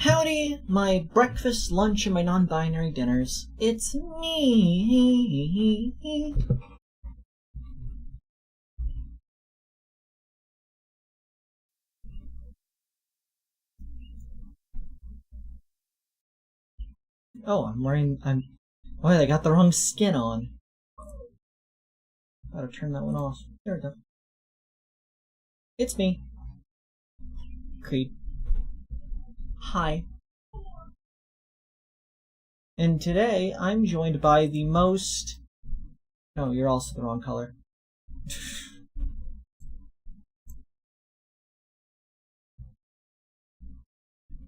Howdy, my breakfast, lunch, and my non-binary dinners. It's me. Oh, wait, I got the wrong skin on. Gotta turn that one off. There we go. It's me. Creed. Hi. And today, I'm joined by the most... No, you're also the wrong color.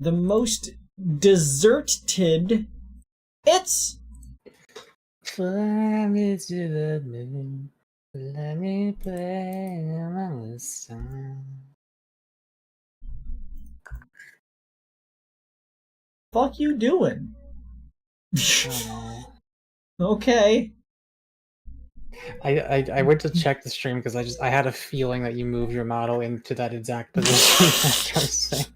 The most deserted... It's... Fly me to the moon, let me play among the stars. Fuck you doing? Okay. I went to check the stream because I had a feeling that you moved your model into that exact position.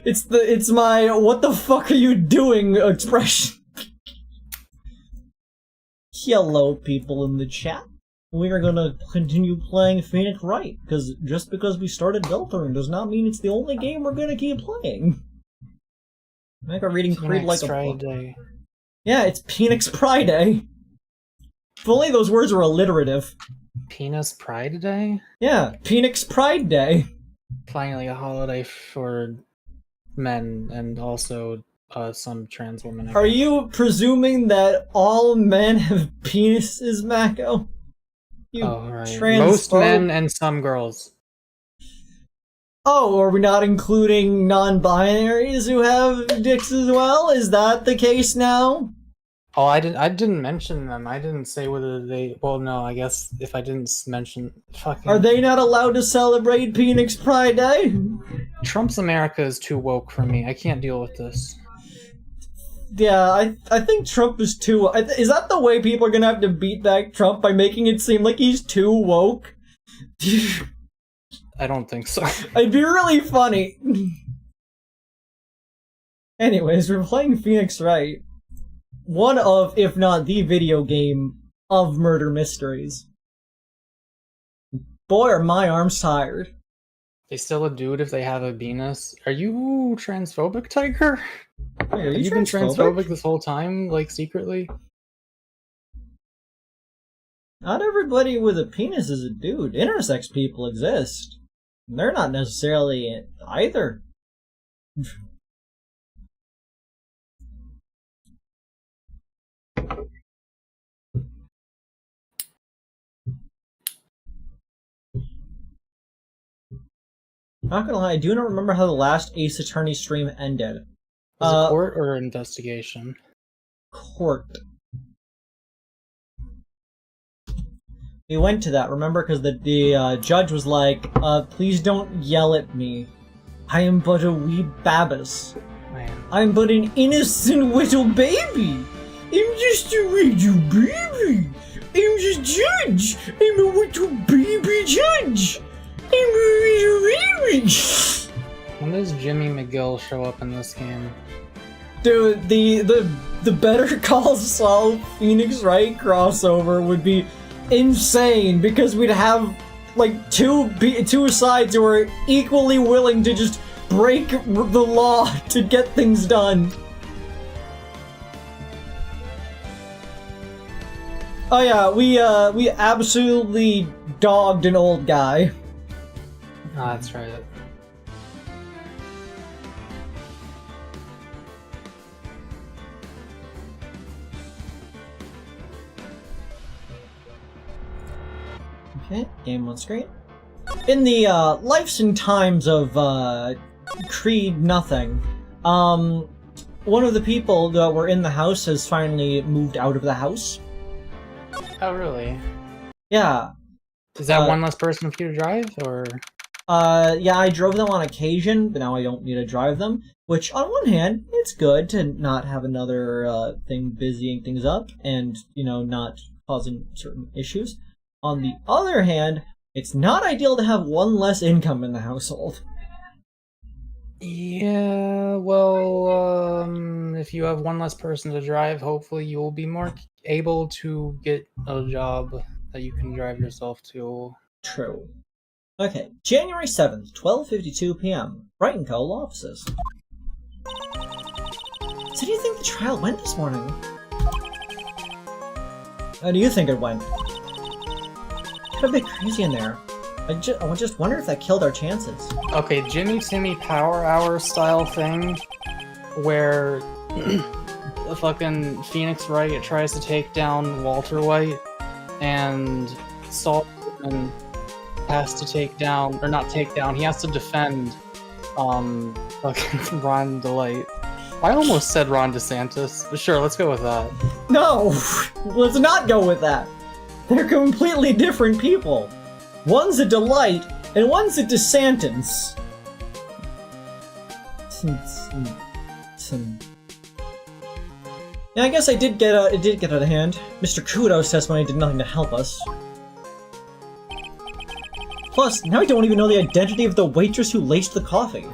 It's my what the fuck are you doing expression. Hello, people in the chat. We are gonna continue playing Phoenix Wright, because just because we started Deltarune does not mean it's the only game we're gonna keep playing. I think I'm reading Creed like a book. Yeah, it's Phoenix Pride Day. If only those words were alliterative. Penis Pride Day? Yeah, Phoenix Pride Day. Finally a holiday for men and also some trans women. Are you presuming that all men have penises, Mako? You right. Most men and some girls. Oh, are we not including non-binaries who have dicks as well? Is that the case now? Oh, I didn't mention them. I didn't say whether they... Well, no, I guess if I didn't mention... Fucking... Are they not allowed to celebrate Phoenix Pride Day? Trump's America is too woke for me. I can't deal with this. Yeah, I think Trump is too... Is that the way people are gonna have to beat back Trump, by making it seem like he's too woke? I don't think so. It'd be really funny. Anyways, we're playing Phoenix Wright. One of, if not the video game of murder mysteries. Boy, are my arms tired. They still a dude if they have a penis. Are you transphobic, Tiger? Wait, are have you been transphobic this whole time, like, secretly? Not everybody with a penis is a dude. Intersex people exist. They're not necessarily either. Not gonna lie, I do not remember how the last Ace Attorney stream ended. Was it court or investigation? Court. We went to that, remember? Because the judge was like, please don't yell at me. I am but a wee babas. Man. I am but an innocent little baby. I'm just a little baby. I'm just judge. I'm a little baby judge. I'm a little baby. When does Jimmy McGill show up in this game? Dude, the Better Call Saul Phoenix Wright crossover would be insane, because we'd have like two sides who are equally willing to just break the law to get things done. Oh yeah, we absolutely dogged an old guy. Ah, that's right. Okay, game on screen. In the lives and times of Creed Nothing, one of the people that were in the house has finally moved out of the house. Oh, really? Yeah. Is that one less person for you to drive, or...? Yeah, I drove them on occasion, but now I don't need to drive them. Which, on one hand, it's good to not have another thing busying things up, and, you know, not causing certain issues. On the other hand, it's not ideal to have one less income in the household. Yeah, well, if you have one less person to drive, hopefully you will be more able to get a job that you can drive yourself to. True. Okay, January 7th, 12:52 p.m. Bright & Co. law offices. So do you think the trial went this morning? How do you think it went? Got a bit crazy in there. I just wonder if that killed our chances. Okay, Jimmy Timmy Power Hour style thing, where the fucking Phoenix Wright tries to take down Walter White, and Saul Goodman has to take down, or not take down, he has to defend, fucking Ron DeLite. I almost said Ron DeSantis, but sure, let's go with that. No! Let's not go with that! They're completely different people! One's a delight, and one's a DeSantis. Yeah, I guess it did get out of hand. Mr. Kudo's testimony did nothing to help us. Plus, now I don't even know the identity of the waitress who laced the coffee.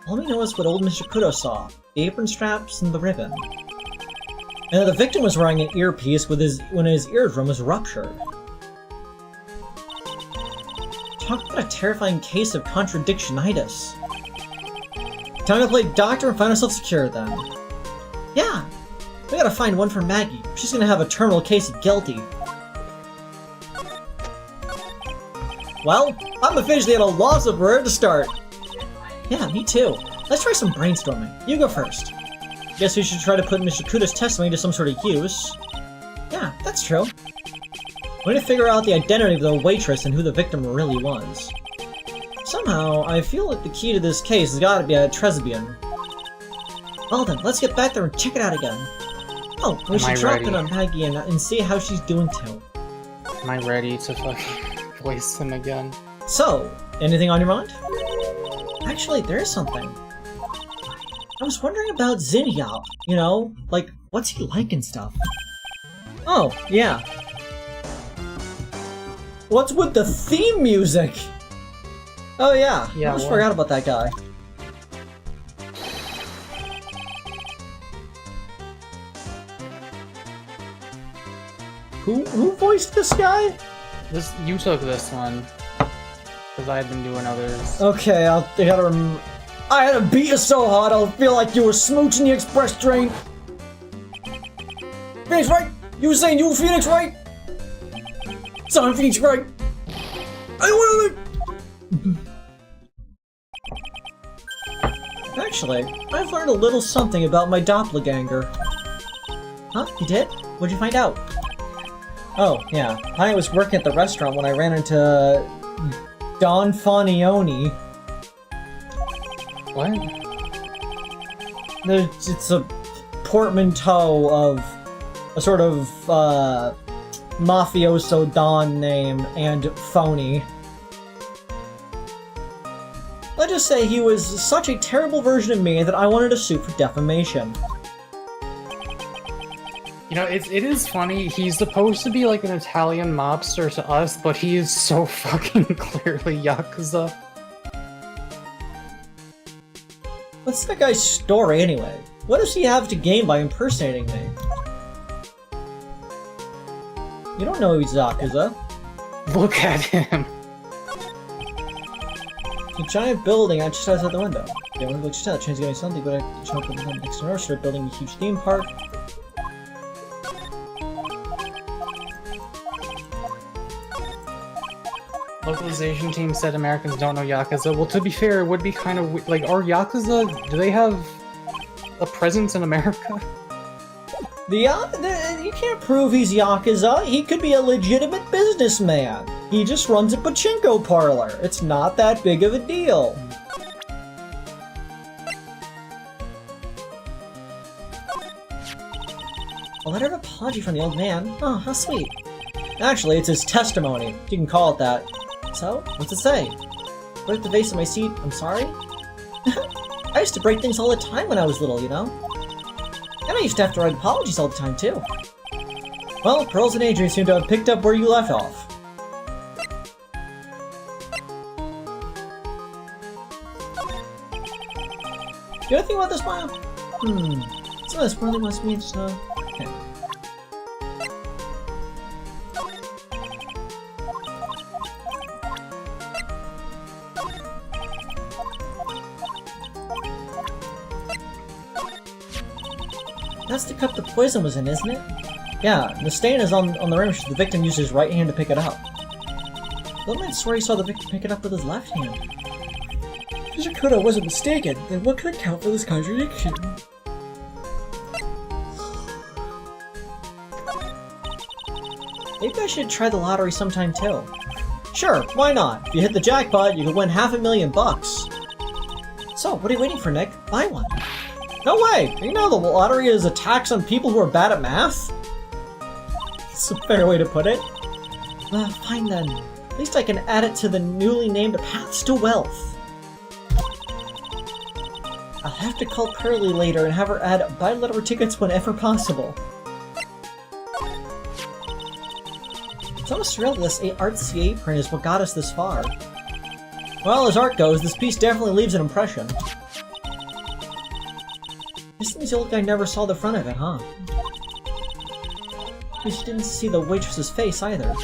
All we know is what old Mr. Kudo saw, the apron straps and the ribbon. And that the victim was wearing an earpiece when his eardrum was ruptured. Talk about a terrifying case of contradictionitis. Time to play doctor and find ourselves secure then. Yeah, we gotta find one for Maggie. She's gonna have a terminal case of guilty. Well, I'm officially at a loss of where to start. Yeah, me too. Let's try some brainstorming. You go first. Guess we should try to put Mr. Kuda's testimony to some sort of use. Yeah, that's true. We need to figure out the identity of the waitress and who the victim really was. Somehow, I feel like the key to this case has gotta be a Tresabian. Well then, let's get back there and check it out again. Oh, we should drop in on Maggie and see how she's doing too. Am I ready to fucking voice him again? So, anything on your mind? Actually, there is something. I was wondering about Zinniop, you know? Like, what's he like and stuff? Oh, yeah. What's with the theme music? Oh yeah, I almost forgot about that guy. Who voiced this guy? You took this one. Because I had been doing others. Okay, I gotta remember. I had to beat you so hard I'll feel like you were smooching the express train. Phoenix Wright? You were saying you were Phoenix Wright? Son of Phoenix Wright. Actually, I've learned a little something about my doppelganger. Huh? You did? What'd you find out? Oh, yeah. I was working at the restaurant when I ran into Don Fanioni. What? It's a portmanteau of a sort of mafioso Don name and phony. Let's just say he was such a terrible version of me that I wanted to sue for defamation. You know, it is funny, he's supposed to be like an Italian mobster to us, but he is so fucking clearly Yakuza. What's that guy's story anyway? What does he have to gain by impersonating me? You don't know he's Yakuza. Look at him. It's a giant building just outside the window. Yeah, I want to go check out. Chance getting something, but I jump up next door, start building a huge theme park. Localization team said Americans don't know Yakuza. Well, to be fair, it would be kind of like, are Yakuza, do they have a presence in America? You can't prove he's Yakuza. He could be a legitimate businessman. He just runs a pachinko parlor. It's not that big of a deal. A letter of apology from the old man. Oh, how sweet. Actually, it's his testimony. You can call it that. So, what's it say? Break the vase in my seat. I'm sorry? I used to break things all the time when I was little, you know? And I used to have to write apologies all the time, too. Well, Pearls and Adrian seem to have picked up where you left off. You ever think about this, Maya? So this really must be just okay. That's the cup the poison was in, isn't it? Yeah, the stain is on the rim. The victim used his right hand to pick it up. Little swear he saw the victim pick it up with his left hand. If Mr. Kudo wasn't mistaken, then what could account for this contradiction? Maybe I should try the lottery sometime too. Sure, why not? If you hit the jackpot, you could win $500,000. So, what are you waiting for, Nick? Buy one. No way! You know the lottery is a tax on people who are bad at math? It's a fair way to put it. Fine then. At least I can add it to the newly named Paths to Wealth. I'll have to call Curly later and have her add bilateral tickets whenever possible. It's almost surreal that this artsy apron is what got us this far. Well, as art goes, this piece definitely leaves an impression. This means the old guy never saw the front of it, huh? He didn't see the waitress's face either. I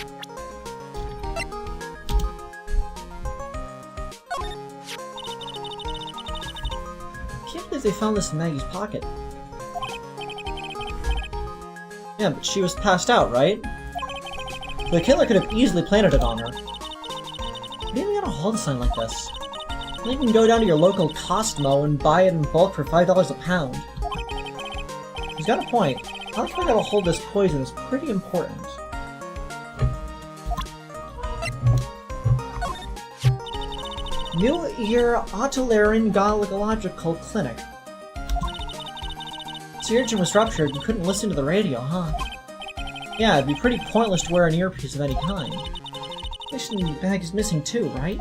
can't believe they found this in Maggie's pocket. Yeah, but she was passed out, right? The killer could have easily planted it on her. Maybe we gotta hold a sign like this. Then you can go down to your local Costco and buy it in bulk for $5 a pound. He's got a point. How far to hold this poison is pretty important. New Year Otolaryngological Clinic. So your engine was ruptured, you couldn't listen to the radio, huh? Yeah, it'd be pretty pointless to wear an earpiece of any kind. The bag is missing too, right?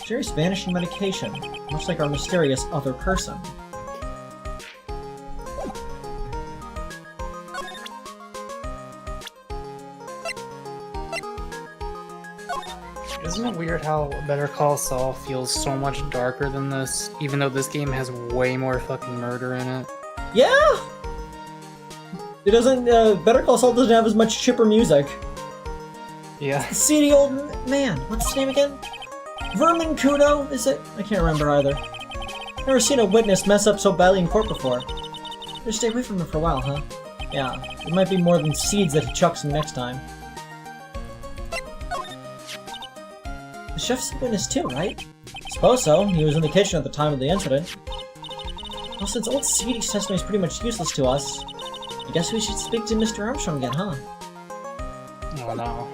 Jerry's vanishing medication, much like our mysterious other person. Isn't it weird how Better Call Saul feels so much darker than this, even though this game has way more fucking murder in it? Yeah! It doesn't, Better Call Saul doesn't have as much chipper music. Yeah. Seedy old man. What's his name again? Vermin Kudo, is it? I can't remember either. Never seen a witness mess up so badly in court before. Better stay away from him for a while, huh? Yeah, it might be more than seeds that he chucks him next time. The chef's a witness too, right? Suppose so. He was in the kitchen at the time of the incident. Well, since old Seedy's testimony is pretty much useless to us, I guess we should speak to Mr. Armstrong again, huh? Oh no.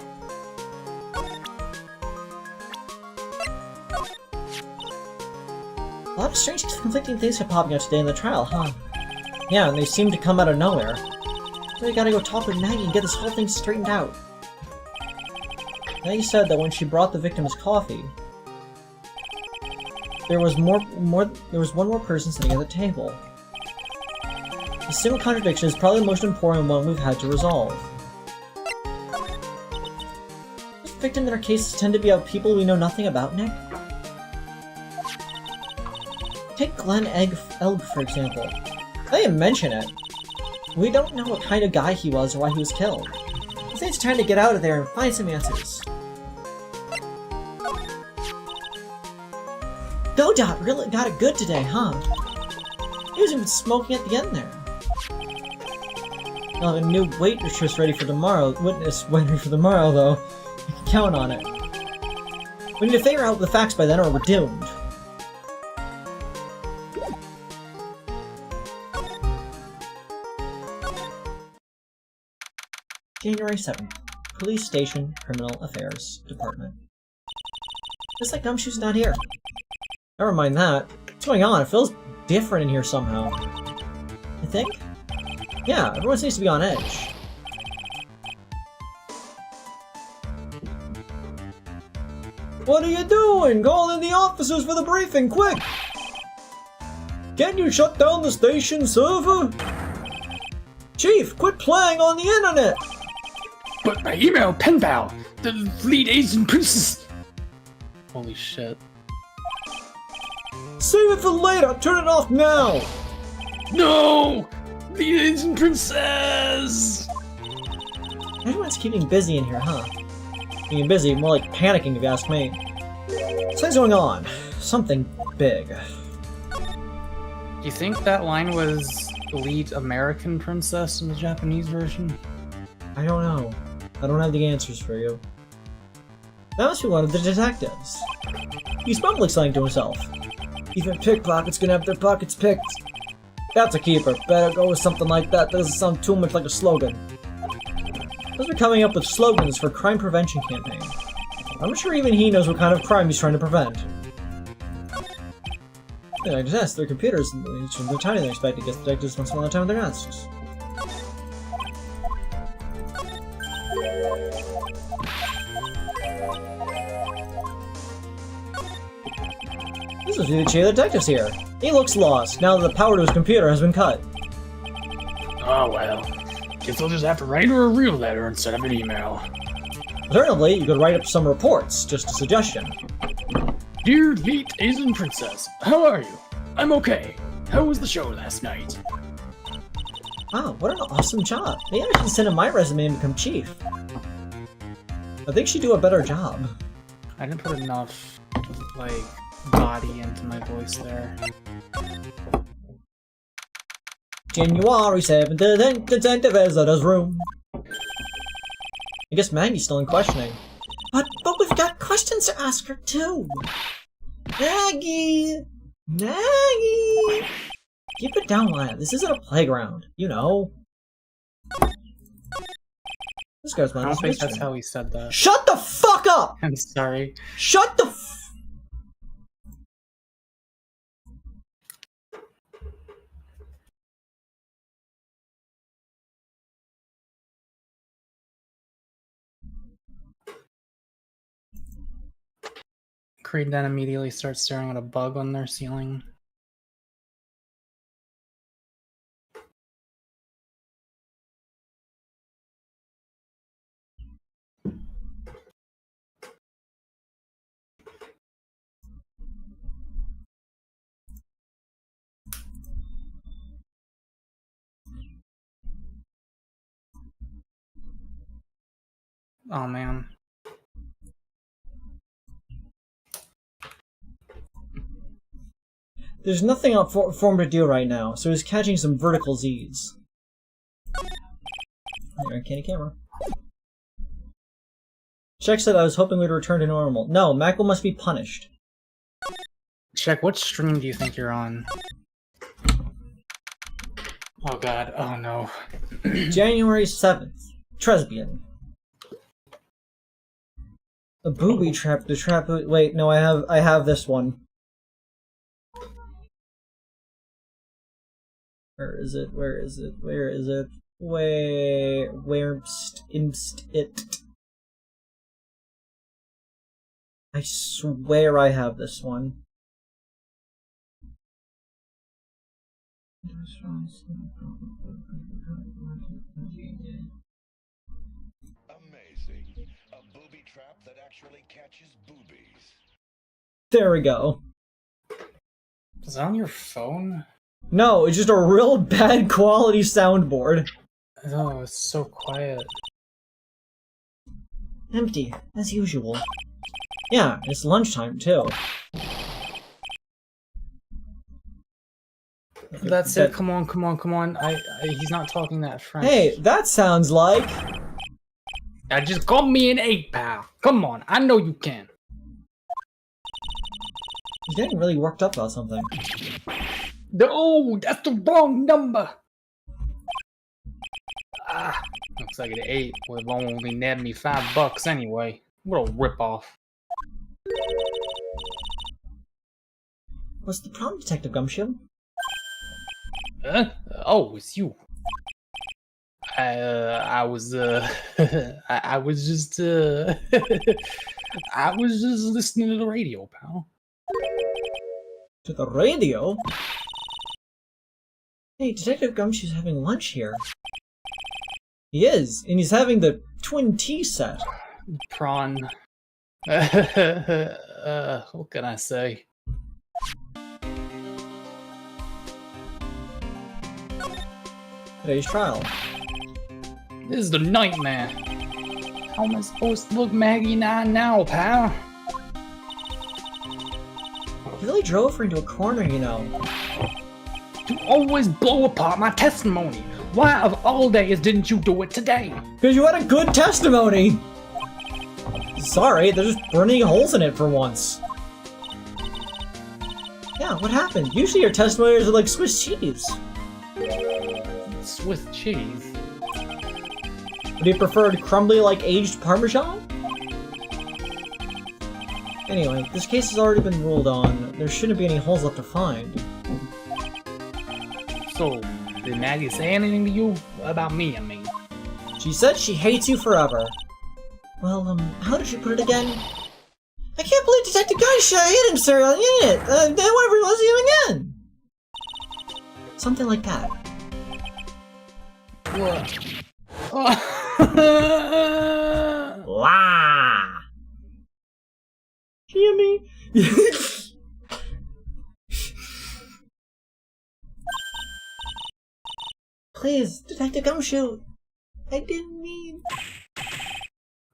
A lot of strange conflicting things are popping up today in the trial, huh? Yeah, and they seem to come out of nowhere. So we gotta go talk with Maggie and get this whole thing straightened out. Maggie said that when she brought the victim's coffee, there was one more person sitting at the table. The single contradiction is probably the most important one we've had to resolve. Most victims in our cases tend to be people we know nothing about, Nick. Take Glenn Elg, for example. I didn't mention it. We don't know what kind of guy he was or why he was killed. I think it's time to get out of there and find some answers. Godot really got it good today, huh? He was even smoking at the end there. I'll have a new witness ready for tomorrow, though. You can count on it. We need to figure out the facts by then or we're doomed. January 7th. Police Station, Criminal Affairs Department. Looks like Gumshoe's not here. Never mind that. What's going on? It feels different in here somehow. I think? Yeah, everyone seems to be on edge. What are you doing? Call in the officers for the briefing, quick! Can you shut down the station server? Chief, quit playing on the internet! But my email pen pal, the lead Asian princess. Holy shit. Save it for later! Turn it off now! No! The Asian princess! Everyone's keeping busy in here, huh? Being busy, more like panicking if you ask me. Something's going on. Something big. Do you think that line was Elite American Princess in the Japanese version? I don't know. I don't have the answers for you. That must be one of the detectives. He's mumbling something to himself. Even pickpockets can have their pockets picked. That's a keeper. Better go with something like that. That doesn't sound too much like a slogan. Those are coming up with slogans for crime prevention campaign. I'm sure even he knows what kind of crime he's trying to prevent. I just asked their computers, and they're tiny than expected. Guess detectives once upon a time with their asks. This must be the chief of detectives here. He looks lost, now that the power to his computer has been cut. Oh well. Guess I'll just have to write her a real letter instead of an email. Alternatively, you could write up some reports, just a suggestion. Dear Elite Asian Princess, how are you? I'm okay. How was the show last night? Wow, what an awesome job. Maybe I should send him my resume and become chief. I think she'd do a better job. I didn't put enough, like, body into my voice there. January 7th, the visitor's room. I guess Maggie's still in questioning. But we've got questions to ask her too. Maggie! Maggie! Keep it down, lad. This isn't a playground, you know. This guy's I don't think that's how he said that. Shut the fuck up! I'm sorry. Shut the Creed then immediately starts staring at a bug on their ceiling. Oh man. There's nothing up for him to do right now, so he's catching some vertical Z's. Uncanny camera. Check said I was hoping we'd return to normal. No, Mackel must be punished. Check, what stream do you think you're on? Oh god, oh no. January 7th. Tresbian. A booby trap, the trap. Wait, no, I have this one. Where is it? Where is it? Where is it? Where's it? I swear I have this one. Amazing. A booby trap that actually catches boobies. There we go. Is that on your phone? No, it's just a real bad quality soundboard. Oh, it's so quiet. Empty, as usual. Yeah, it's lunchtime too. That's it, come on, come on, come on. He's not talking that French. Hey, that sounds like... Just call me an 8, pal. Come on, I know you can. He's getting really worked up about something. Oh, that's the wrong number. Ah, looks like an 8 would have only netted me $5 anyway. What a ripoff. What's the problem, Detective Gumshoe? Huh? Oh, it's you. I was I was just I was just listening to the radio, pal. To the radio? Hey, Detective Gumshoe's having lunch here. He is, and he's having the twin tea set. Prawn. What can I say? today's trial. This is the nightmare. How am I supposed to look Maggie now, pal? You really drove her into a corner, you know. You always blow apart my testimony. Why of all days didn't you do it today? Because you had a good testimony! Sorry, they're just burning holes in it for once. Yeah, what happened? Usually your testimonies are like Swiss cheese. Swiss cheese? Would you prefer crumbly like aged Parmesan? Anyway, this case has already been ruled on. There shouldn't be any holes left to find. So, did Maggie say anything to you? About me, I mean. She said she hates you forever. Well, how did she put it again? I can't believe Detective Gunshaw hit him, sir, on it! Then whatever was him again! Something like that. What? La! Jimmy! Please, Detective Gumshoe. I didn't mean...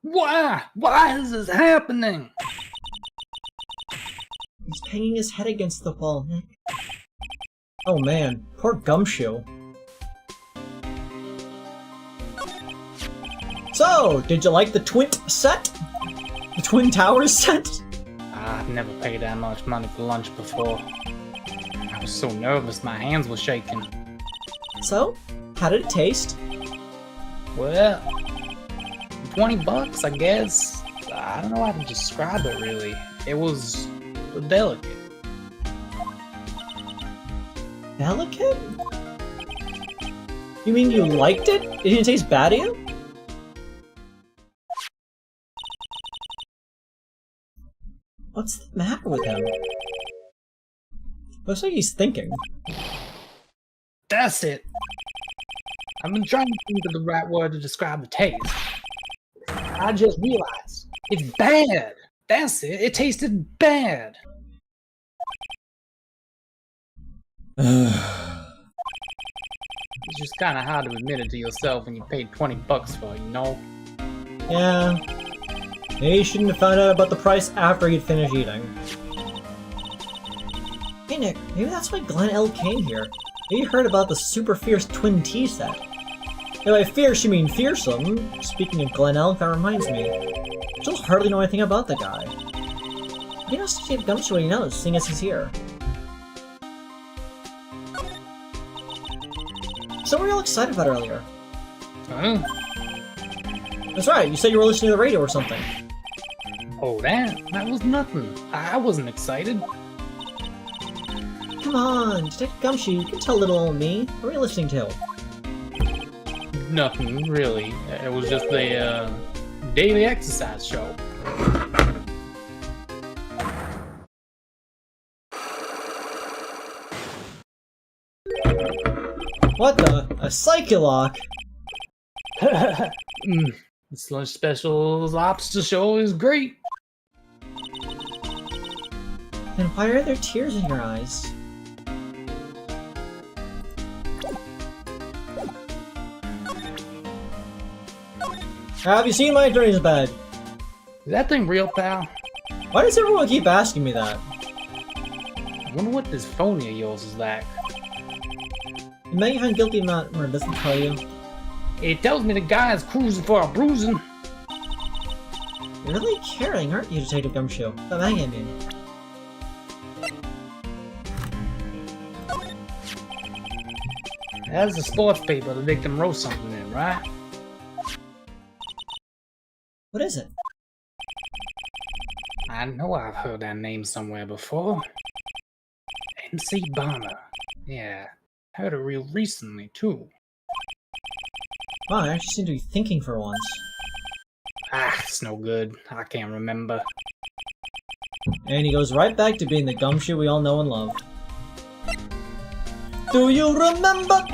Why? Why is this happening? He's banging his head against the wall, Nick. Oh man, poor Gumshoe. So, did you like the Twin set? The Twin Towers set? I've never paid that much money for lunch before. I was so nervous my hands were shaking. So, how did it taste? Well, 20 bucks, I guess. I don't know how to describe it really. It was delicate. Delicate? You mean you liked it? It didn't taste bad to you? What's the matter with him? Looks like he's thinking. That's it! I've been trying to think of the right word to describe the taste. I just realized. It's bad! That's it! It tasted bad! It's just kinda hard to admit it to yourself when you paid 20 bucks for it, you know? Yeah. Maybe you shouldn't have found out about the price after you'd finished eating. Hey Nick, maybe that's why Glenn L came here. Maybe you heard about the super fierce Twin T set. And by fierce you mean fearsome. Speaking of Glenn L, that reminds me. I still hardly know anything about the guy. Maybe I'll see if Gumshoe what he knows, seeing as he's here. So what were you all excited about earlier? Huh? That's right, you said you were listening to the radio or something. Oh, that was nothing. I wasn't excited. Come on, Detective Gumshoe, you can tell little old me. What were you listening to? Nothing, really. It was just a daily exercise show. What the? A Psycholock? This lunch special's lobster show is great. Then why are there tears in your eyes? Have you seen my attorney's bed? Is that thing real, pal? Why does everyone keep asking me that? I wonder what this phone of yours is like. You may find guilty of not murder, doesn't tell you. It tells me the guy is cruising for a bruising. You're really caring, aren't you, Detective Gumshoe? But I mean. That's the sports paper the victim wrote something in, right? What is it? I know I've heard that name somewhere before. MC Bonner. Yeah, heard it real recently, too. Wow, I actually seem to be thinking for once. Ah, it's no good. I can't remember. And he goes right back to being the Gumshoe we all know and love. Do you remember?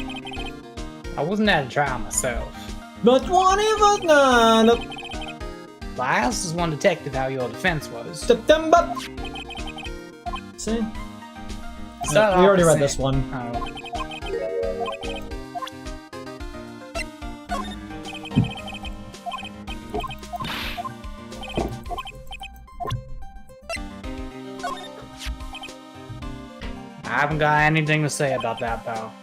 I wasn't at a trial myself. The 20th But I asked this one detective how your defense was. September. See? We already read this one. Oh. haven't got anything to say about that, pal.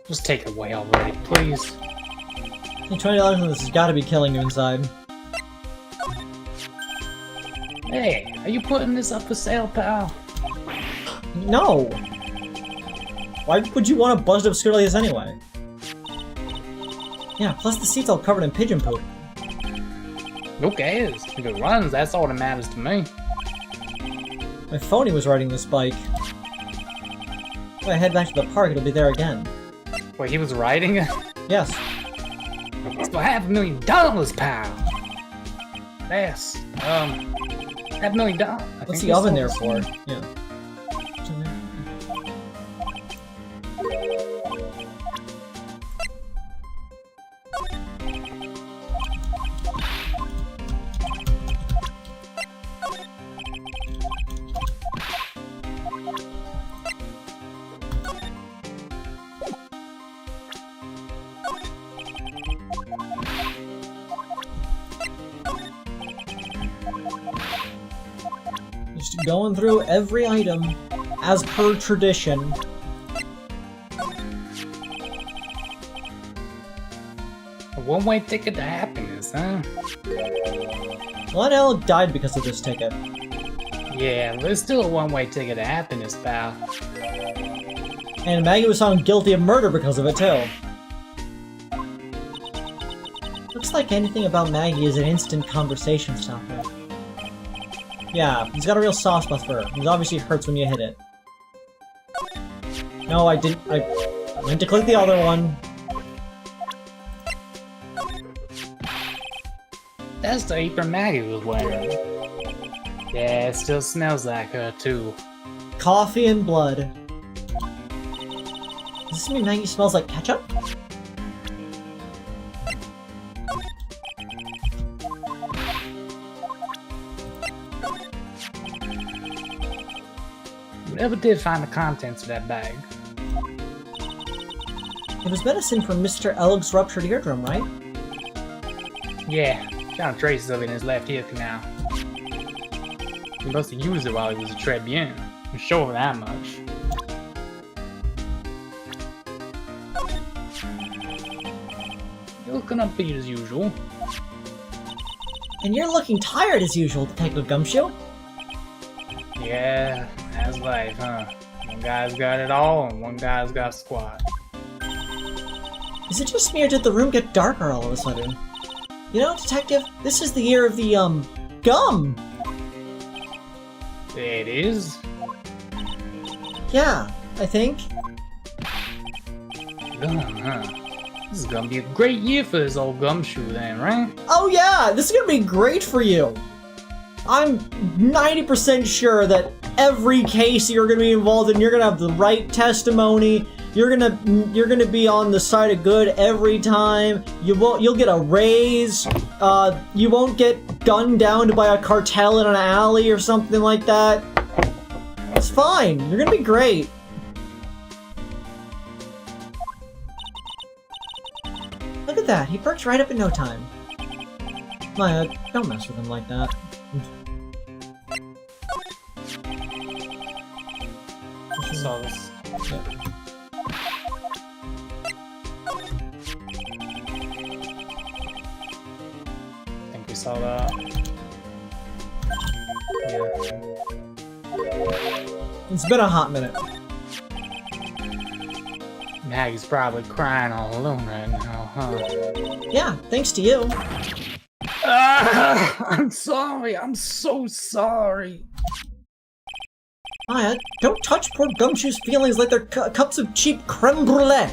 Just take it away already, please. $20 on this has got to be killing you inside. Hey, are you putting this up for sale, pal? No! Why would you want a buzzed up scooter like this anyway? Yeah, plus the seat's all covered in pigeon poop. Who cares? If it runs, that's all that matters to me. My phony was riding this bike. If I head back to the park, it'll be there again. Wait, he was riding it? Yes. It's for $500,000, pal! Yes, $500,000. What's the oven there for? Yeah. Just going through every item, as per tradition. A one-way ticket to happiness, huh? Glenn Alec died because of this ticket. Yeah, but it's still a one-way ticket to happiness, pal. And Maggie was found guilty of murder because of it, too. Looks like anything about Maggie is an instant conversation starter. Yeah, he's got a real soft spot for her. It obviously hurts when you hit it. No, I didn't. I meant to click the other one. That's the apron Maggie was wearing. Yeah, it still smells like her, too. Coffee and blood. Does this mean Maggie smells like ketchup? Never did find the contents of that bag. It was medicine for Mr. Elg's ruptured eardrum, right? Yeah, found traces of it in his left ear canal. He must have used it while he was a Tribune. I'm sure of that much. You're looking upbeat as usual. And you're looking tired as usual, Detective Gumshoe. Yeah, that's life, huh? One guy's got it all, and one guy's got squat. Is it just me or did the room get darker all of a sudden? You know, Detective, this is the year of the, gum! It is? Yeah, I think. Gum, huh? This is gonna be a great year for this old gumshoe then, right? Oh yeah, this is gonna be great for you! I'm 90% sure that every case you're gonna be involved in, you're gonna have the right testimony, you're gonna be on the side of good every time, you'll get a raise, you won't get gunned down by a cartel in an alley or something like that. It's fine, you're gonna be great. Look at that, he perks right up in no time. Maya, don't mess with him like that. I saw this. Yeah. I think we saw that. Yeah. It's been a hot minute. Maggie's probably crying all alone right now, huh? Yeah, thanks to you. I'm sorry. I'm so sorry. Maya, don't touch poor Gumshoe's feelings like they're cups of cheap creme brulee.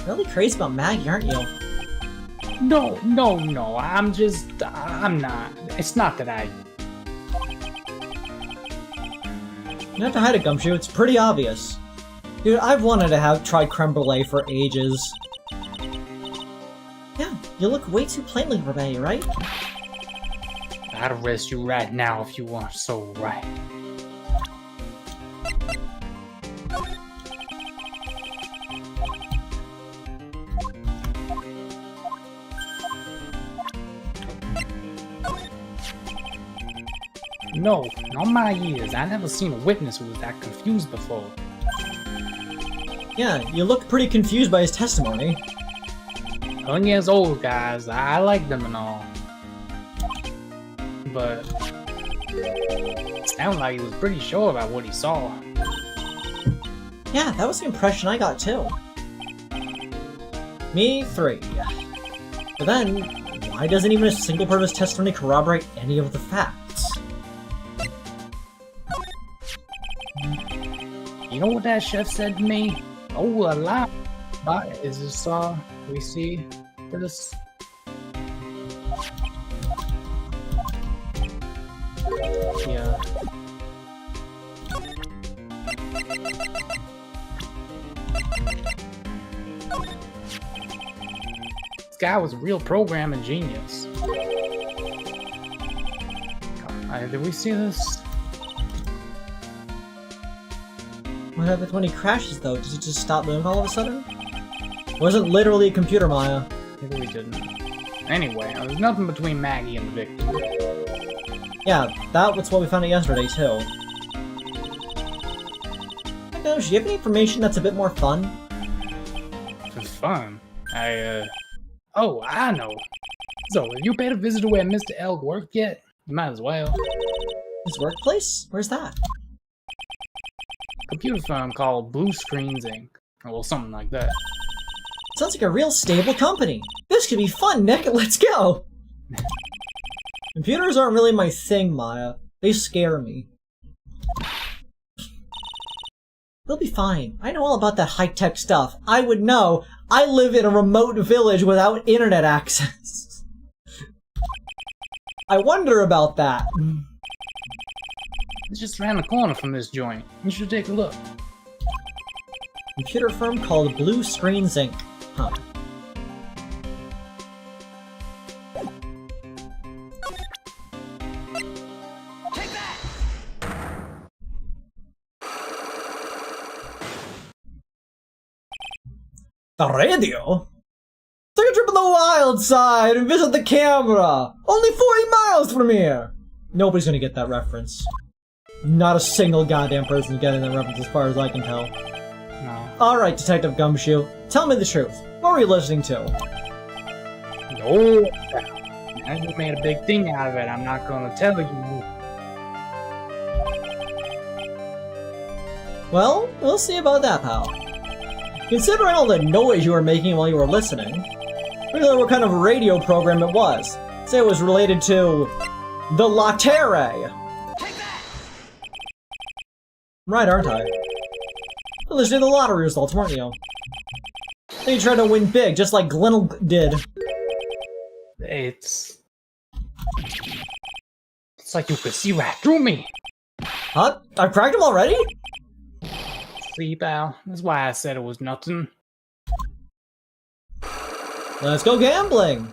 Really crazy about Maggie, aren't you? No. I'm not. It's not that I... You don't have to hide it, Gumshoe. It's pretty obvious. Dude, I've wanted to try creme brulee for ages. Yeah, you look way too plainly for Maggie, right? I'd arrest you right now if you weren't so right. You know, in all my years, I never seen a witness who was that confused before. Yeah, you look pretty confused by his testimony. 11 years old, guys. I like them and all. But it sounded like he was pretty sure about what he saw. Yeah, that was the impression I got too. Me, 3. But then, why doesn't even a single part of his testimony corroborate any of the facts? You know what that chef said to me? Oh, a lot. Is this we see this? Yeah. This guy was a real programming genius. Did we see this? What happens when he crashes though? Does it just stop moving all of a sudden? It wasn't literally a computer, Maya. Maybe we didn't. Anyway, there's nothing between Maggie and the victim. Yeah, that was what we found out yesterday too. Hey, Gosh, do you have any information that's a bit more fun? For fun? Oh, I know. So, have you paid a visit to where Mr. Elk worked yet? You might as well. His workplace? Where's that? Computer firm called Blue Screens Inc. Or something like that. Sounds like a real stable company. This could be fun, Nick. Let's go! Computers aren't really my thing, Maya. They scare me. They'll be fine. I know all about that high-tech stuff. I would know. I live in a remote village without internet access. I wonder about that. It's just around the corner from this joint. You should take a look. Computer firm called Blue Screens Inc. Huh. Take that! The radio? Take a trip to the wild side and visit the camera! Only 40 miles from here! Nobody's gonna get that reference. Not a single goddamn person's getting that reference as far as I can tell. No. Alright, Detective Gumshoe, tell me the truth. What were you listening to? No. I just made a big thing out of it. I'm not gonna tell you. Well, we'll see about that, pal. Considering all the noise you were making while you were listening, really what kind of radio program it was. Say it was related to the Lottery. Right, aren't I? You're listening to the lottery results, weren't you? Then you tried to win big, just like Glenn did. It's like you could see right through me. Huh? I've cracked him already? See, pal. That's why I said it was nothing. Let's go gambling!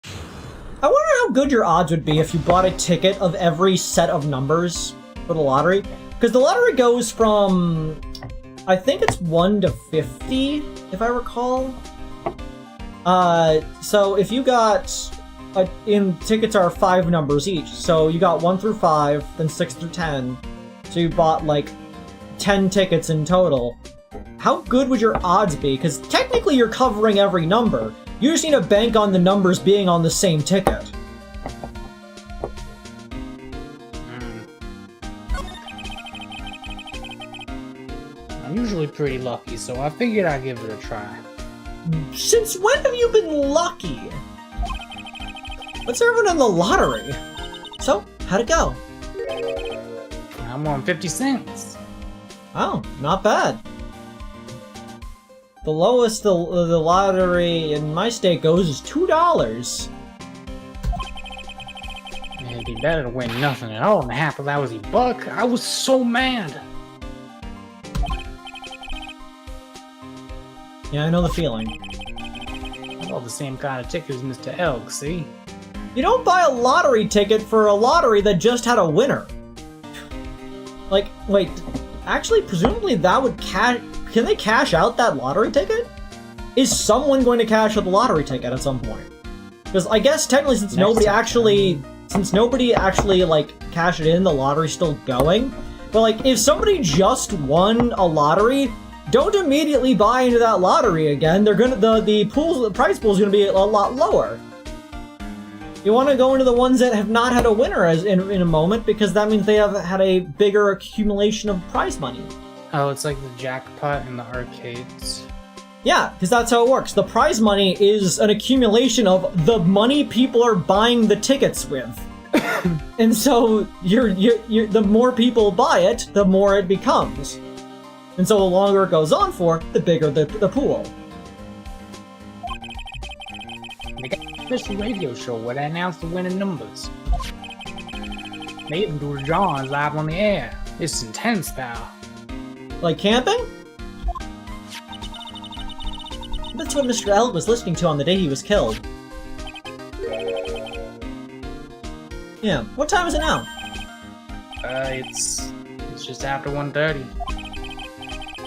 I wonder how good your odds would be if you bought a ticket of every set of numbers for the lottery. Because the lottery goes from, I think it's 1 to 50, if I recall. So if you got, tickets are 5 numbers each. So you got 1 through 5, then 6 through 10. So you bought like 10 tickets in total. How good would your odds be? Because technically you're covering every number. You just need to bank on the numbers being on the same ticket. I'm usually pretty lucky, so I figured I'd give it a try. Since when have you been lucky? What's everyone in the lottery? So, how'd it go? I'm on 50 cents. Oh, not bad. The lowest the lottery in my state goes is $2. It'd be better to win nothing at all than half a lousy buck. I was so mad. Yeah, I know the feeling. I bought the same kind of ticket as Mr. Elk, see? You don't buy a lottery ticket for a lottery that just had a winner. Like, wait, actually, presumably that would can they cash out that lottery ticket? Is someone going to cash out the lottery ticket at some point? Because I guess technically since since nobody actually, like, cashed it in, the lottery's still going. But, like, if somebody just won a lottery, don't immediately buy into that lottery again. They're gonna, the prize pool's gonna be a lot lower. You want to go into the ones that have not had a winner in a moment, because that means they have had a bigger accumulation of prize money. Oh, it's like the jackpot in the arcades. Yeah, because that's how it works. The prize money is an accumulation of the money people are buying the tickets with. And so the more people buy it, the more it becomes. And so the longer it goes on for, the bigger the pool. They got a special radio show where they announce the winning numbers. They even do the drawings live on the air. It's intense, pal. Like camping? That's what Mr. L was listening to on the day he was killed. Yeah, what time is it now? It's just after 1:30.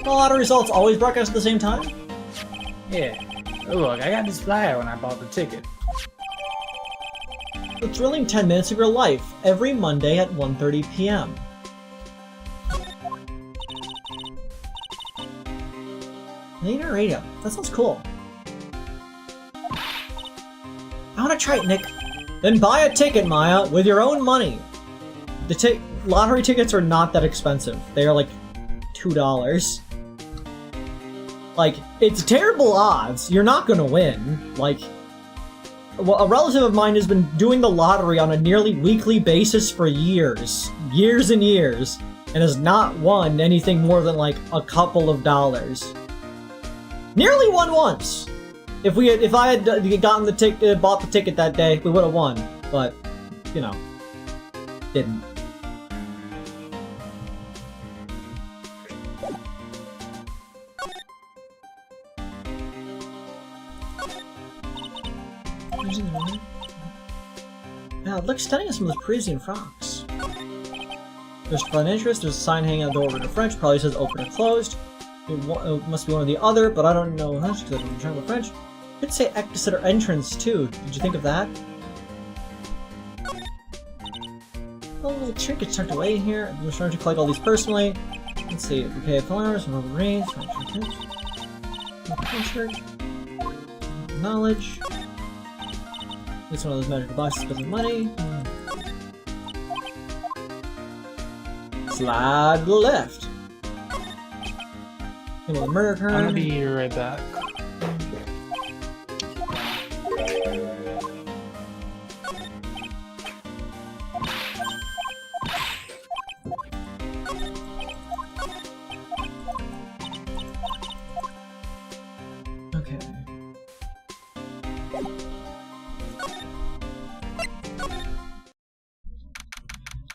The lottery results always broadcast at the same time? Yeah. Oh, look, I got this flyer when I bought the ticket. The thrilling 10 minutes of your life, every Monday at 1:30 p.m. Later radio. That sounds cool. I want to try it, Nick. Then buy a ticket, Maya, with your own money. The lottery tickets are not that expensive. They are like $2. Like, it's terrible odds. You're not gonna win. Like, well, a relative of mine has been doing the lottery on a nearly weekly basis for years. Years and years. And has not won anything more than like a couple of dollars. Nearly won once! If I had gotten the bought the ticket that day, we would have won. But, you know, didn't. Now, it looks stunning as some of those Parisian frocks. There's fun interest, there's a sign hanging out the door in French, probably says open or closed. It must be one or the other, but I don't know how because I don't understand the French. It could say exit or entrance too. Did you think of that? A little trinkets tucked away in here. I'm starting to collect all these personally. Let's see. Bouquet of flowers, rubber rings, knowledge. It's one of those magical boxes spending money. Slide to the left. The murder card. I'm gonna be right back. Okay.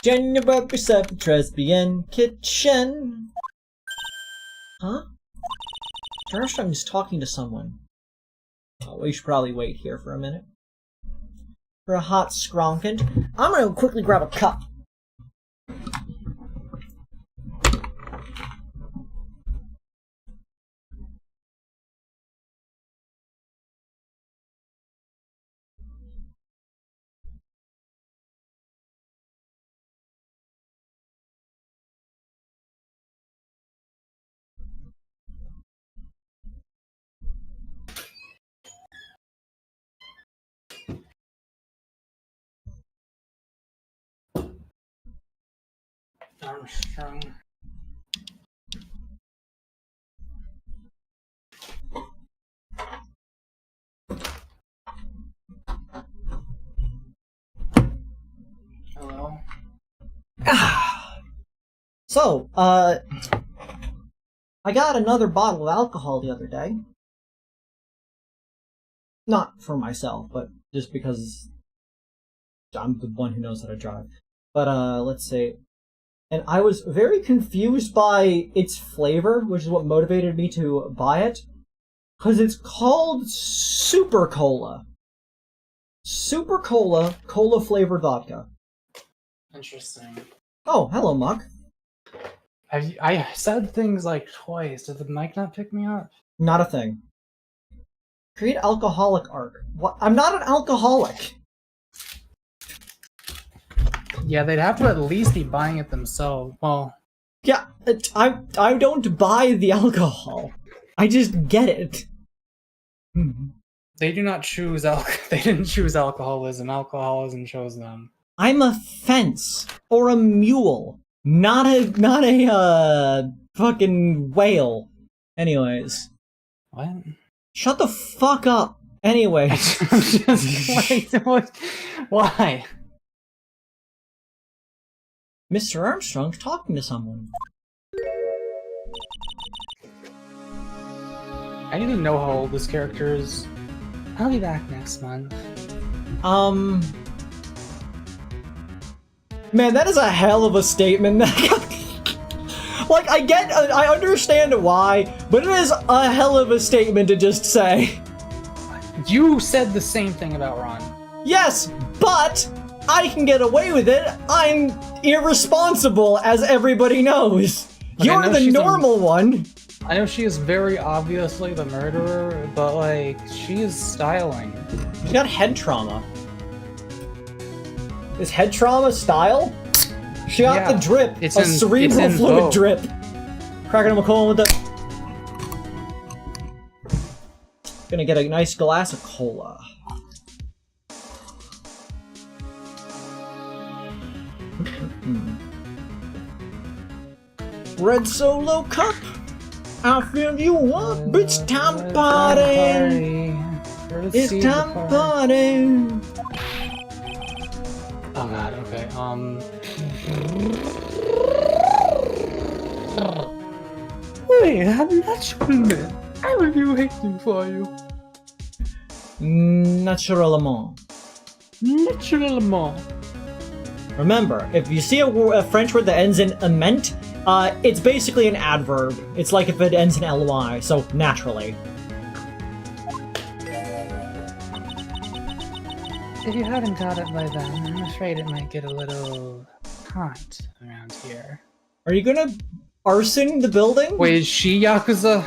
January 7th, Tresbian Kitchen. Huh? Armstrong's talking to someone. Oh, we should probably wait here for a minute. For a hot skronkant. I'm gonna quickly grab a cup. Armstrong. Hello? So, I got another bottle of alcohol the other day. Not for myself, but just because I'm the one who knows how to drive. But, let's see. And I was very confused by its flavor, which is what motivated me to buy it. Because it's called Super Cola. Super Cola, cola-flavored vodka. Interesting. Oh, hello, Muck. I said things like twice. Did the mic not pick me up? Not a thing. Create alcoholic arc. What? I'm not an alcoholic. Yeah, they'd have to at least be buying it themselves. Well, Yeah, I don't buy the alcohol. I just get it. they do not choose They didn't choose alcoholism. Alcoholism chose them. I'm a fence or a mule, not a fucking whale. Anyways, What? shut the fuck up. Anyways, Why? Mr. Armstrong's talking to someone. I need to know how old this character is. I'll be back next month. Man, that is a hell of a statement. Like, I understand why, but it is a hell of a statement to just say. You said the same thing about Ron. Yes, but I can get away with it. I'm irresponsible, as everybody knows. Like, You're the normal one. I know she is very obviously the murderer, but like, she is styling. She got head trauma. Is head trauma style? She got the drip. It's a in cerebral fluid vogue. drip. Cracking him a cola with the... Gonna get a nice glass of cola. Red Solo Cup. I feel you up. It's time to party. It's time to party. Oh god, okay, Wait, I'm not sure, man. I will be waiting for you. Naturellement. Naturellement. Remember, if you see a French word that ends in ament, it's basically an adverb. It's like if it ends in ly, so naturally. If you haven't got it by then, I'm afraid it might get a little hot around here. Are you gonna arson the building? Wait, is she Yakuza?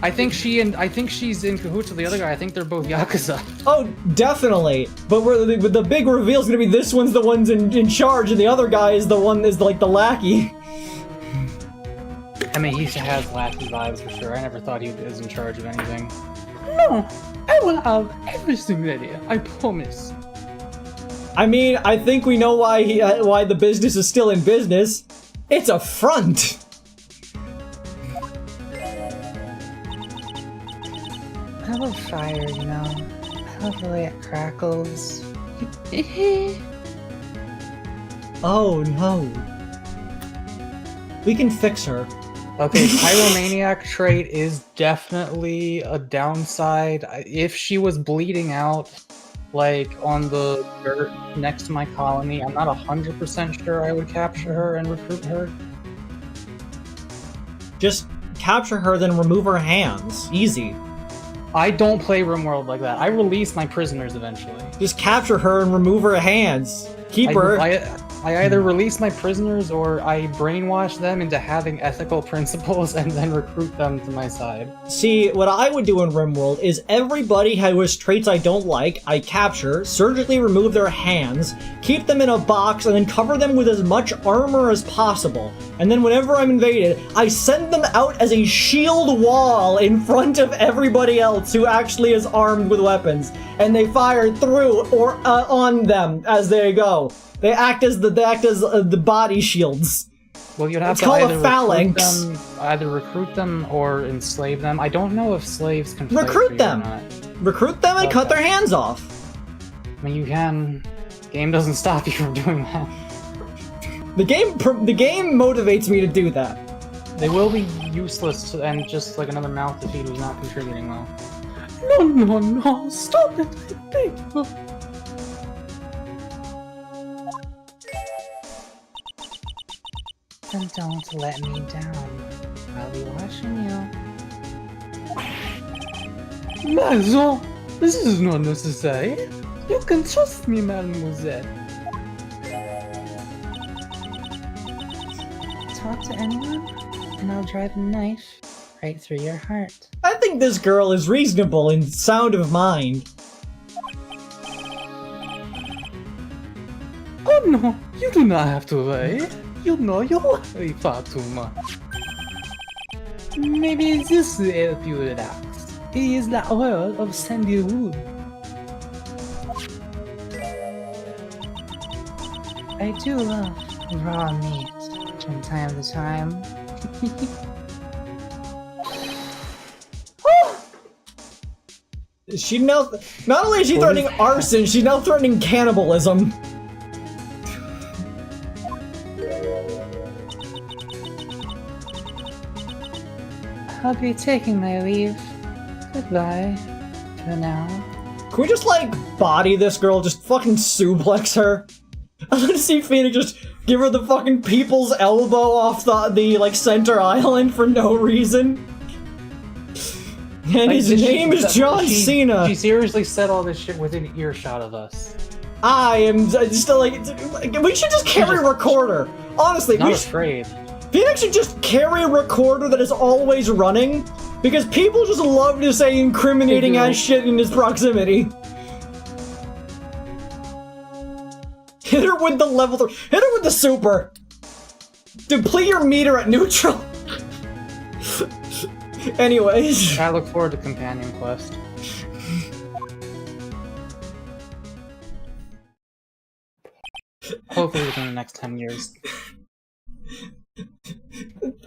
I think she's in cahoots with the other guy. I think they're both Yakuza. Oh, definitely. But the big reveal is gonna be this one's the one's in charge, and the other guy is the one is like the lackey. I mean, he has lackey vibes for sure. I never thought he was in charge of anything. No, I will have everything ready. I promise. I mean, I think we know why the business is still in business. It's a front. I love fire, you know. I love the way it crackles. Oh no. We can fix her. Okay, pyromaniac trait is definitely a downside. If she was bleeding out, like, on the dirt next to my colony, I'm not 100% sure I would capture her and recruit her. Just capture her, then remove her hands. Easy. I don't play RimWorld like that. I release my prisoners eventually. Just capture her and remove her hands. Keep her. I either release my prisoners or I brainwash them into having ethical principles and then recruit them to my side. See, what I would do in RimWorld is everybody who has traits I don't like, I capture, surgically remove their hands, keep them in a box, and then cover them with as much armor as possible. And then whenever I'm invaded, I send them out as a shield wall in front of everybody else who actually is armed with weapons. And they fire through or on them as they go. They act as the body shields. Well, you'd have It's to called either a phalanx. either recruit them or enslave them. I don't know if slaves can fight Recruit for you them. or not. Recruit them and cut their hands off. I mean, you can. Game doesn't stop you from doing that. The game motivates me to do that. They will be useless and just like another mouth to feed who's not contributing well. No, stop it! I beg you. Then don't let me down. I'll be watching you. Maison, this is not necessary. You can trust me, mademoiselle. Talk to anyone, and I'll drive a knife right through your heart. I think this girl is reasonable and sound of mind. Oh no, you do not have to worry. You know you worry far too much. Maybe this will help you relax. It is the world of Sandywood. I do love raw meat from time to time. She now, not only is she threatening arson, she's now threatening cannibalism. I'll be taking my leave. Goodbye. For now. Can we just, like, body this girl? Just fucking suplex her? I want to see Phoenix just give her the fucking people's elbow off the like, center island for no reason. And Like, his name is John Cena. She seriously said all this shit within earshot of us. I am still like, we should just carry a recorder. Honestly, Not we afraid. Phoenix should just carry a recorder that is always running, because people just love to say incriminating ass shit in his proximity. Hit her with the level 3. Hit her with the super. Deplete your meter at neutral. Anyways. I look forward to Companion Quest. Hopefully within the next 10 years.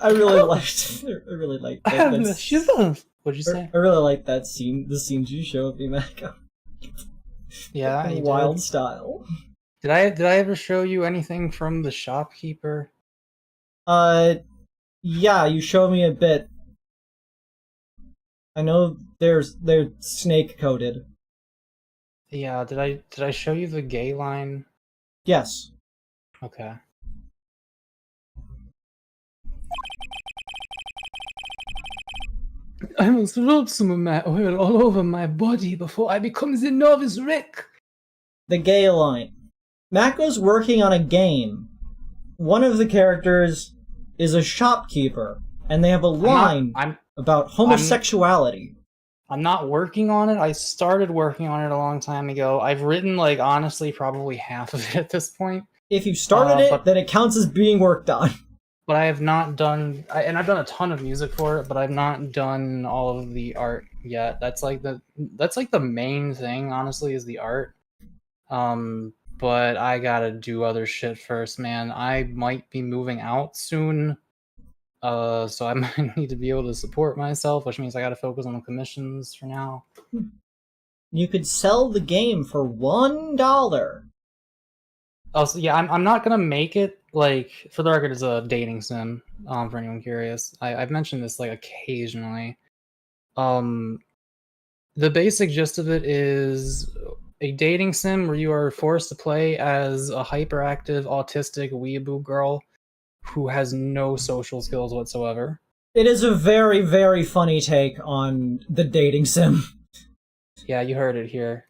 I really liked that. What'd you say? I really like that scene. The scenes you show of Imako. Yeah, in you wild did. style. Did I ever show you anything from the shopkeeper? Yeah, you showed me a bit. I know they're snake coated. Yeah, did I show you the gay line? Yes. Okay. I must rub some of my oil all over my body before I become the novice Rick. The gay line. Mako's working on a game. One of the characters is a shopkeeper, and they have a line about homosexuality. I'm not working on it. I started working on it a long time ago. I've written, like, honestly, probably half of it at this point. If you started it, then it counts as being worked on. But I have not done, and I've done a ton of music for it, but I've not done all of the art yet. That's like the main thing, honestly, is the art. But I gotta do other shit first, man. I might be moving out soon. So I might need to be able to support myself, which means I gotta focus on the commissions for now. You could sell the game for $1. Oh, so yeah, I'm not gonna make it, like, for the record, it's a dating sim, for anyone curious. I've mentioned this, like, occasionally. The basic gist of it is a dating sim where you are forced to play as a hyperactive, autistic weeaboo girl who has no social skills whatsoever. It is a very, very funny take on the dating sim. Yeah, you heard it here.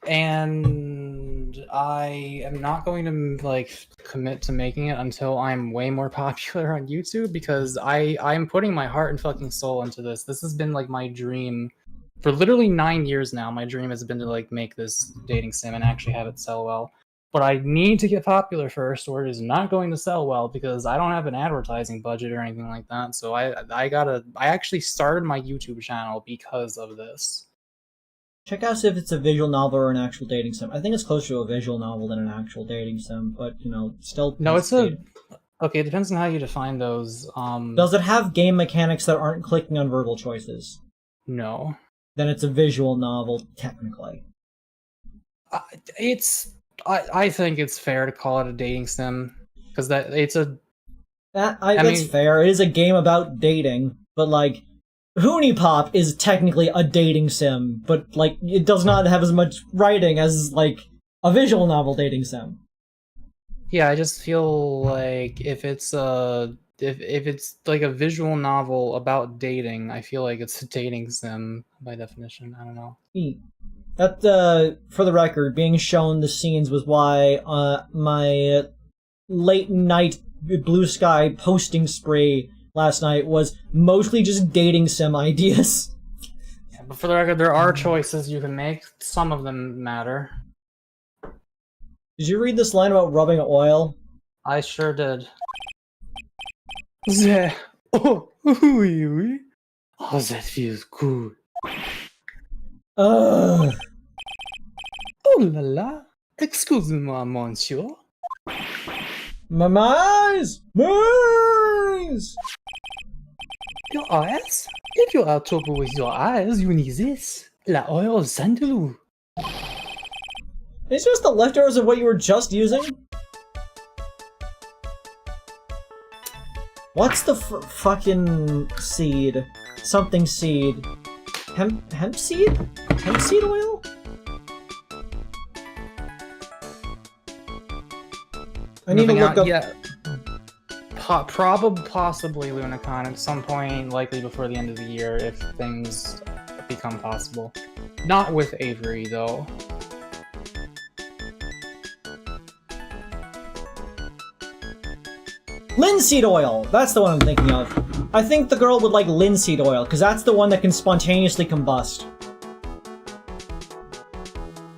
And I am not going to, like, commit to making it until I'm way more popular on YouTube, because I'm putting my heart and fucking soul into this. This has been, like, my dream for literally 9 years now. My dream has been to, like, make this dating sim and actually have it sell well. But I need to get popular first, or it is not going to sell well, because I don't have an advertising budget or anything like that. So I actually started my YouTube channel because of this. Check out if it's a visual novel or an actual dating sim. I think it's closer to a visual novel than an actual dating sim, but, you know, still... No, it's a... Okay, it depends on how you define those. Does it have game mechanics that aren't clicking on verbal choices? No. Then it's a visual novel, technically. I think it's fair to call it a dating sim, because that's fair. It is a game about dating, but, like, Hoonie Pop is technically a dating sim, but, like, it does not have as much writing as, like, a visual novel dating sim. Yeah, I just feel like if it's like a visual novel about dating, I feel like it's a dating sim by definition. I don't know. That, for the record, being shown the scenes was why my late night blue sky posting spree last night was mostly just dating sim ideas. Yeah, but for the record, there are choices you can make. Some of them matter. Did you read this line about rubbing oil? I sure did. There. Oh, oui, oui. Oh, that feels good. Ugh. Oh la la. Excusez-moi, monsieur. My eyes! My eyes! Your eyes? If you are trouble with your eyes, you need this. La oil of sandalwood. It's just the leftovers of what you were just using? What's the fucking seed? Something seed. Hemp seed? Hemp seed oil? I need to look up. Yeah. Possibly Lunicon at some point, likely before the end of the year, if things become possible. Not with Avery, though. Linseed oil! That's the one I'm thinking of. I think the girl would like linseed oil, because that's the one that can spontaneously combust.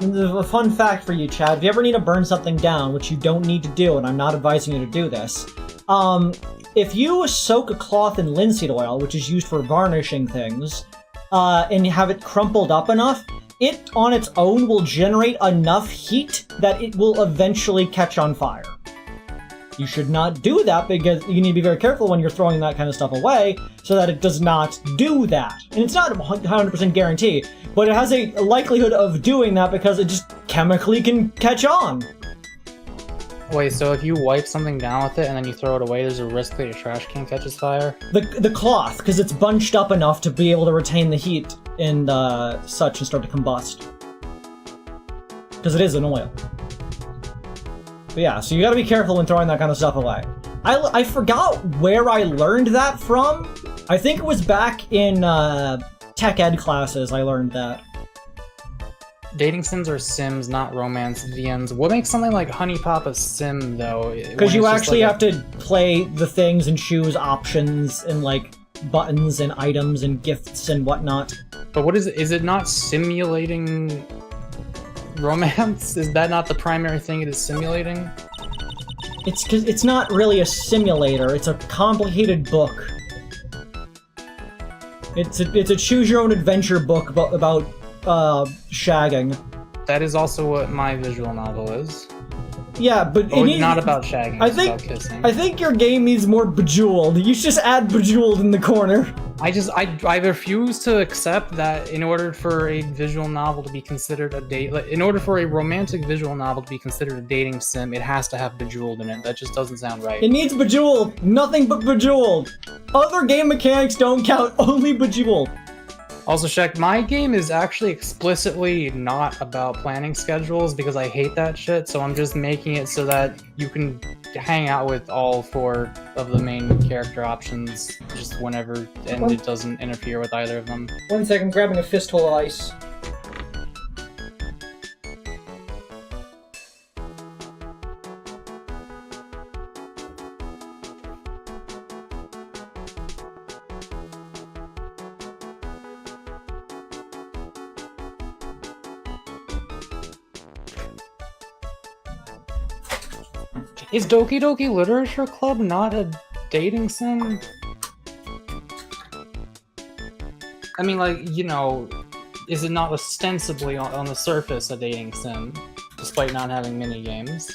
And a fun fact for you, Chad, if you ever need to burn something down, which you don't need to do, and I'm not advising you to do this, if you soak a cloth in linseed oil, which is used for varnishing things, and you have it crumpled up enough, it on its own will generate enough heat that it will eventually catch on fire. You should not do that because you need to be very careful when you're throwing that kind of stuff away so that it does not do that. And it's not a 100% guarantee, but it has a likelihood of doing that because it just chemically can catch on. Wait, so if you wipe something down with it and then you throw it away, there's a risk that your trash can catches fire? The cloth, because it's bunched up enough to be able to retain the heat and such and start to combust. Because it is an oil. But yeah, so you gotta be careful when throwing that kind of stuff away. I forgot where I learned that from. I think it was back in tech ed classes I learned that. Dating sims are sims, not romance VMs. What makes something like Honey Pop a sim, though? Because you actually have to play the things and choose options and like buttons and items and gifts and whatnot. But what is it? Is it not simulating romance? Is that not the primary thing it is simulating? It's because it's not really a simulator. It's a complicated book. It's a choose your own adventure book about shagging. That is also what my visual novel is. Yeah, but not about shagging. It's about kissing. I think your game needs more Bejeweled. You should just add Bejeweled in the corner. I refuse to accept that in order for a visual novel to be considered in order for a romantic visual novel to be considered a dating sim, it has to have Bejeweled in it. That just doesn't sound right. It needs Bejeweled. Nothing but Bejeweled. Other game mechanics don't count. Only Bejeweled. Also, Shek, my game is actually explicitly not about planning schedules because I hate that shit, so I'm just making it so that you can hang out with all 4 of the main character options just whenever, and it doesn't interfere with either of them. 1 second, I'm grabbing a fistful of ice. Is Doki Doki Literature Club not a dating sim? I mean, like, you know, is it not ostensibly on the surface a dating sim, despite not having minigames?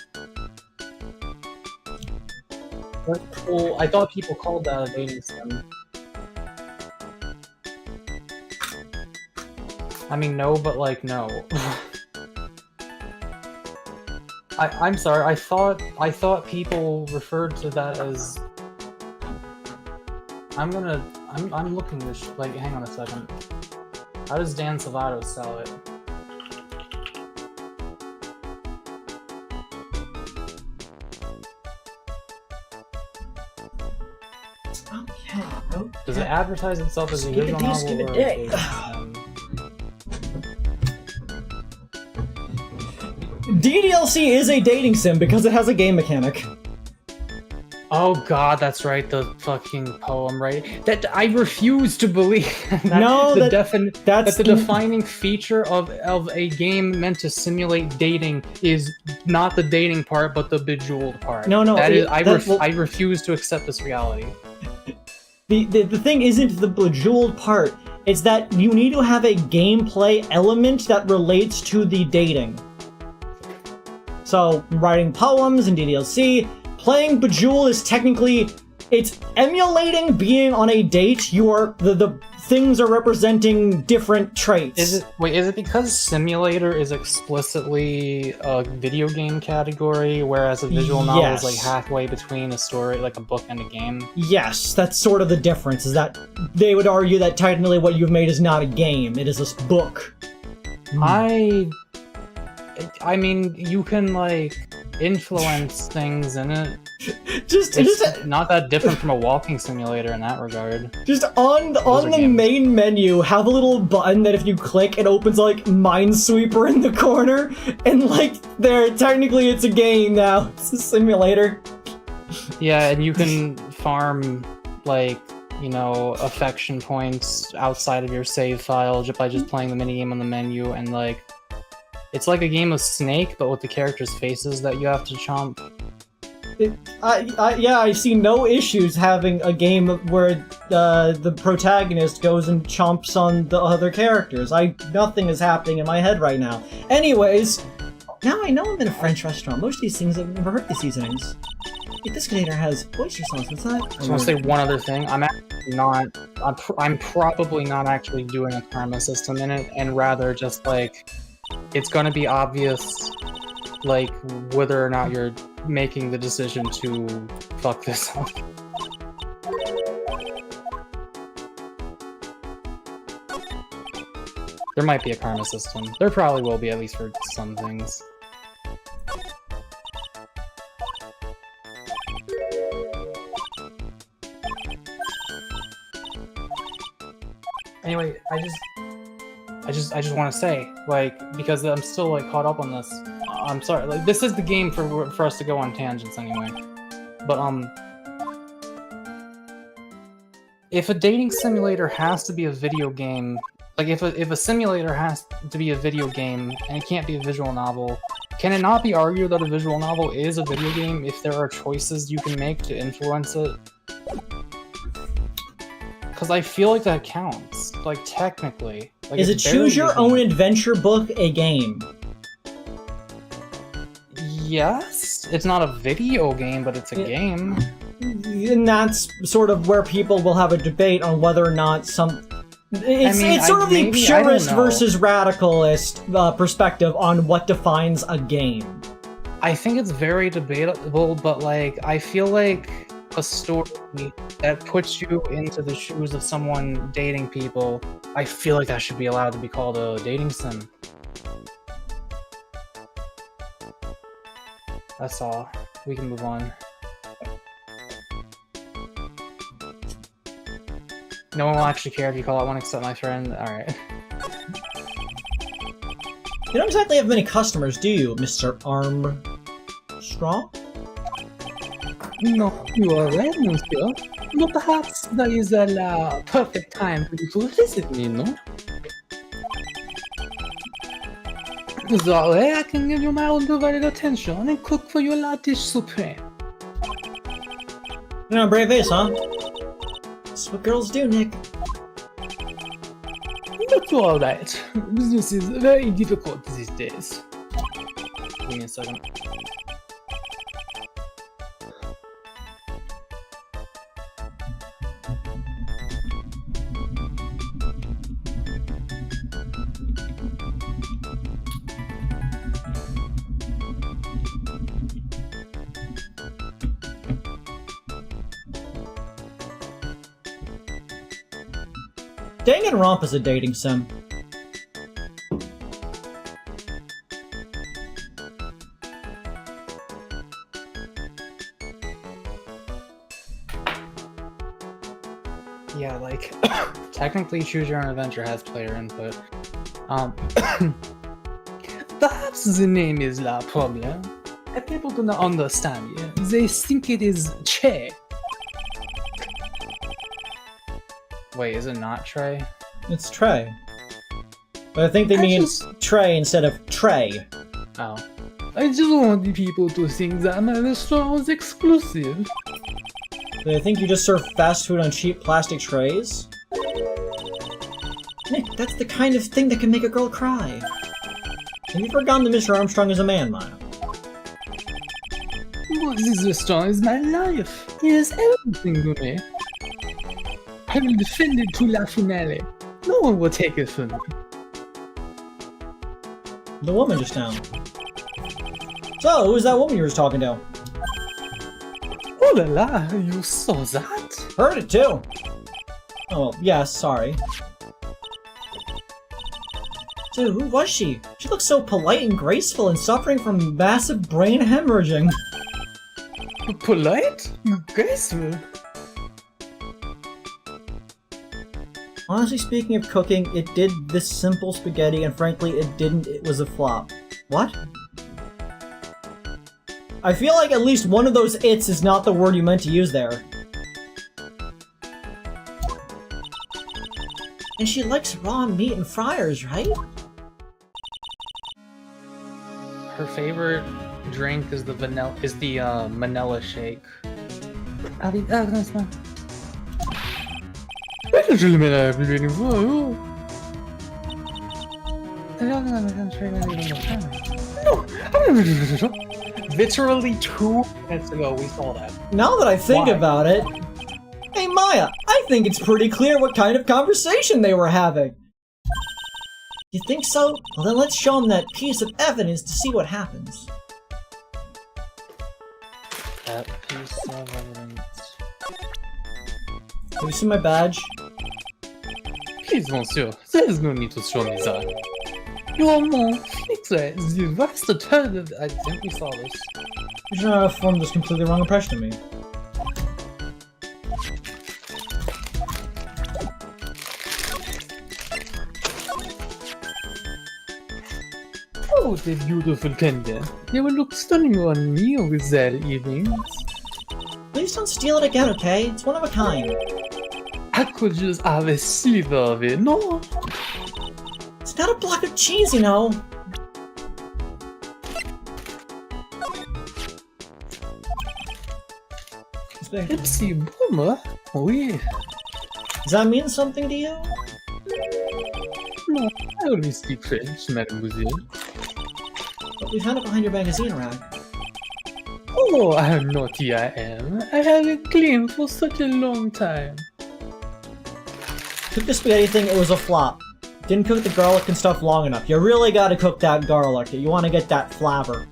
Well, I thought people called that a dating sim. I mean, no, but like, no. I'm sorry, I thought people referred to that as... I'm looking this, like, hang on a second. How does Dan Salvato sell it? Okay. Does it advertise itself as a visual novel or a dating sim? DDLC is a dating sim because it has a game mechanic. Oh god, that's right, the fucking poem, right? That I refuse to believe that No, that's that the defining feature of a game meant to simulate dating is not the dating part, but the bejeweled part. No, I refuse to accept this reality. The thing isn't the bejeweled part. It's that you need to have a gameplay element that relates to the dating. So, writing poems and DDLC, playing Bejeweled is technically, it's emulating being on a date. The things are representing different traits. Is it because simulator is explicitly a video game category, whereas a visual novel is like halfway between a story, like a book and a game? Yes, that's sort of the difference, is that they would argue that technically what you've made is not a game, it is a book. I mean, you can, like, influence things in it. Just not that different from a walking simulator in that regard. Just on the main menu, have a little button that if you click, it opens, like, Minesweeper in the corner, and, like, technically it's a game now. It's a simulator. Yeah, and you can farm, like, you know, affection points outside of your save file by just playing the minigame on the menu, and, like, it's like a game of Snake, but with the characters' faces that you have to chomp. I see no issues having a game where the protagonist goes and chomps on the other characters. Nothing is happening in my head right now. Anyways, now I know I'm in a French restaurant. Most of these things, I've never heard the seasonings. This container has oyster sauce. What's that? I just want to say one other thing. I'm probably not actually doing a karma system in it, and rather just, like, it's gonna be obvious, like, whether or not you're making the decision to fuck this up. There might be a karma system. There probably will be, at least for some things. Anyway, I just want to say, like, because I'm still, like, caught up on this. I'm sorry, like, this is the game for us to go on tangents anyway. But if a dating simulator has to be a video game, like, if a simulator has to be a video game and it can't be a visual novel, can it not be argued that a visual novel is a video game if there are choices you can make to influence it? Because I feel like that counts, like, technically. Like, is it Choose Your Own Adventure book a game? Yes. It's not a video game, but it's a game. And that's sort of where people will have a debate on whether or not it's sort of the purist versus radicalist perspective on what defines a game. I think it's very debatable, but, like, I feel like a story that puts you into the shoes of someone dating people, I feel like that should be allowed to be called a dating sim. That's all. We can move on. No one will actually care if you call out one except my friend. Alright. You don't exactly have many customers, do you, Mr. Armstrong? No, you are right, monsieur. But perhaps that is the perfect time for you to visit me, no? Sorry, I can give you my undivided attention and cook for you la dish supreme. You know, brave ace, huh? That's what girls do, Nick. But you're alright. Business is very difficult these days. Give me a second. Danganronpa is a dating sim. Yeah, like, technically Choose Your Own Adventure has player input. Perhaps the name is la problem. People do not understand it. They think it is che. Wait, is it not Trey? It's Trey. But I think they I mean just- Trey instead of Trey. Oh. I just want the people to think that my restaurant was exclusive. They think you just serve fast food on cheap plastic trays? Nick, that's the kind of thing that can make a girl cry. Have you forgotten that Mr. Armstrong is a man, Maya? But this restaurant is my life. It is everything to me. I will defend it to la finale. No one will take it from me. The woman just now. So, who's that woman you were talking to? Oh la la, you saw that? Heard it too! Oh, well, yes, sorry. Dude, who was she? She looked so polite and graceful and suffering from massive brain hemorrhaging. Polite? Graceful? Honestly speaking of cooking, it did this simple spaghetti, and frankly, it didn't. It was a flop. What? I feel like at least one of those "its" is not the word you meant to use there. And she likes raw meat and fryers, right? Her favorite drink is the Manila shake. Literally 2 minutes ago, we saw that. Now that I think Why? about it... Hey Maya, I think it's pretty clear what kind of conversation they were having. You think so? Well then let's show them that piece of evidence to see what happens. That piece of evidence. Have you seen my badge? Please, monsieur, there is no need to show me that. You are more fixed, the vast alternative. I think we saw this. You should not have formed this completely wrong impression of me. Oh, the beautiful tender. They will look stunning on me with their evenings. Please don't steal it again, okay? It's one of a kind. I could just have a sliver of it, no? It's not a block of cheese, you know. Pepsi Boomer? Oui. Does that mean something to you? No, I only speak French, mademoiselle. But we found it behind your magazine rack. Oh, how naughty I am. I haven't cleaned for such a long time. Cook the spaghetti thing, it was a flop. Didn't cook the garlic and stuff long enough. You really gotta cook that garlic. You wanna get that flavor.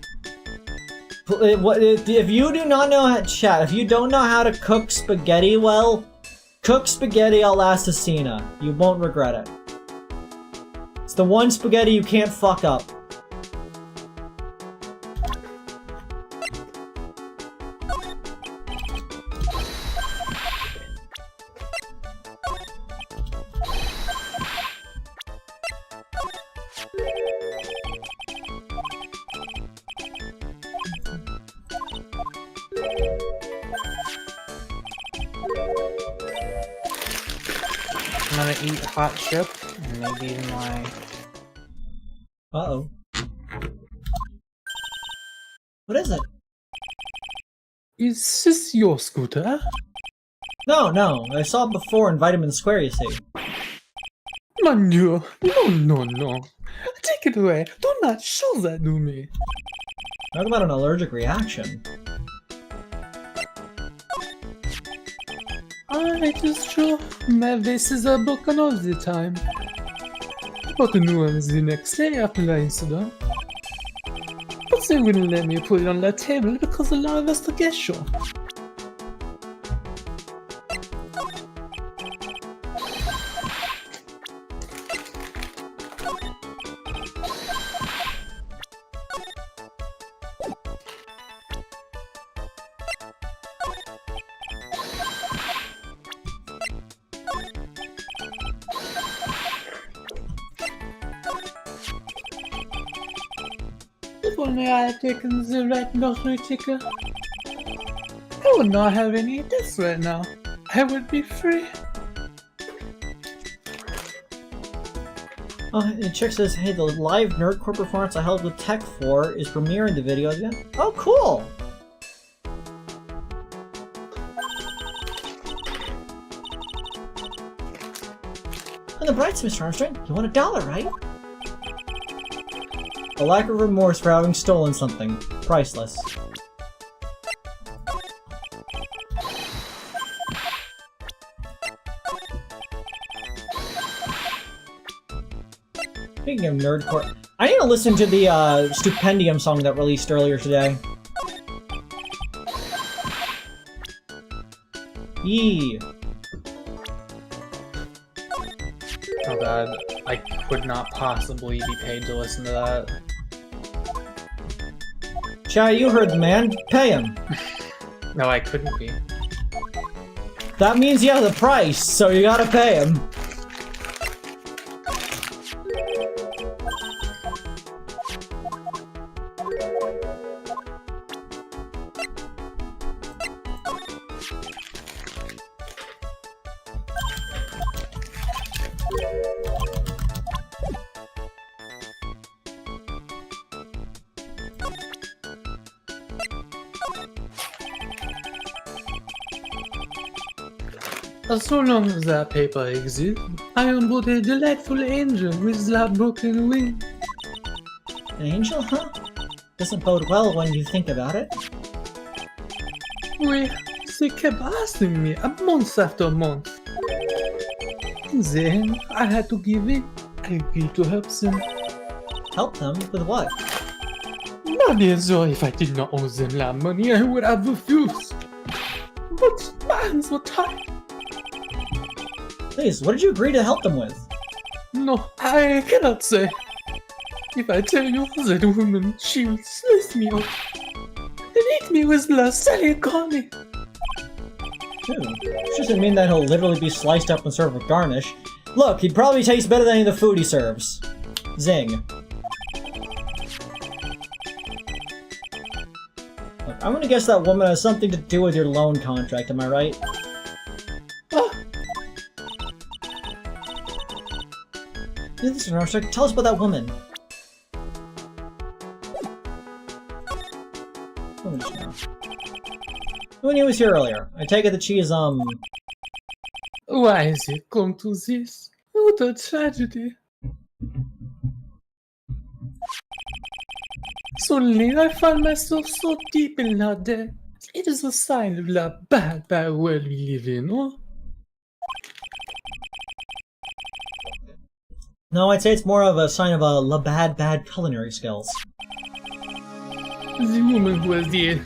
If you do not know how to chat, if you don't know how to cook spaghetti well, cook spaghetti a l'assassina. You won't regret it. It's the one spaghetti you can't fuck up. I'm gonna eat hot chip, and maybe my... Uh-oh. What is it? Is this your scooter? No. I saw it before in Vitamin Square, you see. Mon Dieu, no. Take it away. Do not show that to me. Talk about an allergic reaction. It is true. My vases are broken all the time. But the new ones the next day after the incident. But they wouldn't let me put it on the table because of the investigation. only I had taken the right lottery ticket, I would not have any debts right now. I would be free. And Chick says, hey, the live Nerdcore performance I held with Tech 4 is premiering the video again. Oh, cool! On the bright side, Mr. Armstrong, you want $1, right? A lack of remorse for having stolen something. Priceless. Speaking of Nerdcore, I need to listen to the Stupendium song that released earlier today. Yee. Oh god, I could not possibly be paid to listen to that. Chai, you heard the man. Pay him. No, I couldn't be. That means you have the price, so you gotta pay him. So long as that paper exists, I am but a delightful angel with that broken wing. An angel, huh? Doesn't bode well when you think about it. Oui, they kept asking me month after month. Then I had to give in. I agreed to help them. Help them with what? Not as though if I did not owe them that money, I would have refused. But my hands were tied. Please, what did you agree to help them with? No, I cannot say. If I tell you that woman, she will slice me up and eat me with la salicone. Which doesn't mean that he'll literally be sliced up and served with garnish. Look, he'd probably taste better than any of the food he serves. Zing. Look, I'm gonna guess that woman has something to do with your loan contract, am I right? Listen, Armstrong, tell us about that woman. Who knew was here earlier? I take it that she is, Why has it come to this? What a tragedy. Suddenly I find myself so deep in that debt. It is a sign of the bad world we live in, oh? No, I'd say it's more of a sign of bad culinary skills. The woman who was the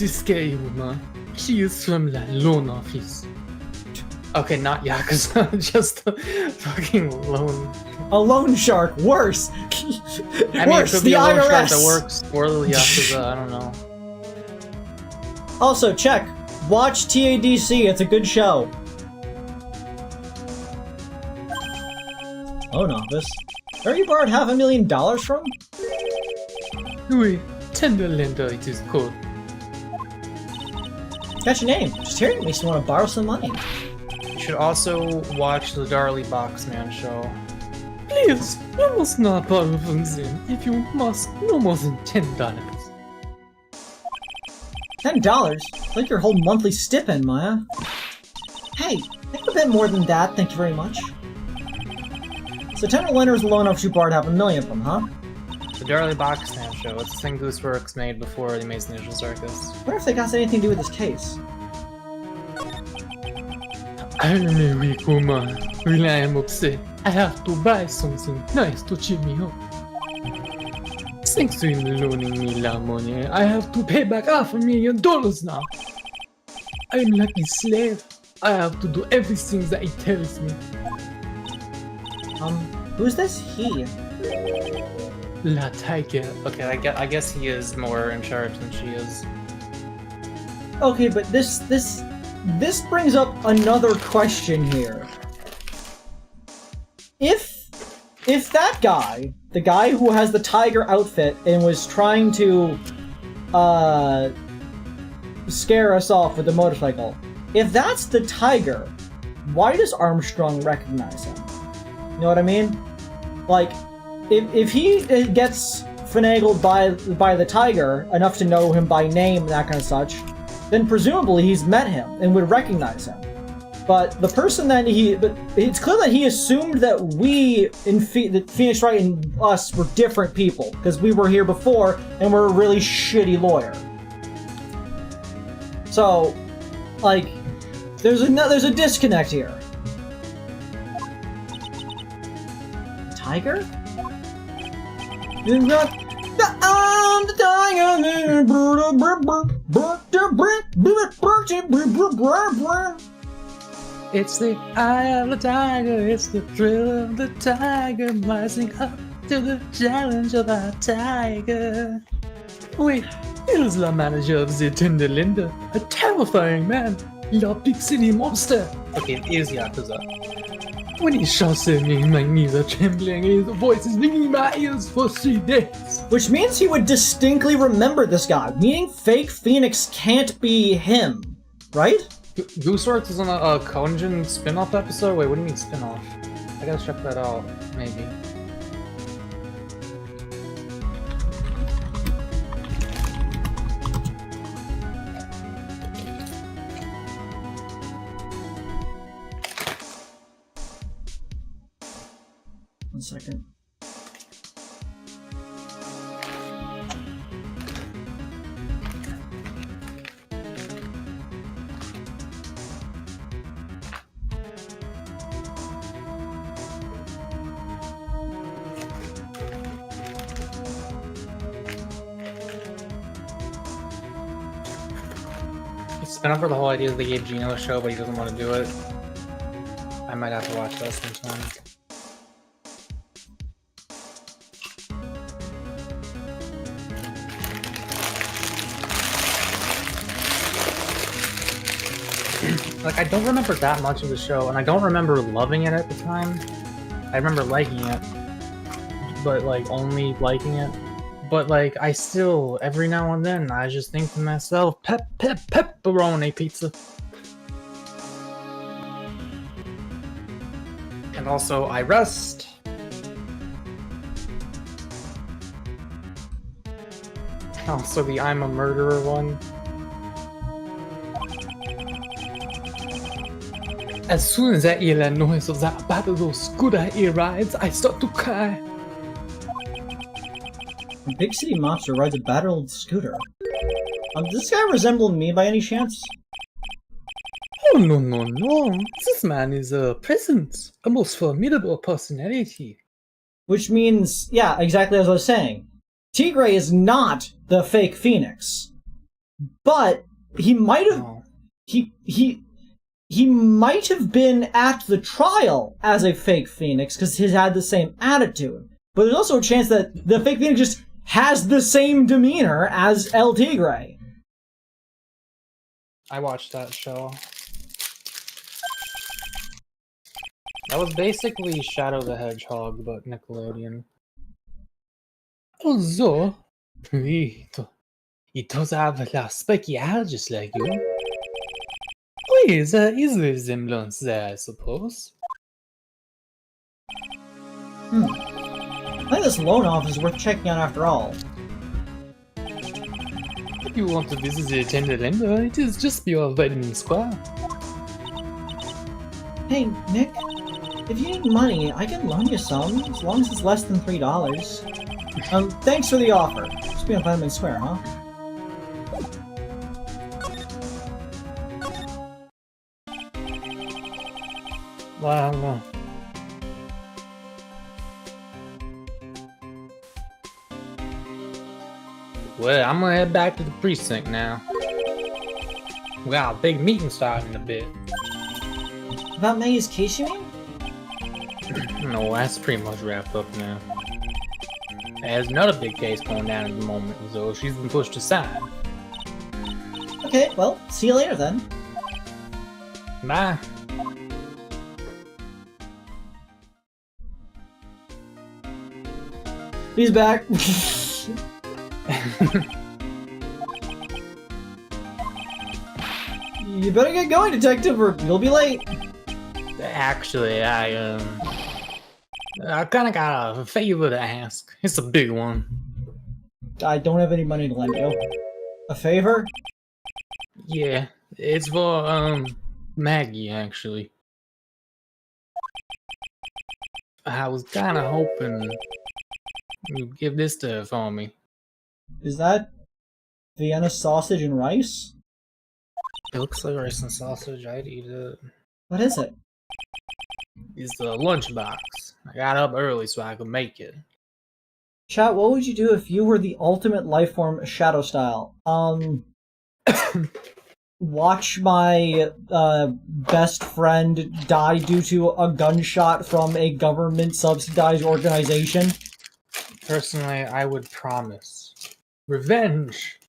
scary woman, she is from the loan office. Okay, not Yakuza, just the fucking loan. A loan shark, worse! I mean, Worse, it could be the a loan shark IRS! that works for the Yakuza, I don't know. Also, check. Watch TADC, it's a good show. Oh, novice. Where you borrowed $500,000 from? Oui, tender lender it is called. Got your name. Just hearing it makes me want to borrow some money. You should also watch the Darley Boxman show. Please, you must not borrow from them if you must no more than $10. $10? Like your whole monthly stipend, Maya. Hey, I could bet more than that, thank you very much. So tenor lenders loan off you borrowed $500,000 from, huh? The Darley Boxman show. It's the thing Gooseworks made before they made Initial Circus. What if they got anything to do with this case? I am a weak woman. When I am upset, I have to buy something nice to cheer me up. Thanks to him loaning me that money, I have to pay back $500,000 now. I am like a slave. I have to do everything that he tells me. Who's this he? La Tiger. Okay, I guess he is more in charge than she is. Okay, but this brings up another question here. If if that guy, the guy who has the tiger outfit and was trying to scare us off with the motorcycle, if that's the tiger, why does Armstrong recognize him? You know what I mean? Like, if he gets finagled by the tiger enough to know him by name and that kind of such, then presumably he's met him and would recognize him. But the person that but it's clear that he assumed that we, that Phoenix Wright and us were different people, because we were here before and we're a really shitty lawyer. So, like, there's a disconnect here. Tiger? I'm the tiger. It's the eye of the tiger, it's the thrill of the tiger, rising up to the challenge of our tiger. Wait, here's the manager of the Tender Linda, a terrifying man, the big city monster. Okay, here's Yakuza. When he shouts at me, my knees are trembling, his voice is ringing in my ears for 3 days. Which means he would distinctly remember this guy, meaning fake Phoenix can't be him, right? Goose Arts is on a Konjin spin-off episode? Wait, what do you mean spin-off? I gotta check that out, maybe. One second. It's been up for the whole idea that they gave Gino a show, but he doesn't want to do it. I might have to watch that sometime. Like, I don't remember that much of the show, and I don't remember loving it at the time. I remember liking it, but, like, only liking it. But, like, I still, every now and then, I just think to myself, pepperoni pizza. And also, I rest. Also, the I'm a murderer one. As soon as I hear the noise of that battle of those scooter he rides, I start to cry. A big city monster rides a battle scooter. Does this guy resemble me by any chance? Oh no no no, this man is a presence, a most formidable personality. Which means, yeah, exactly as I was saying. Tigray is not the fake Phoenix. But he might have... Oh. He might have been at the trial as a fake Phoenix because he's had the same attitude. But there's also a chance that the fake Phoenix just has the same demeanor as El Tigre. I watched that show. That was basically Shadow the Hedgehog, but Nickelodeon. Although, it does have a spiky hair just like you. Wait, there is a resemblance there, I suppose. I think this loan office is worth checking out after all. If you want to visit the Tender Linda, it is just beyond Vitamin Square. Hey, Nick, if you need money, I can loan you some, as long as it's less than $3. Thanks for the offer. Just be on Vitamin Square, huh? Well, well, I'm gonna head back to the precinct now. We got a big meeting starting in a bit. About May's case, you mean? No, that's pretty much wrapped up now. There's another big case going down at the moment, so she's been pushed aside. Okay, well, see you later then. Bye. He's back. You better get going, detective, or you'll be late. Actually, I kinda got a favor to ask. It's a big one. I don't have any money to lend you. A favor? Yeah, it's for, Maggie, actually. I was kinda hoping you'd give this to her for me. Is that Vienna sausage and rice? It looks like rice and sausage. I'd eat it. What is it? It's the lunchbox. I got up early so I could make it. Chat, what would you do if you were the ultimate lifeform shadow style? Watch my best friend die due to a gunshot from a government-subsidized organization? Personally, I would promise. Revenge!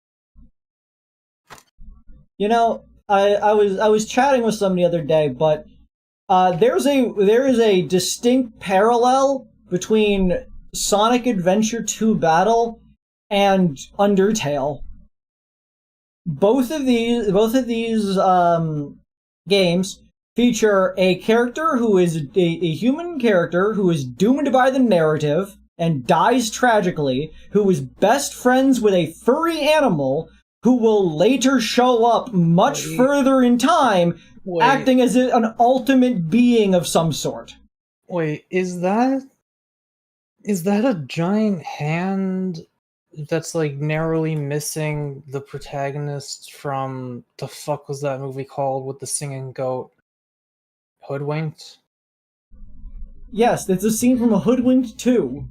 You know, I was chatting with somebody the other day, but there is a distinct parallel between Sonic Adventure 2 Battle and Undertale. Both of these games feature a character who is a human character who is doomed by the narrative and dies tragically, who is best friends with a furry animal who will later show up much further in time, acting as an ultimate being of some sort. Wait, is that a giant hand that's like narrowly missing the protagonist from the fuck was that movie called with the singing goat? Hoodwinked? Yes, it's a scene from a Hoodwinked 2.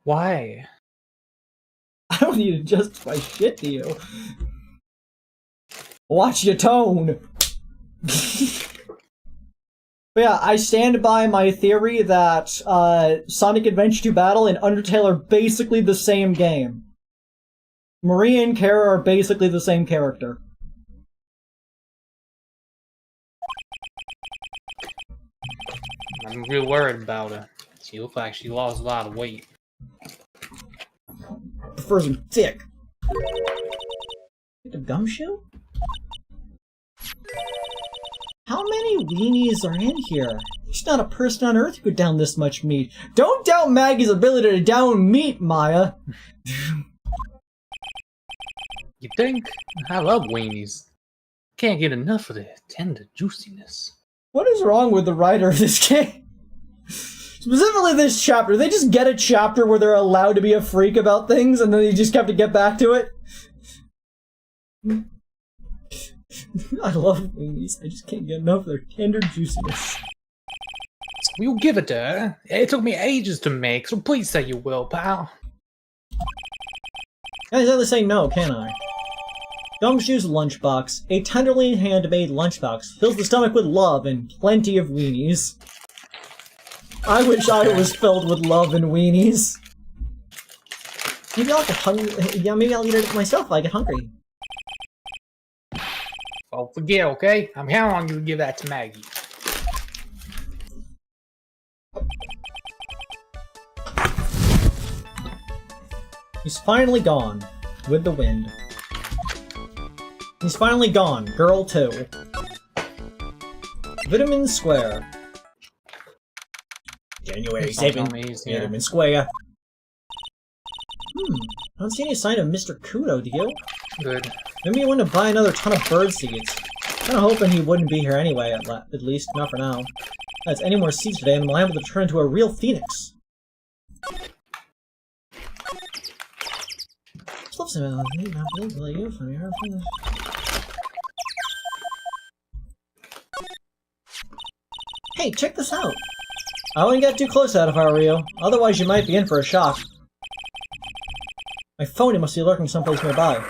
Why? I don't need to justify shit to you. Watch your tone. But yeah, I stand by my theory that Sonic Adventure 2 Battle and Undertale are basically the same game. Maria and Kara are basically the same character. I'm real worried about her. She looks like she lost a lot of weight. Prefers some dick. The gumshoe? How many weenies are in here? There's not a person on Earth who could down this much meat. Don't doubt Maggie's ability to down meat, Maya. You think? I love weenies. Can't get enough of the tender juiciness. What is wrong with the writer of this game? Specifically this chapter. They just get a chapter where they're allowed to be a freak about things and then they just have to get back to it. I love weenies. I just can't get enough of their tender juiciness. We'll give it to her. It took me ages to make, so please say you will, pal. I can't exactly say no, can I? Gumshoe's lunchbox. A tenderly handmade lunchbox fills the stomach with love and plenty of weenies. I wish I was filled with love and weenies. Maybe I'll get hungry. Yeah, maybe I'll eat it myself if I get hungry. Oh, forget, okay? I'm counting on you to give that to Maggie. He's finally gone. With the wind. He's finally gone. Girl 2. Vitamin Square. January 7th. Vitamin Square. I don't see any sign of Mr. Kudo, do you? Good. Maybe he wouldn't buy another ton of bird seeds. Kinda hoping he wouldn't be here anyway, at least, not for now. If that's any more seeds today, I'm liable to turn into a real phoenix. Hey, check this out! I wouldn't get too close to that if I were you, otherwise you might be in for a shock. My phony must be lurking someplace nearby.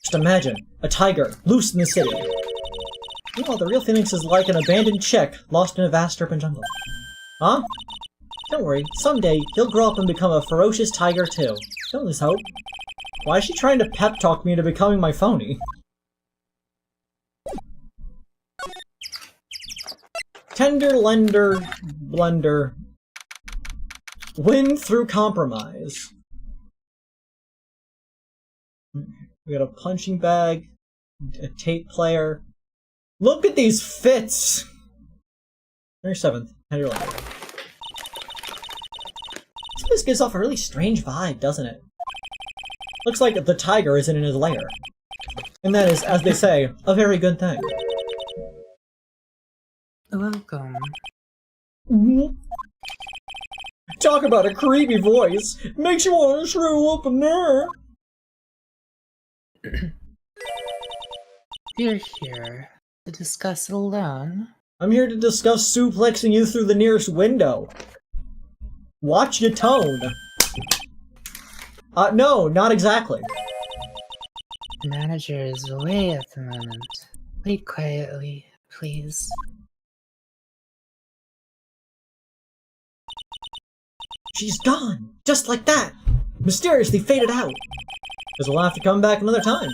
Just imagine, a tiger, loose in the city. Meanwhile, the real Phoenix is like an abandoned chick, lost in a vast urban jungle. Huh? Don't worry, someday, he'll grow up and become a ferocious tiger too. Don't lose hope. Why is she trying to pep talk me into becoming my phony? Tender lender blender. Win through compromise. We got a punching bag, a tape player. Look at these fits! January 7th, how do you like it? This place gives off a really strange vibe, doesn't it? Looks like the tiger isn't in his lair. And that is, as they say, a very good thing. Welcome. Talk about a creepy voice. Makes you want to shrivel up in there. You're here to discuss it alone. I'm here to discuss suplexing you through the nearest window. Watch your tone. No, not exactly. The manager is away at the moment. Wait quietly, please. She's gone, just like that. Mysteriously faded out. Because we'll have to come back another time.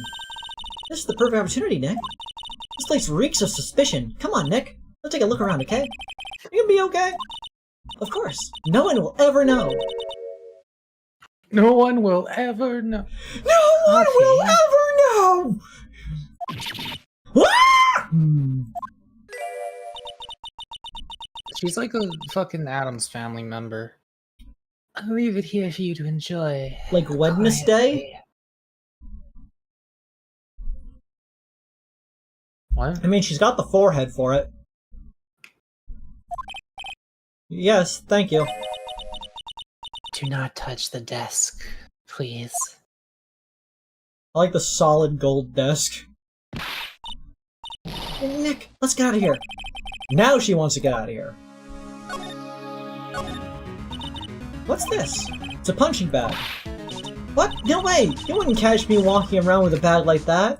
This is the perfect opportunity, Nick. This place reeks of suspicion. Come on, Nick. Let's take a look around, okay? You gonna be okay? Of course. No one will ever know. No one will ever know. No one will ever know! Ah! She's like a fucking Addams Family member. I'll leave it here for you to enjoy. Like Wednesday? Quietly. What? I mean, she's got the forehead for it. Yes, thank you. Do not touch the desk, please. I like the solid gold desk. Nick, let's get out of here. Now she wants to get out of here. What's this? It's a punching bag. What? No way! You wouldn't catch me walking around with a bag like that.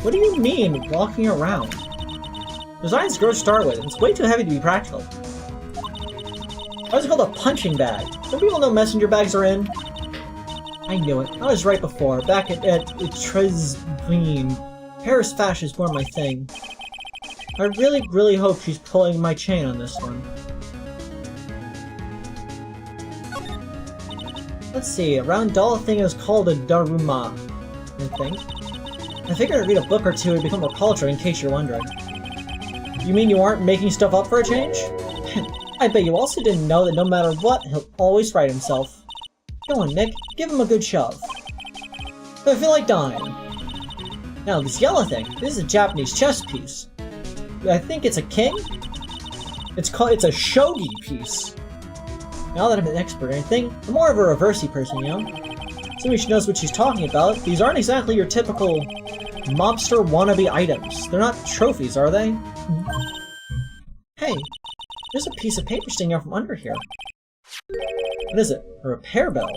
What do you mean, walking around? Design's gross to start with, and it's way too heavy to be practical. Why is it called a punching bag? Don't people know messenger bags are in? I knew it. I was right before, back at Tribulations. Paris fashion is more my thing. I really hope she's pulling my chain on this one. Let's see, a round doll thing is called a daruma, I think. I figured I'd read a book or two and become more cultured in case you're wondering. You mean you aren't making stuff up for a change? I bet you also didn't know that no matter what, he'll always right himself. Go on, Nick, give him a good shove. But I feel like dying. Now, this yellow thing, this is a Japanese chess piece. I think it's a king? It's a shogi piece. Now that I'm an expert or anything, I'm more of a reversey person, you know? Assuming she knows what she's talking about, these aren't exactly your typical mobster wannabe items. They're not trophies, are they? Hey, there's a piece of paper sticking out from under here. What is it? A repair bill?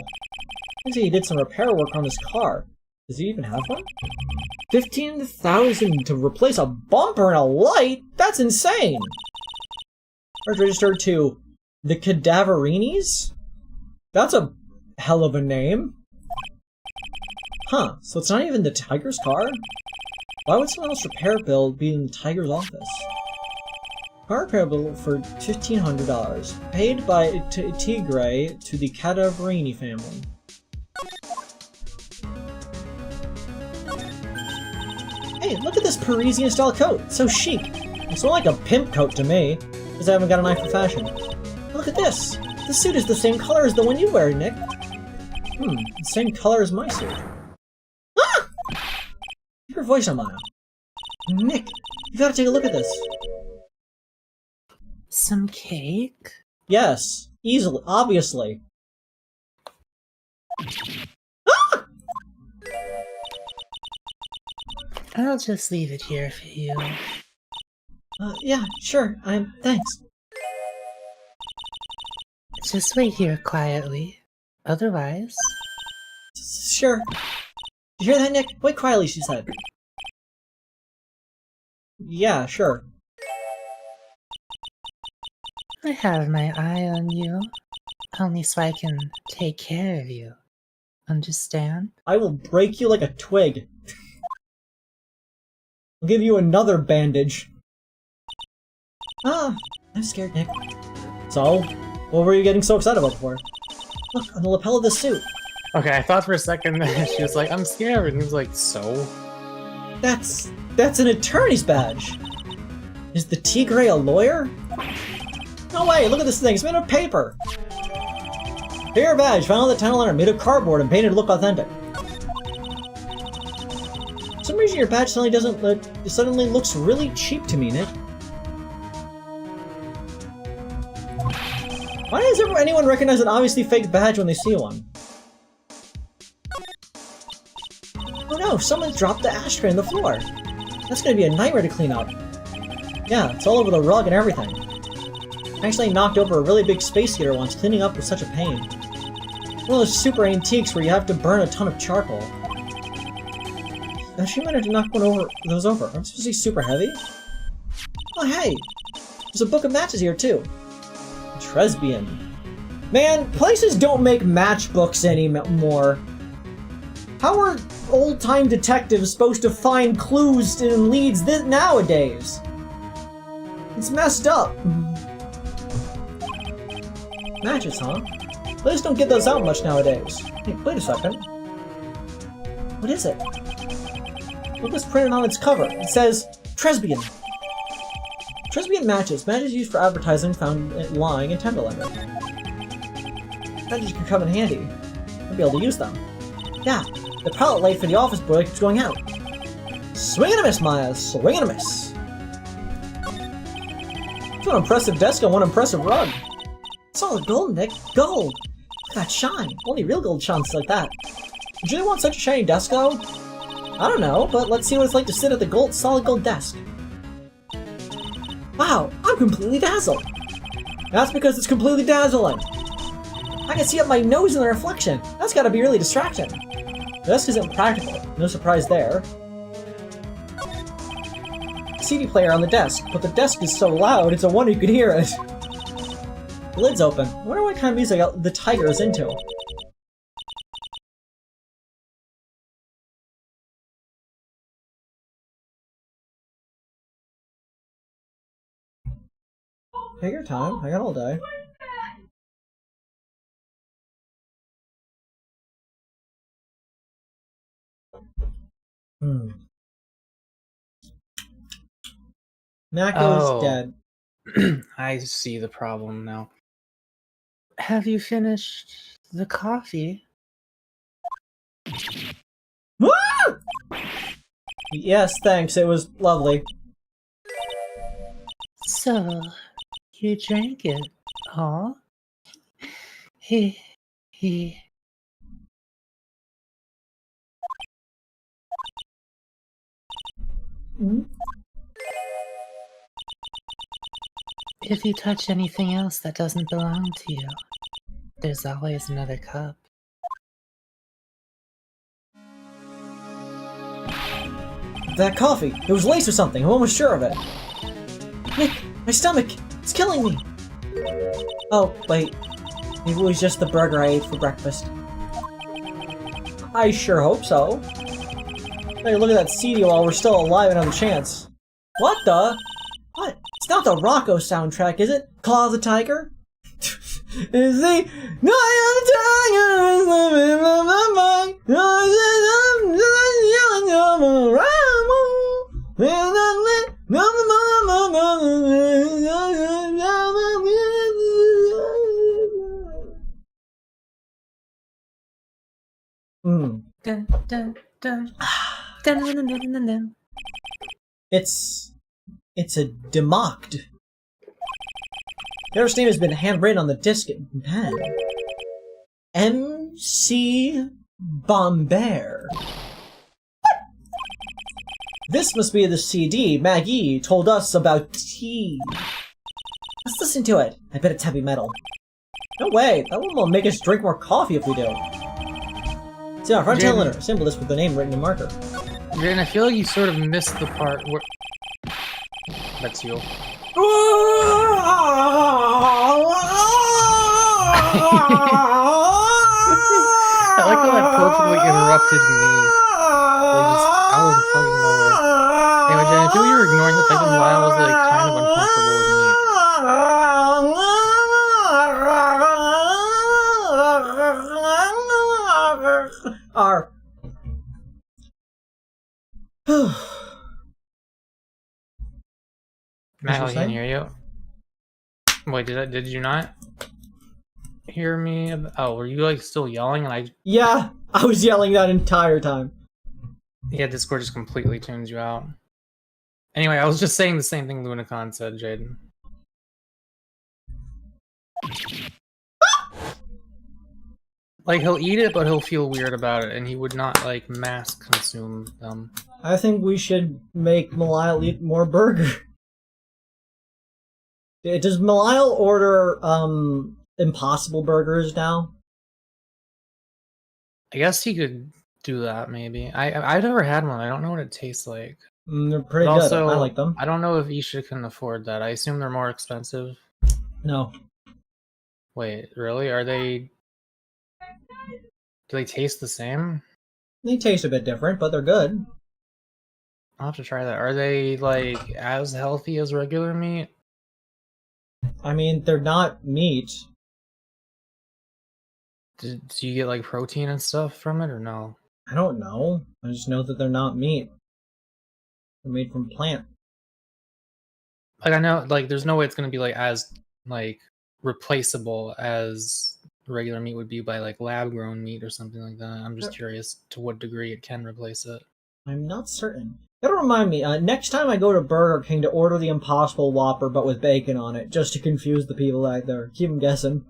I see he did some repair work on his car. Does he even have one? 15,000 to replace a bumper and a light? That's insane! Charge registered to the Cadaverinis? That's a hell of a name. Huh, so it's not even the Tiger's car? Why would someone else's repair bill be in the Tiger's office? Car repair bill for $1,500, paid by Tigre to the Cadaverini family. Hey, look at this Parisian-style coat! It's so chic! It's more like a pimp coat to me, because I haven't got an eye for fashion. Look at this! The suit is the same color as the one you wear, Nick. The same color as my suit. Ah! Keep your voice on mine. Nick, you gotta take a look at this. Some cake? Yes, easily, obviously. Ah! I'll just leave it here for you. Yeah, sure, thanks. Just wait here quietly. Otherwise... Sure. You hear that, Nick? Wait quietly, she said. Yeah, sure. I have my eye on you. Only so I can take care of you. Understand? I will break you like a twig. I'll give you another bandage. Ah, I'm scared, Nick. So, What were you getting so excited about before? Look, on the lapel of the suit. Okay, I thought for a second that she was like, I'm scared, and he was like, so? That's an attorney's badge. Is the Tigre a lawyer? No way, look at this thing, it's made of paper. Here, your badge, found on the tunnel letter, made of cardboard and painted to look authentic. For some reason your badge suddenly looks really cheap to me, Nick. Why does anyone recognize an obviously fake badge when they see one? Oh no, someone dropped the ashtray on the floor. That's gonna be a nightmare to clean up. Yeah, it's all over the rug and everything. I actually knocked over a really big space heater once, cleaning up was such a pain. One of those super antiques where you have to burn a ton of charcoal. Now she managed to knock those over. Aren't supposed to be super heavy? Oh hey! There's a book of matches here too. Tresbian. Man, places don't make matchbooks anymore. How are old-time detectives supposed to find clues and leads nowadays? It's messed up. Matches, huh? Places don't get those out much nowadays. Hey, wait a second. What is it? Look what's printed on its cover. It says, Tresbian. Tresbian matches. Matches used for advertising found lying in Tenderlander. Matches could come in handy. I'll be able to use them. Yeah, the pallet light for the office boy keeps going out. Swing and a miss, Maya. Swing and a miss. It's one impressive desk and one impressive rug. It's all gold, Nick. Gold! Look at that shine. Only real gold shines like that. Would you really want such a shiny desk, though? I don't know, but let's see what it's like to sit at the solid gold desk. Wow, I'm completely dazzled. That's because it's completely dazzling. I can see up my nose in the reflection. That's gotta be really distracting. The desk isn't practical. No surprise there. CD player on the desk, but the desk is so loud, it's a wonder you could hear it. The lid's open. I wonder what kind of music the tiger is into. Take your time. I got all day. Mako's dead. I see the problem now. Have you finished the coffee? Woo! Yes, thanks. It was lovely. So, you drank it, huh? He. If you touch anything else that doesn't belong to you, there's always another cup. That coffee. It was laced or something. I'm almost sure of it. Nick, my stomach. It's killing me. Oh, wait. Maybe it was just the burger I ate for breakfast. I sure hope so. Hey, look at that CD while we're still alive and have a chance. What the? What? It's not the Rocco soundtrack, is it? Claw the Tiger? Is the Dun, dun, dun. Dun, dun, dun, dun, dun, dun. It's a democked. Their name has been handwritten on the disc in pen. M.C. Bomber. This must be the CD Maggie told us about tea. Let's listen to it. I bet it's heavy metal. No way, that one will make us drink more coffee if we do. See our front tail letter, symbol this with the name written in marker. Jane, I feel like you sort of missed the part where... That's you. I like how that perfectly interrupted me. Like, just out of fucking nowhere. Anyway, Jane, I feel you were ignoring the fact that Lyle was, like, kind of uncomfortable with me. are... Matt, I What you can't saying? hear you. Wait, did you not hear me? Oh, were you like still yelling? And Yeah, I was yelling that entire time. yeah, Discord just completely tunes you out. Anyway, I was just saying the same thing Lunacon said, Jaden. Like, he'll eat it, but he'll feel weird about it, and he would not, like, mass consume them. I think we should make Malile eat more burger. Does Malile order, Impossible Burgers now? I guess he could do that, maybe. I've never had one. I don't know what it tastes like. They're pretty But good. also, I like them. I don't know if Isha can afford that. I assume they're more expensive. No. Wait, really? Are they... Do they taste the same? They taste a bit different, but they're good. I'll have to try that. Are they, like, as healthy as regular meat? I mean, they're not meat. Do you get, like, protein and stuff from it, or no? I don't know. I just know that they're not meat. They're made from plant. Like, I know, like, there's no way it's gonna be, like, as, like, replaceable as regular meat would be by, like, lab-grown meat or something like that. I'm just curious to what degree it can replace it. I'm not certain. That'll remind me, next time I go to Burger King to order the Impossible Whopper but with bacon on it, just to confuse the people out there. Keep them guessing.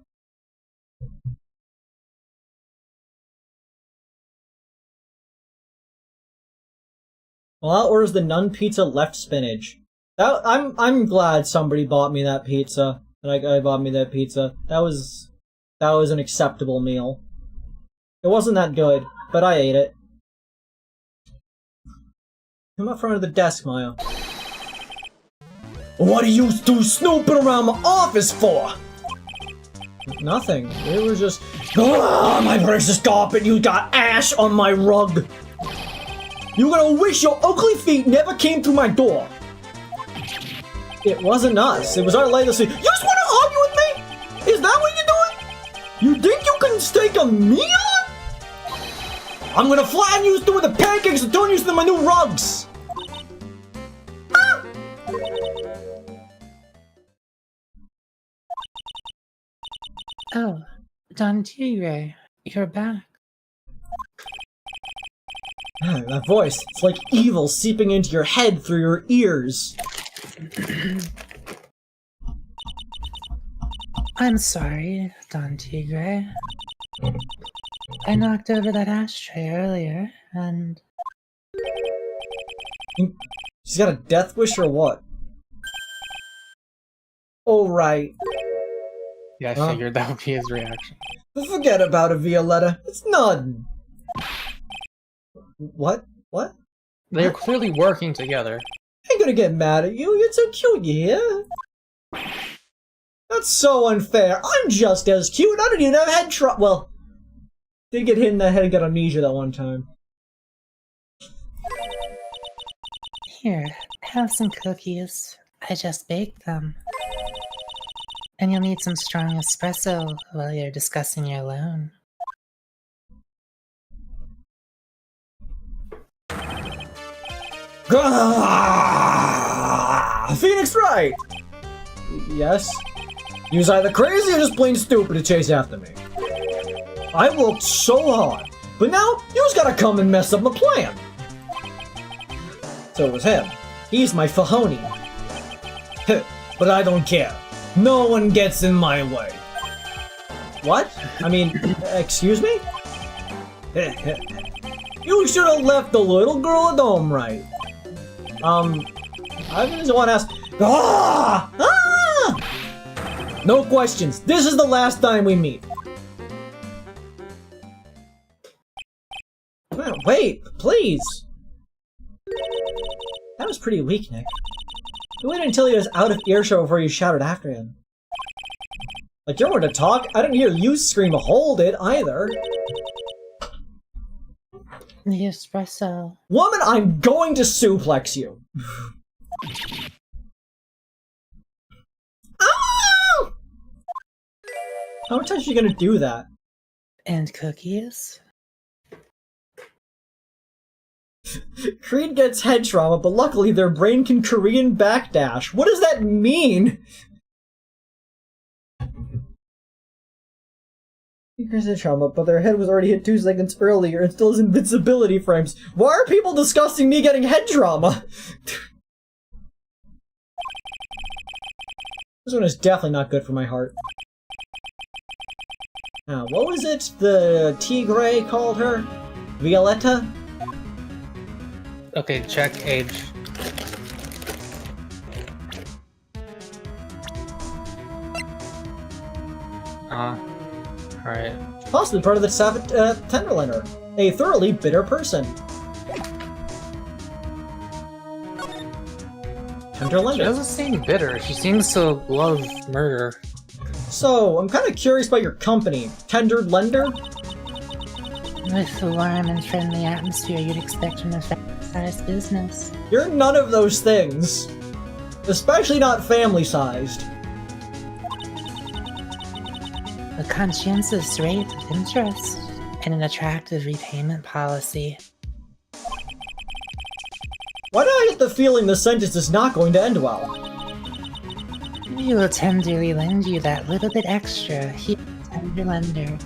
Well, that orders the Nun Pizza left spinach. I'm glad somebody bought me that pizza. That guy bought me that pizza. That was an acceptable meal. It wasn't that good, but I ate it. Come up front of the desk, Maya. What are you two snooping around my office for? Nothing. It was just... Ah, my precious carpet, you got ash on my rug. You're gonna wish your ugly feet never came through my door. It wasn't us. It was our legacy. You just want to argue with me? Is that what you're doing? You think you can stake a me on? I'm gonna flatten you through the pancakes and turn you into my new rugs. Ah! Oh, Don Tigre, you're back. That voice, it's like evil seeping into your head through your ears. I'm sorry, Don Tigre. I knocked over that ashtray earlier, and... She's got a death wish or what? Oh, right. Yeah, I figured that would be his reaction. Forget about it, Violetta. It's nothing. What? What? They're clearly working together. I ain't gonna get mad at you. You're so cute, you hear? That's so unfair. I'm just as cute. I don't even have head well, did get hit in the head and got amnesia that one time. Here, have some cookies. I just baked them. And you'll need some strong espresso while you're discussing your loan. Phoenix Wright! Yes? You was either crazy or just plain stupid to chase after me. I worked so hard, but now you's gotta come and mess up my plan. So it was him. He's my Fahoni. But I don't care. No one gets in my way. What? I mean, excuse me? You should have left the little girl at home, right? I just want to ask. Ah! Ah! No questions. This is the last time we meet. Wait, please. That was pretty weak, Nick. You waited until he was out of earshot before you shouted after him. Like, you're to talk. I didn't hear you scream "hold it" either. The espresso. Woman, I'm going to suplex you. Ah! How many times are you gonna do that? And cookies? Creed gets head trauma, but luckily their brain can Korean backdash. What does that mean? Creed head trauma, but their head was already hit 2 seconds earlier and still has invincibility frames. Why are people discussing me getting head trauma? This one is definitely not good for my heart. Now, what was it the Tigre called her? Violetta? Okay, check age. Alright. Possibly part of the Tenderlander. A thoroughly bitter person. She Tenderlander. doesn't seem bitter. She seems to love murder. So, I'm kind of curious about your company. Tenderlander? With the warm and friendly atmosphere you'd expect from a family-sized business. You're none of those things. Especially not family-sized. A conscientious rate of interest and an attractive repayment policy. Why do I get the feeling the sentence is not going to end well? We will tenderly lend you that little bit extra here, tender lender.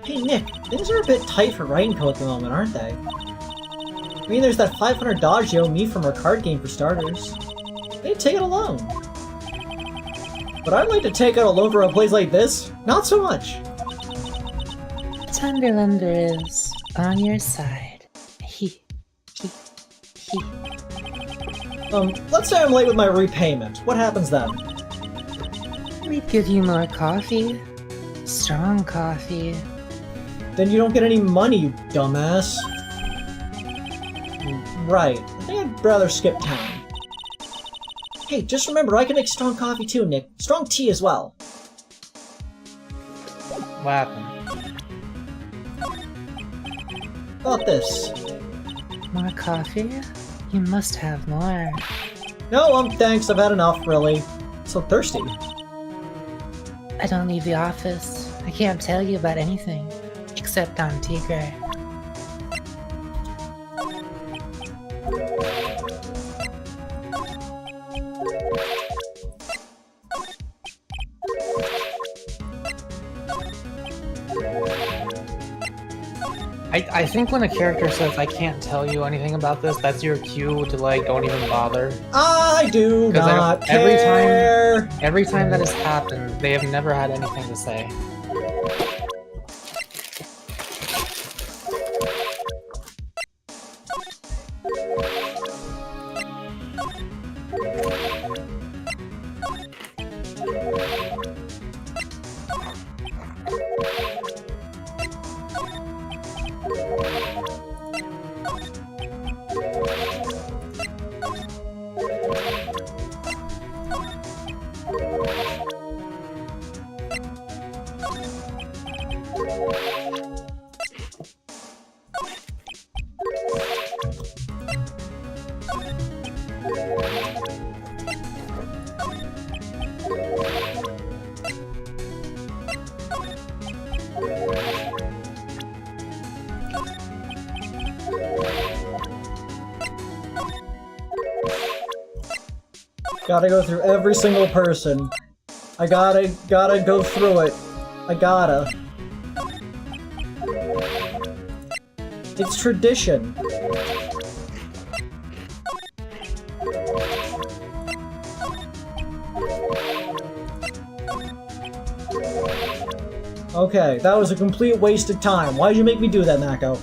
Hey Nick, things are a bit tight for Raincoat at the moment, aren't they? I mean, there's that $500 you owe me from our card game for starters. Hey, take it a loan. But I'd like to take out a loan for a place like this? Not so much. Tender lender is on your side. He. Let's say I'm late with my repayment. What happens then? We'd give you more coffee. Strong coffee. Then you don't get any money, you dumbass. Right. I think I'd rather skip town. Hey, just remember, I can make strong coffee too, Nick. Strong tea as well. What happened? About this. More coffee? You must have more. No, thanks. I've had enough, really. So thirsty. I don't leave the office. I can't tell you about anything. Except on Tigre. I think when a character says, I can't tell you anything about this, that's your cue to, like, don't even bother. I do not care! Every time that has happened, they have never had anything to say. Gotta go through every single person. I gotta go through it. I gotta. It's tradition. Okay, that was a complete waste of time. Why'd you make me do that, Mako?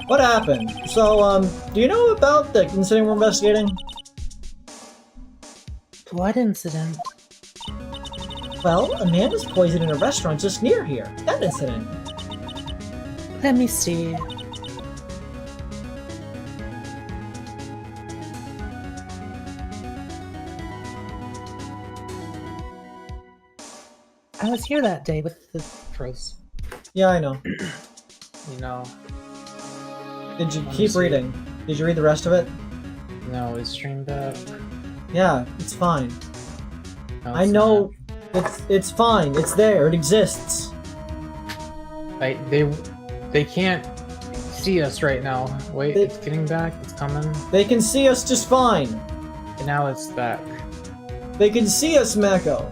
What happened? So, do you know about the incident we're investigating? What incident? Well, a man was poisoned in a restaurant just near here. That incident. Let me see. I was here that day with the Pros. Yeah, I know. You know. Did you keep reading? Did you read the rest of it? No, is stream back? Yeah, it's fine. No, I it's know. It's fine. It's there. It exists. not. They can't see us right now. Wait, it's getting back. It's coming. They can see us just fine. And now it's back. They can see us, Mako.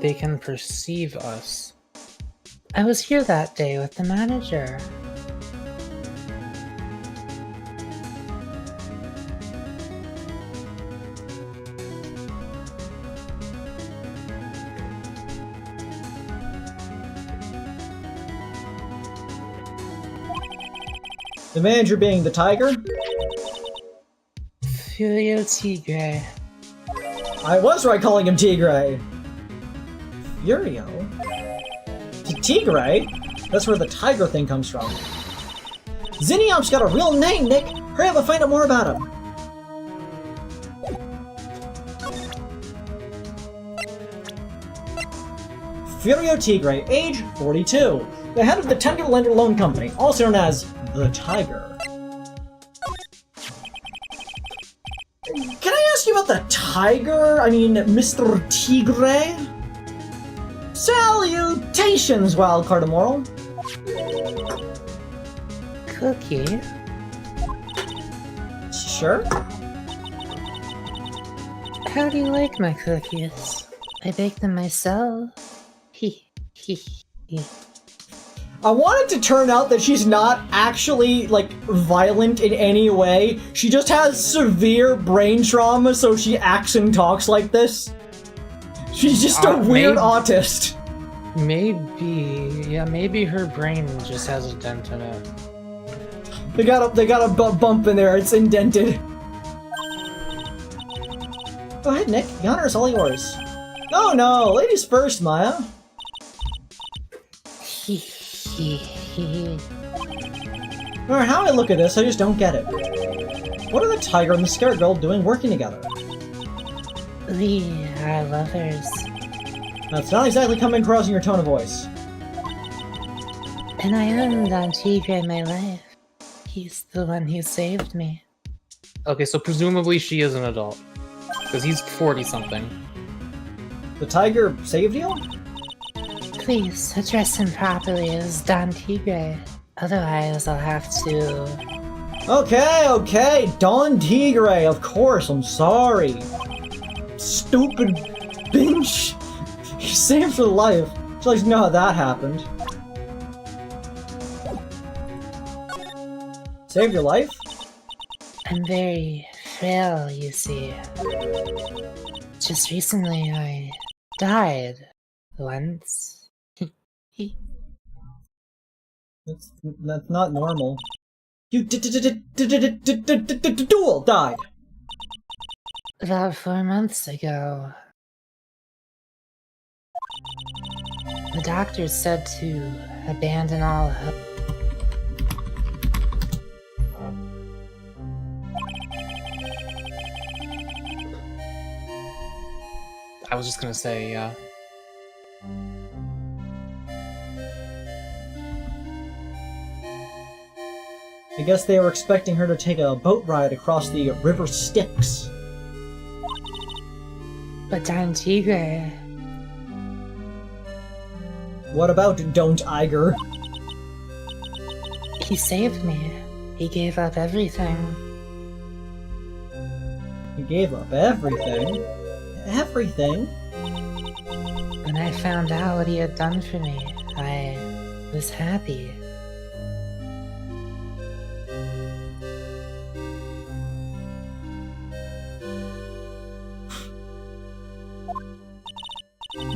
They can perceive us. I was here that day with the manager. The manager being the tiger? Furio Tigre. I was right calling him Tigre. Furio? Tigre? That's where the tiger thing comes from. Zinniop's got a real name, Nick! Hurry up and find out more about him! Furio Tigre, age 42. The head of the Tender Lender Loan Company, also known as the Tiger. Can I ask you about the tiger? I mean, Mr. Tigre? Salutations, Wildcard Immoral. Cookie? Sure. How do you like my cookies? I bake them myself. He. I want it to turn out that she's not actually, like, violent in any way. She just has severe brain trauma, so she acts and talks like this. She's just a weird autist. Maybe her brain just has a dent in it. They got a bump in there, it's indented. Go ahead, Nick. The honor is all yours. Oh no, ladies first, Maya. No matter how I look at this, I just don't get it. What are the tiger and the scared girl doing working together? We are lovers. That's not exactly coming across in your tone of voice. And I am Don Tigre in my life. He's the one who saved me. Okay, so presumably she is an adult. Because he's 40-something. The tiger saved you? Please, address him properly as Don Tigre. Otherwise, I'll have to... Okay, Don Tigre, of course, I'm sorry. Stupid bitch. You saved her life. Just like you know how that happened. Saved your life? I'm very frail, you see. Just recently, I died. Once. That's not normal. You duel died. About 4 months ago. The doctors said to abandon all hope. I was just gonna say, yeah. I guess they were expecting her to take a boat ride across the River Styx. But Don Tigre... What about Don't Iger? He saved me. He gave up everything. He gave up everything? Everything? When I found out what he had done for me, I was happy.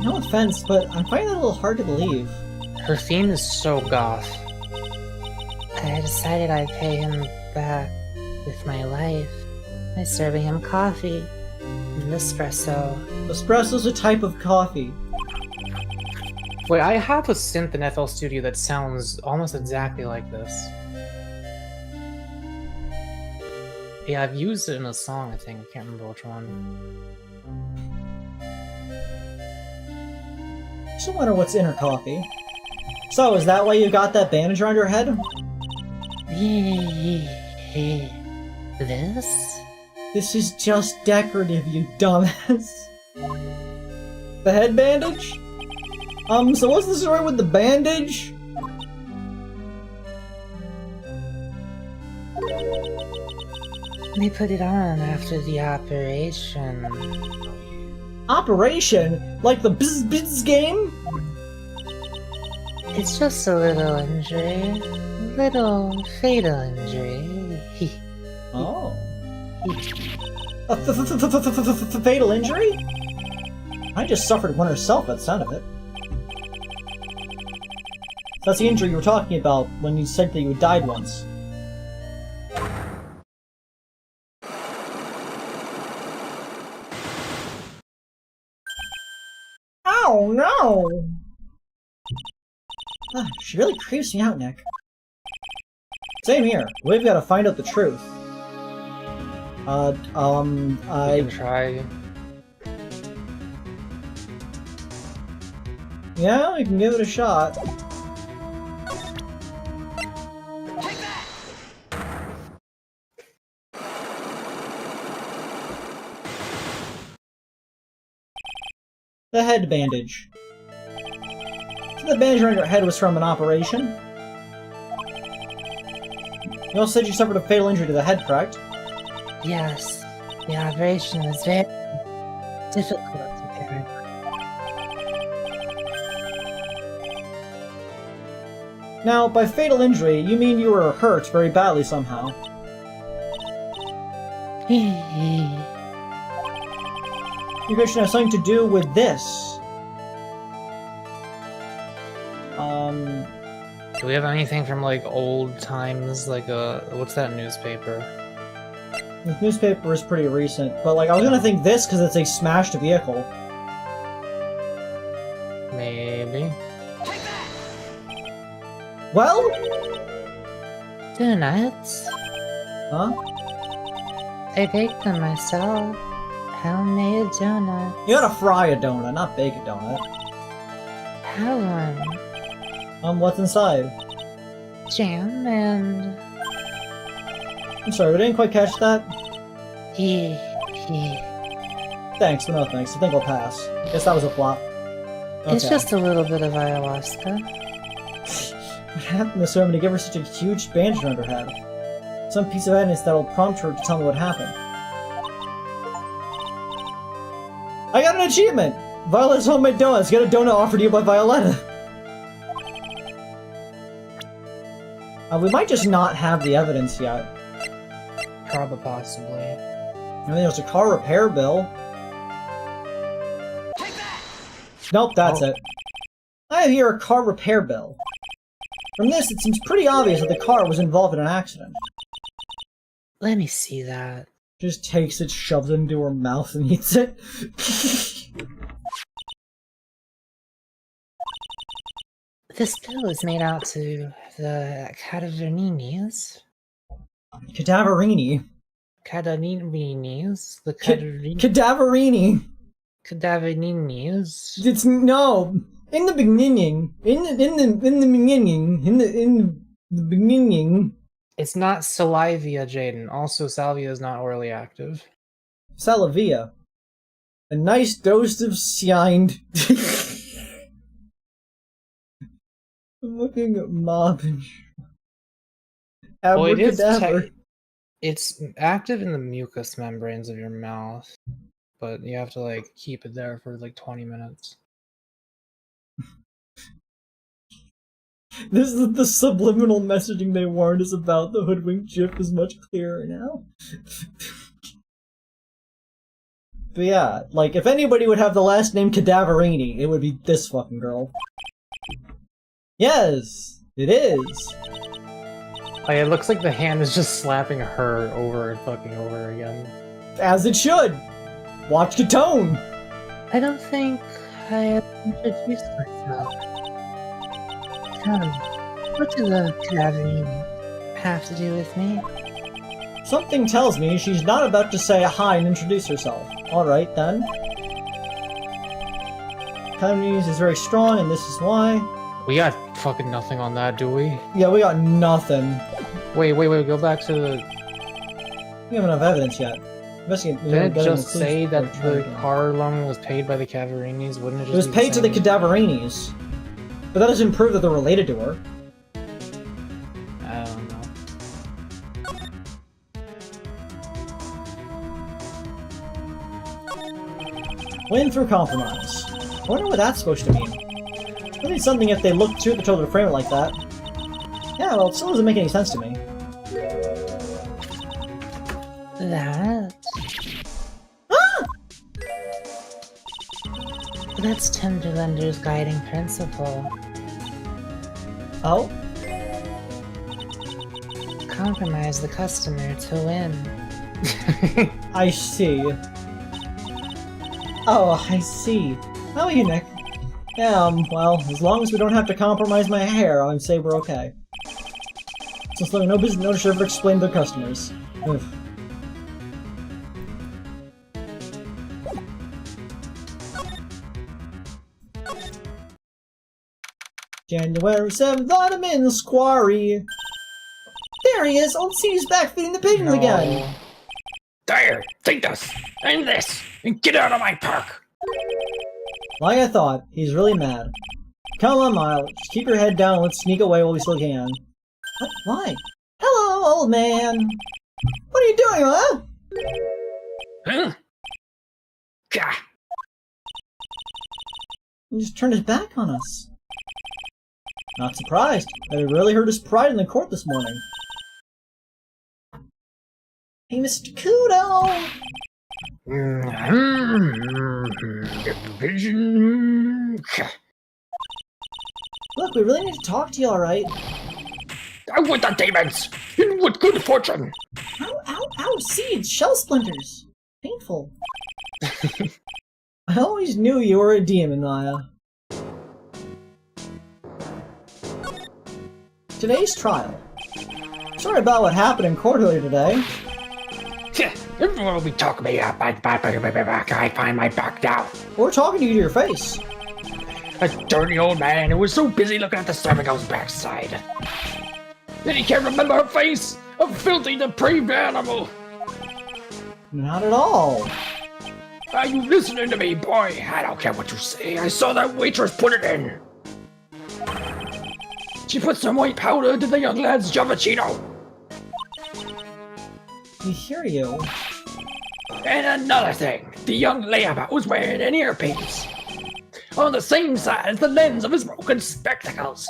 No offense, but I'm finding it a little hard to believe. Her theme is so goth. I decided I'd pay him back with my life by serving him coffee and espresso. Espresso's a type of coffee. Wait, I have a synth in FL Studio that sounds almost exactly like this. Yeah, I've used it in a song, I think. I can't remember which one. I still wonder what's in her coffee. So, is that why you got that bandage around your head? This? This is just decorative, you dumbass. The head bandage? So what's the story with the bandage? They put it on after the operation. Operation? Like the Bzz game? It's just a little injury. Little fatal injury. Oh. A fatal injury? I just suffered one herself by the sound of it. That's the injury you were talking about when you said that you had died once. Oh no! Ah, she really creeps me out, Nick. Same here. We've got to find out the truth. You can try. Yeah, we can give it a shot. The head bandage. So the bandage around your head was from an operation? You also said you suffered a fatal injury to the head, correct? Yes, the operation was very difficult to carry. Now, by fatal injury, you mean you were hurt very badly somehow. Your condition has something to do with this. Do we have anything from like old times? Like what's that newspaper? The newspaper is pretty recent, but like I was gonna think this because it's a smashed vehicle. Maybe. Well? Donuts. Huh? I baked them myself. Homemade donuts. You gotta fry a donut, not bake a donut. Have one. What's inside? Jam and... I'm sorry, we didn't quite catch that? Yeah. Thanks, but no thanks. I think I'll pass. Guess that was a flop. It's Okay. just a little bit of ayahuasca. What happened to Sermon to give her such a huge bandage around her head? Some piece of evidence that'll prompt her to tell me what happened. I got an achievement! Violetta's homemade donuts. Get a donut offered to you by Violetta. We might just not have the evidence yet. Probably, possibly. I mean, there's a car repair bill. Nope, that's it. I have here a car repair bill. From this, it seems pretty obvious that the car was involved in an accident. Let me see that. Just takes it, shoves it into her mouth, and eats it. This bill is made out to the Cadaverinis. Cadaverini. Cadaverinis? The Cadaverini. Cadaverinis? It's no. In the beginning. In the beginning. It's not salvia, Jaden. Also, salvia is not orally active. Salavia. A nice dose of cyanide. I'm looking at mob and Well, abracadabra. it's active in the mucous membranes of your mouth, but you have to like keep it there for like 20 minutes. This is the subliminal messaging they warned us about. The hoodwink GIF is much clearer now. But yeah, like, if anybody would have the last name Cadaverini, it would be this fucking girl. Yes, it is. Like, it looks like the hand is just slapping her over and fucking over again. As it should. Watch the tone. I don't think I have introduced myself. Tell me, what do the Cadaverini have to do with me? Something tells me she's not about to say hi and introduce herself. Alright then. Cadaverini is very strong, and this is why. We got fucking nothing on that, do we? Yeah, we got nothing. Wait, go back to the... We haven't enough evidence yet. Didn't it just say that the car loan was paid by the Cadaverinis? Wouldn't it just It was be paid to the same? Cadaverinis. But that doesn't prove that they're related to her. I don't know. Win through compromise. I wonder what that's supposed to mean. It'll mean something if they look too at the toe to frame it like that. Yeah, well, it still doesn't make any sense to me. That? Ah! That's Timberlander's guiding principle. Oh? Compromise the customer to win. I see. Oh, I see. How are you, Nick? Yeah, well, as long as we don't have to compromise my hair, I'd say we're okay. Since there are no business notice ever explain to their customers. Ugh. January 7th, I'm in the quarry. There he is! Old C's back feeding the pigeons again! There! Take this! And this! And get out of my park! Like I thought, he's really mad. Come on, Miles. Just keep your head down and let's sneak away while we still can. What? Why? Hello, old man! What are you doing, huh? Huh? Gah! He just turned his back on us. Not surprised. I really hurt his pride in the court this morning. Hey, Mr. Kudo! Look, we really need to talk to you, alright? Out with the demons! And with good fortune! Ow, ow, ow! Seeds! Shell splinters! Painful. I always knew you were a demon, Maya. Today's trial. Sorry about what happened in court earlier today. Everyone will be talking me up. I find my back down. We're talking to you to your face. A dirty old man who was so busy looking at the servant girl's backside. And he can't remember her face? A filthy, depraved animal! Not at all. Are you listening to me, boy? I don't care what you say. I saw that waitress put it in. She put some white powder into the young lad's Javachino. We hear you. And another thing, the young layabouts was wearing an earpiece. On the same side as the lens of his broken spectacles.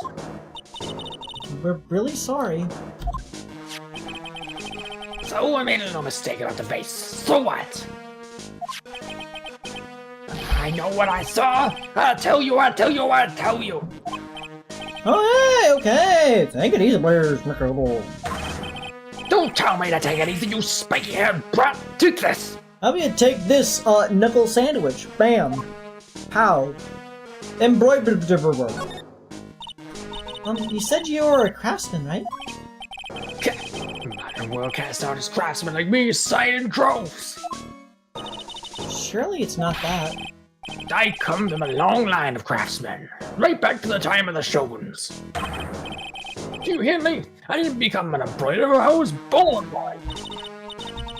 We're really sorry. So I made a little mistake about the face. So what? I know what I saw. I'll tell you. Okay, okay. Take it easy, players. Don't tell me to take it easy, you spiky-haired brat. Take this. How about you take this, knuckle sandwich? Bam. Pow. Embroidered. You said you were a craftsman, right? Modern world cast artist craftsmen like me sign in droves. Surely it's not that. I come from a long line of craftsmen, right back to the time of the shoguns. Do you hear me? I didn't become an embroiderer, I was born one.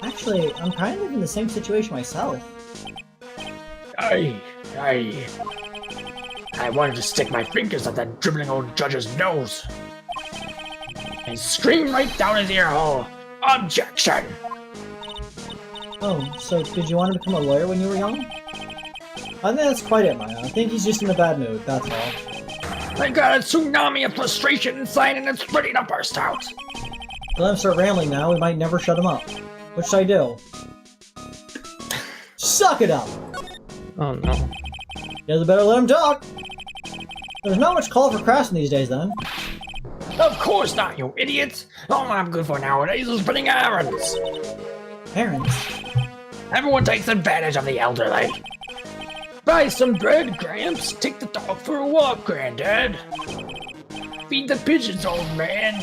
Actually, I'm kind of in the same situation myself. I wanted to stick my fingers up that dribbling old judge's nose and scream right down his ear hole, objection! Oh, so did you want to become a lawyer when you were young? I think that's quite it, Maya. I think he's just in a bad mood, that's all. I got a tsunami of frustration inside and it's ready to burst out. Let him start rambling now, we might never shut him up. What should I do? Suck it up! Oh no. You guys better let him talk! There's not much call for craftsmen these days, then. Of course not, you idiots! All I'm good for nowadays is running errands. Errands? Everyone takes advantage of the elderly. Buy some bread, Gramps. Take the dog for a walk, Granddad. Feed the pigeons, old man.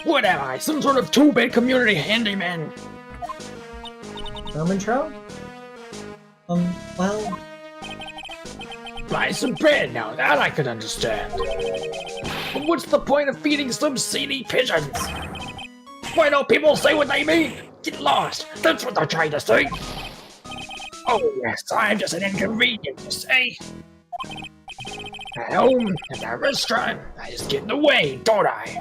What am I, some sort of two-bed community handyman? Ermintrout? Well... Buy some bread now, that I could understand. But what's the point of feeding some seedy pigeons? Why don't people say what they mean? Get lost, that's what they're trying to say. Oh yes, I'm just an inconvenience, you say? At home, at the restaurant, I just get in the way, don't I?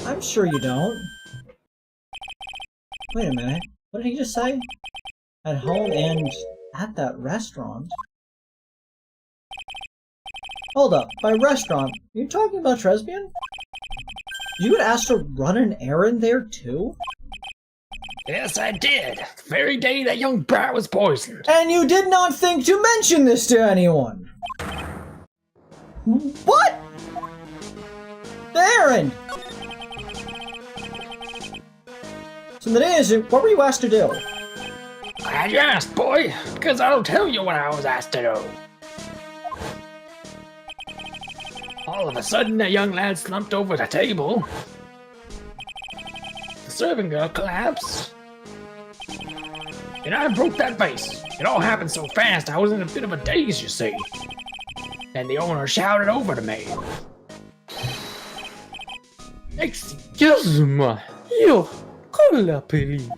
I'm sure you don't. Wait a minute. What did he just say? At home and At that restaurant? Hold up, by restaurant, you talking about Tresbian? You would ask to run an errand there too? Yes, I did. The very day that young brat was poisoned. And you did not think to mention this to anyone? What? The errand! So the day is, what were you asked to do? Glad you asked, boy, because I'll tell you what I was asked to do. All of a sudden, a young lad slumped over the table. The serving girl collapsed. And I broke that vase. It all happened so fast, I was in a bit of a daze, you see. And the owner shouted over to me. Excuse me. Yo, call la police.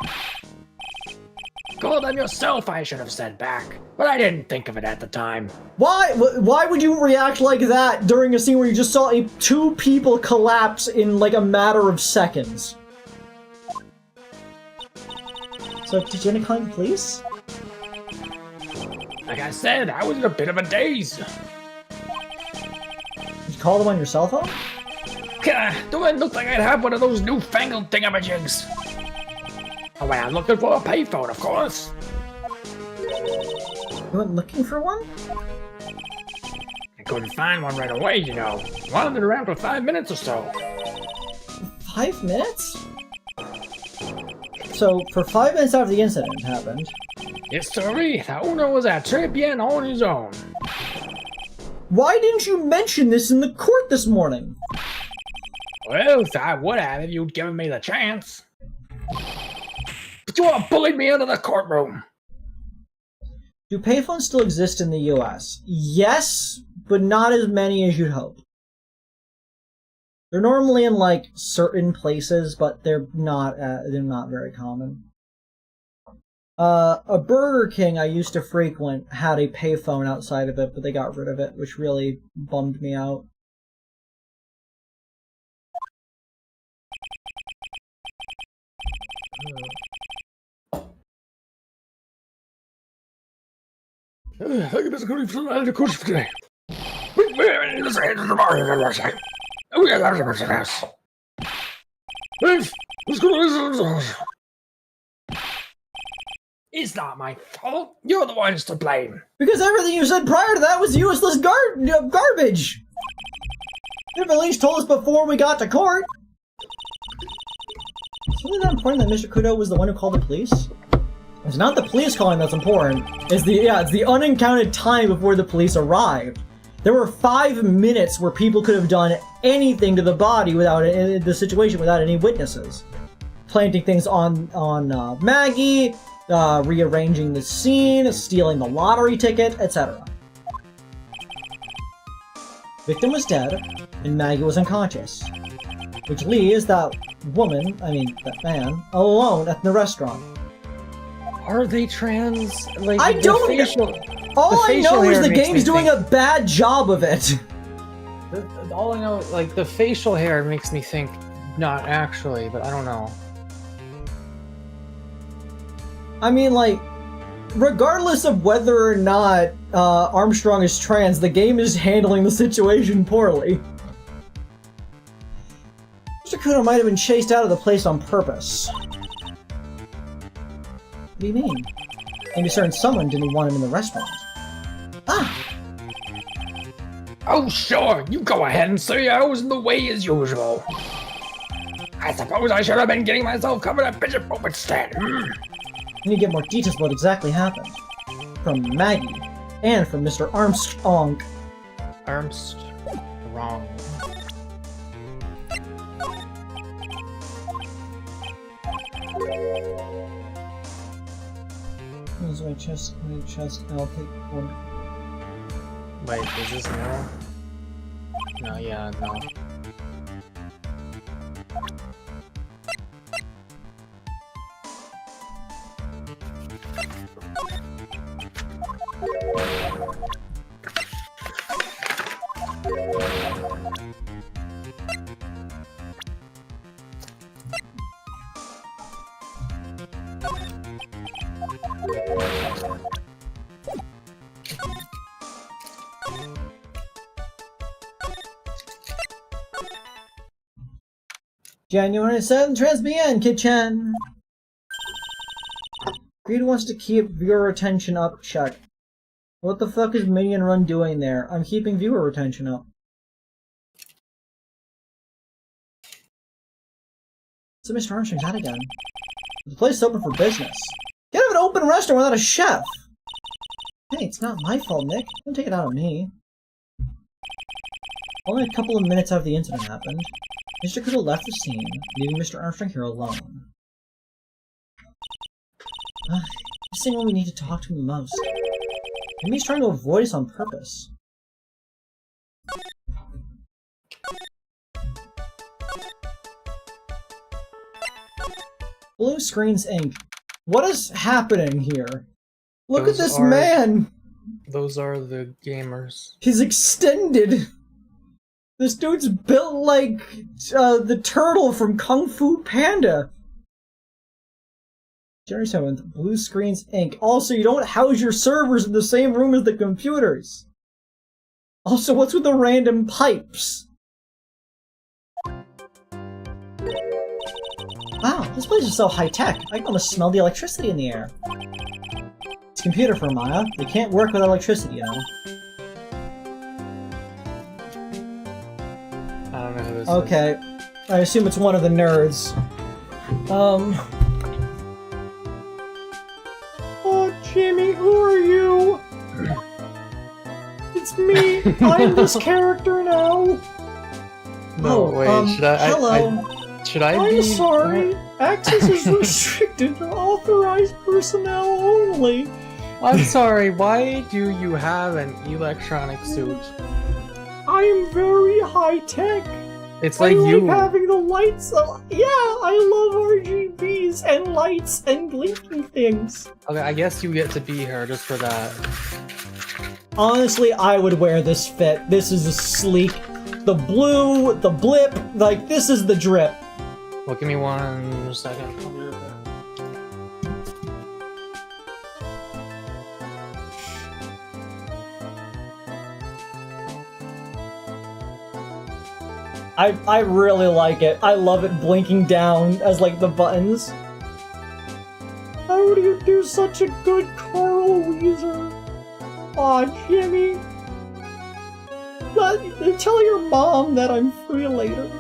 Call them yourself, I should have said back. But I didn't think of it at the time. Why would you react like that during a scene where you just saw two people collapse in like a matter of seconds? So, did you end up calling the police? Like I said, I was in a bit of a daze. Did you call them on your cell phone? Do I look like I'd have one of those newfangled thingamajigs? Oh, well, I'm looking for a payphone, of course. You went looking for one? I couldn't find one right away, you know. Wandered around for 5 minutes or so. 5 minutes? So, for 5 minutes after the incident happened... Yes, sirree, the owner was at Tribulations on his own. Why didn't you mention this in the court this morning? Well, I would have if you'd given me the chance. But you all bullied me into the courtroom. Do payphones still exist in the US? Yes, but not as many as you'd hope. They're normally in like certain places, but they're not very common. A Burger King I used to frequent had a payphone outside of it, but they got rid of it, which really bummed me out. Thank you, Mr. Curry, for the coach for today. It's not my fault. You're the ones to blame. Because everything you said prior to that was useless garbage! You've at least told us before we got to court! Isn't that important that Mr. Kudo was the one who called the police? It's not the police calling that's important. It's the unencounted time before the police arrived. There were 5 minutes where people could have done anything to the body without the situation without any witnesses. Planting things on Maggie, rearranging the scene, stealing the lottery ticket, etc. Victim was dead, and Maggie was unconscious. Which leaves that man, alone at the restaurant. Are they trans? Like, I don't know! All I know is the game's doing a bad job of it! All I know, like, the facial hair makes me think not actually, but I don't know. I mean, like, regardless of whether or not Armstrong is trans, the game is handling the situation poorly. Mr. Kudo might have been chased out of the place on purpose. What do you mean? Maybe certain someone didn't want him in the restaurant. Ah! Oh, sure. You go ahead and say I was in the way as usual. I suppose I should have been getting myself covered at Bishop Rope instead. We need to get more details about what exactly happened. From Maggie, and from Mr. Armstrong. Armstrong. Where's my chest? I'll take one. Wait, is this no? No, yeah, no. January 7th, Transbn, Kitchen! Greed wants to keep viewer retention up, check. What the fuck is Minion Run doing there? I'm keeping viewer retention up. So Mr. Armstrong's out again. The place is open for business. Can't have an open restaurant without a chef! Hey, it's not my fault, Nick. Don't take it out on me. Only a couple of minutes after the incident happened, Mr. Kudo left the scene, leaving Mr. Armstrong here alone. He's saying when we need to talk to him the most. Maybe he's trying to avoid us on purpose. Blue Screens Inc. What is happening here? Look at this man! Those are the gamers. He's extended! This dude's built like the turtle from Kung Fu Panda! January 7th, Blue Screens Inc. Also, you don't house your servers in the same room as the computers! Also, what's with the random pipes? Wow, this place is so high-tech. I can almost smell the electricity in the air. It's a computer for Maya. They can't work without electricity, you know. I don't know who this is. Okay. I assume it's one of the nerds. Oh, Jimmy, who are you? It's me! I'm this character now! No, wait, should I? Hello! Should I I'm be? sorry! Access is restricted to authorized personnel only! I'm sorry, why do you have an electronic suit? I am very high-tech! It's I like like you. having the lights yeah, I love RGBs and lights and blinking things! Okay, I guess you get to be her just for that. Honestly, I would wear this fit. This is a sleek. The blue, the blip, like, this is the drip. Well, give me 1 second. I really like it. I love it blinking down as, like, the buttons. How do you do such a good Carl Weezer? Aw, Jimmy. Tell your mom that I'm free later.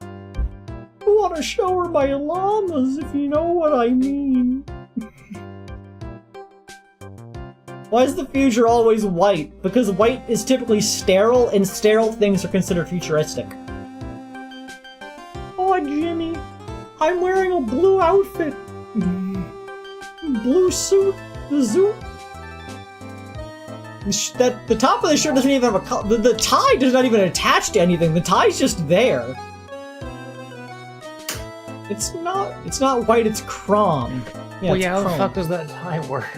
I want to show her my llamas, if you know what I mean. Why is the future always white? Because white is typically sterile, and sterile things are considered futuristic. Oh, Jimmy, I'm wearing a blue outfit. Blue suit, the zoot. That the top of the shirt doesn't even have a color. The tie does not even attach to anything. The tie's just there. It's not white. It's chrome. Yeah, Well, it's yeah, how the chrome. fuck does that tie work?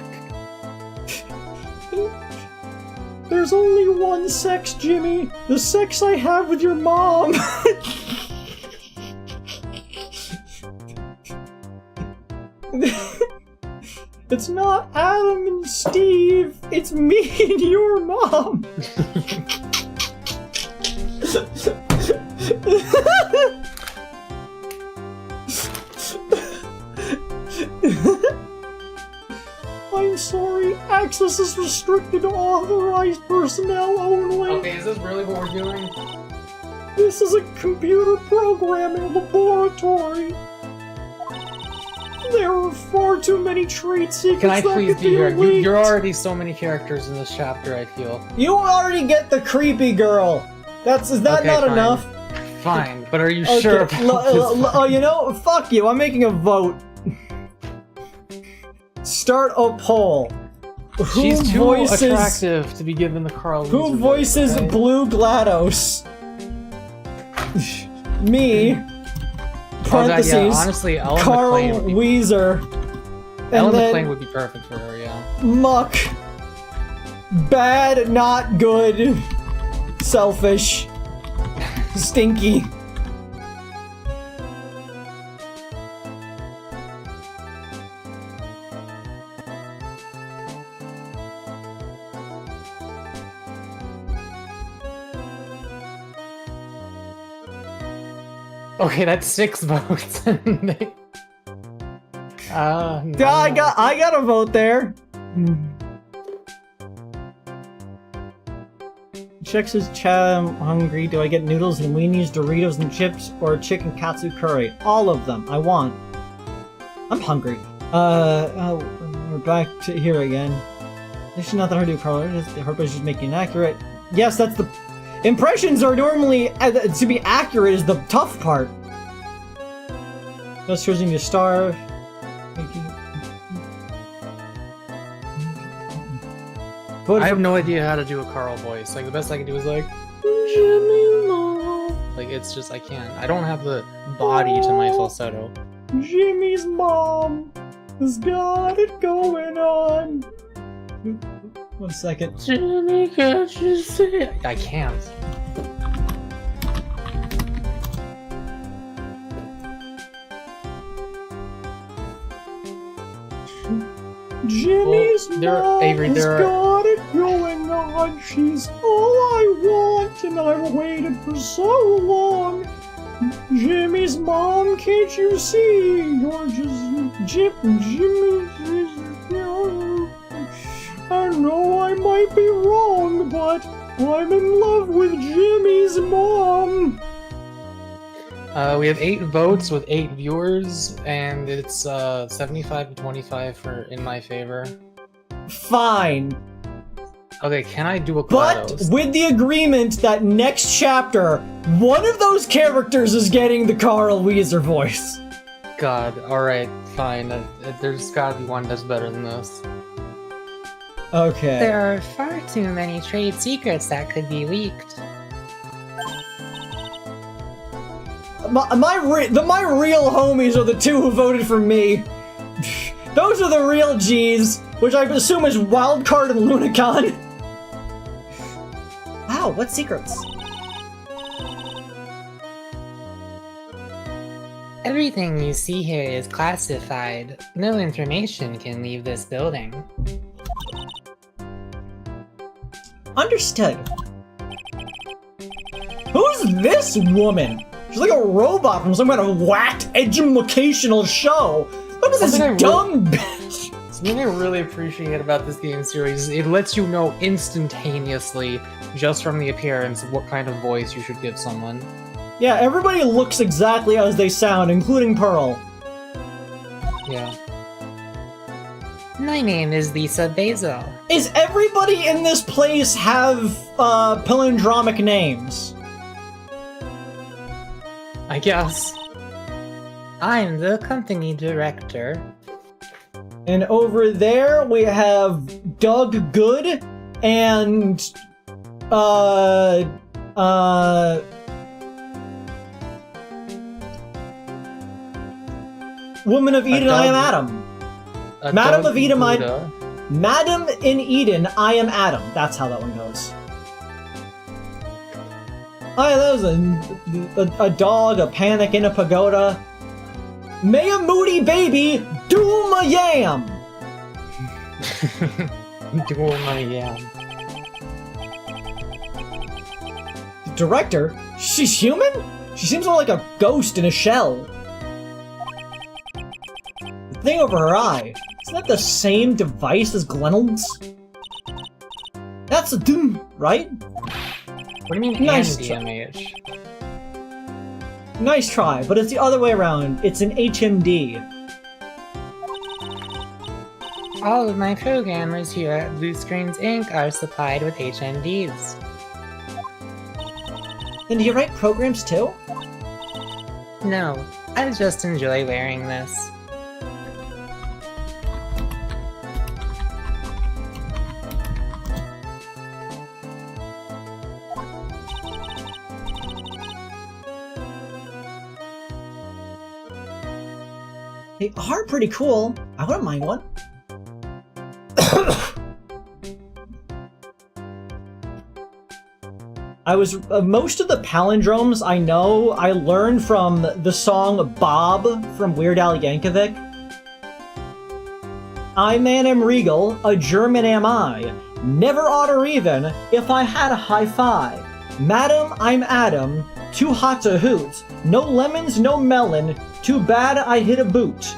There's only one sex, Jimmy. The sex I have with your mom. It's not Adam and Steve. It's me and your mom. I'm sorry, access is restricted to authorized personnel only. Okay, is this really what we're doing? This is a computer programming laboratory. There are far too many trade secrets Can I that please could be here? leaked. You're already so many characters in this chapter, I feel. You already get the creepy girl. Is that Okay, not fine. enough? Fine, but are you Okay, sure about this? oh, you know, fuck you. I'm making a vote. Start a poll. She's too attractive to be given the Carl Who Weezer voices voice, okay? Blue GLaDOS? Me. Oh god, yeah, Parentheses. honestly, Ellen Carl McClane would be, Weezer. And Ellen then McClane would be perfect for her, yeah. Muck. Bad, not good. Selfish. Stinky. Okay, that's 6 votes. No. Yeah, I got a vote there. Chicks is I'm hungry. Do I get noodles and weenies, Doritos and chips, or chicken katsu curry? All of them. I want. I'm hungry. We're back to here again. This is not that hard to do, Carl. Everybody's just making it accurate. Yes, that's the... Impressions are normally... to be accurate is the tough part. Just choosing to starve. I have no idea how to do a Carl voice. Like, the best I can do is like, Jimmy Mom. Like, it's just, I can't. I don't have the body to my falsetto. Jimmy's mom has got it going on. 1 second. Jimmy, can't you see? I can't. Jimmy's mom Avery, has got it going on. She's all I want, and I've waited for so long. Jimmy's mom, can't you see? You're just Jimmy. I know I might be wrong, but I'm in love with Jimmy's mom. We have 8 votes with 8 viewers, and it's 75 to 25 in my favor. Fine. Okay, can I do a But GLaDOS? with the agreement that next chapter, one of those characters is getting the Carl Weezer voice. God, alright, fine. There's gotta be one that's better than this. Okay. There are far too many trade secrets that could be leaked. My real homies are the 2 who voted for me. Those are the real G's, which I assume is Wildcard and Lunacon. Wow, what secrets? Everything you see here is classified. No information can leave this building. Understood. Who's this woman? She's like a robot from some kind of whacked educational show. What is this dumb bitch? Something I really appreciate about this game series is it lets you know instantaneously, just from the appearance, what kind of voice you should give someone. Yeah, everybody looks exactly as they sound, including Pearl. Yeah. My name is Lisa Basil. Is everybody in this place have palindromic names? I guess. I'm the company director. And over there we have Doug Good and Woman of Eden, I am Adam. Madam of Eden, Madam in Eden, I am Adam. That's how that one goes. Oh yeah, that was a dog, a panic in a pagoda. May a moody baby doom a yam! Doom a yam. The director? She's human? She seems more like a ghost in a shell. The thing over her eye, isn't that the same device as Glenald's? That's a doom, right? What do you mean Nice NDMH? Nice try, but it's the other way around. It's an HMD. All of my programmers here at Blue Screens Inc. are supplied with HMDs. Then do you write programs too? No, I just enjoy wearing this. They are pretty cool. I wouldn't mind one. I was most of the palindromes I know I learned from the song Bob from Weird Al Yankovic. I man am regal, a German am I. Never odd or even if I had a high five. Madam, I'm Adam. too hot to hoot. No lemons, no melon, too bad I hit a boot.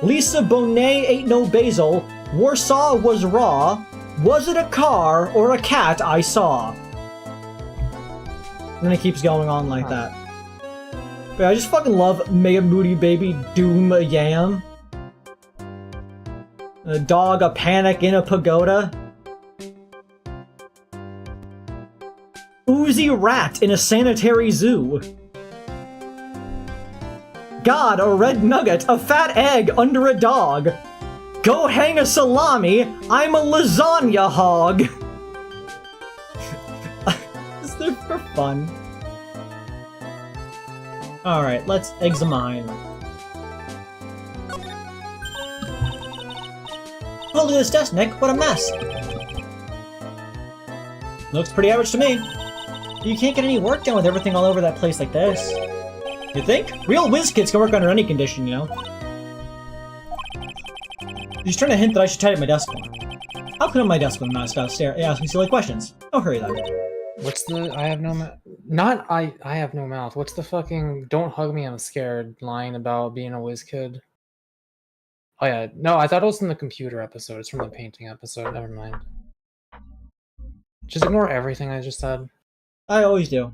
Lisa Bonet ate no basil, Warsaw was raw. Was it a car or a cat I saw? And then it keeps going on like that. But I just fucking love Mega Booty Baby Doom a Yam. A dog, a panic in a pagoda. Oozy rat in a sanitary zoo. God, a red nugget, a fat egg under a dog. Go hang a salami, I'm a lasagna hog. They're for fun. Alright, let's examine. Oh, look at this desk, Nick. What a mess. Looks pretty average to me. You can't get any work done with everything all over that place like this. You think? Real whiz kids can work under any condition, you know? He's trying to hint that I should tidy my desk more. I'll clean up my desk when I'm not about asking silly questions. Don't hurry then. What's the I have no mouth? Not I have no mouth. What's the fucking don't hug me, I'm scared line about being a whiz kid? Oh yeah, no, I thought it was from the computer episode. It's from the painting episode. Never mind. Just ignore everything I just said. I always do.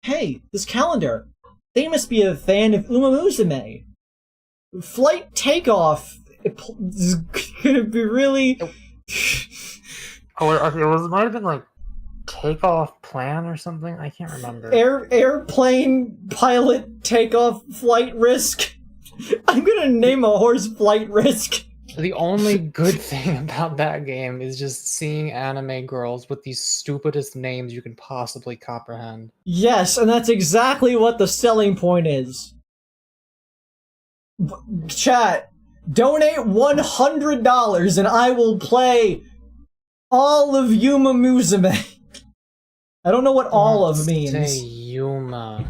Hey, this calendar. They must be a fan of Uma Musume. Flight takeoff is gonna be really... Oh, it might have been like takeoff plan or something. I can't remember. Airplane pilot takeoff flight risk. I'm gonna name a horse Flight Risk. The only good thing about that game is just seeing anime girls with the stupidest names you can possibly comprehend. Yes, and that's exactly what the selling point is. Chat, donate $100 and I will play all of Yuma Musume. I don't know what all of means. Say Yuma.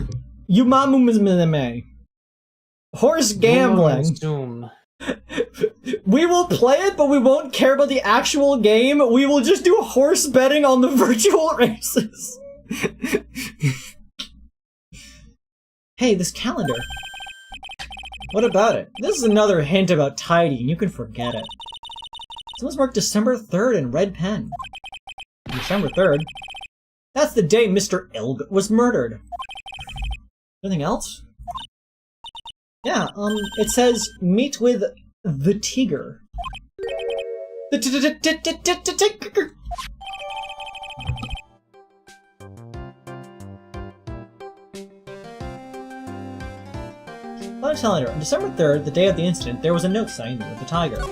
Yuma Musume. Horse gambling. We will play it, but we won't care about the actual game. We will just do horse betting on the virtual races. Hey, this calendar. What about it? This is another hint about tidying. You can forget it. Someone's marked December 3rd in red pen. December 3rd? That's the day Mr. Ilg was murdered. Anything else? Yeah, it says, meet with the Tiger. The Tiger! On a calendar, on December 3rd, the day of the incident, there was a note saying with the Tiger.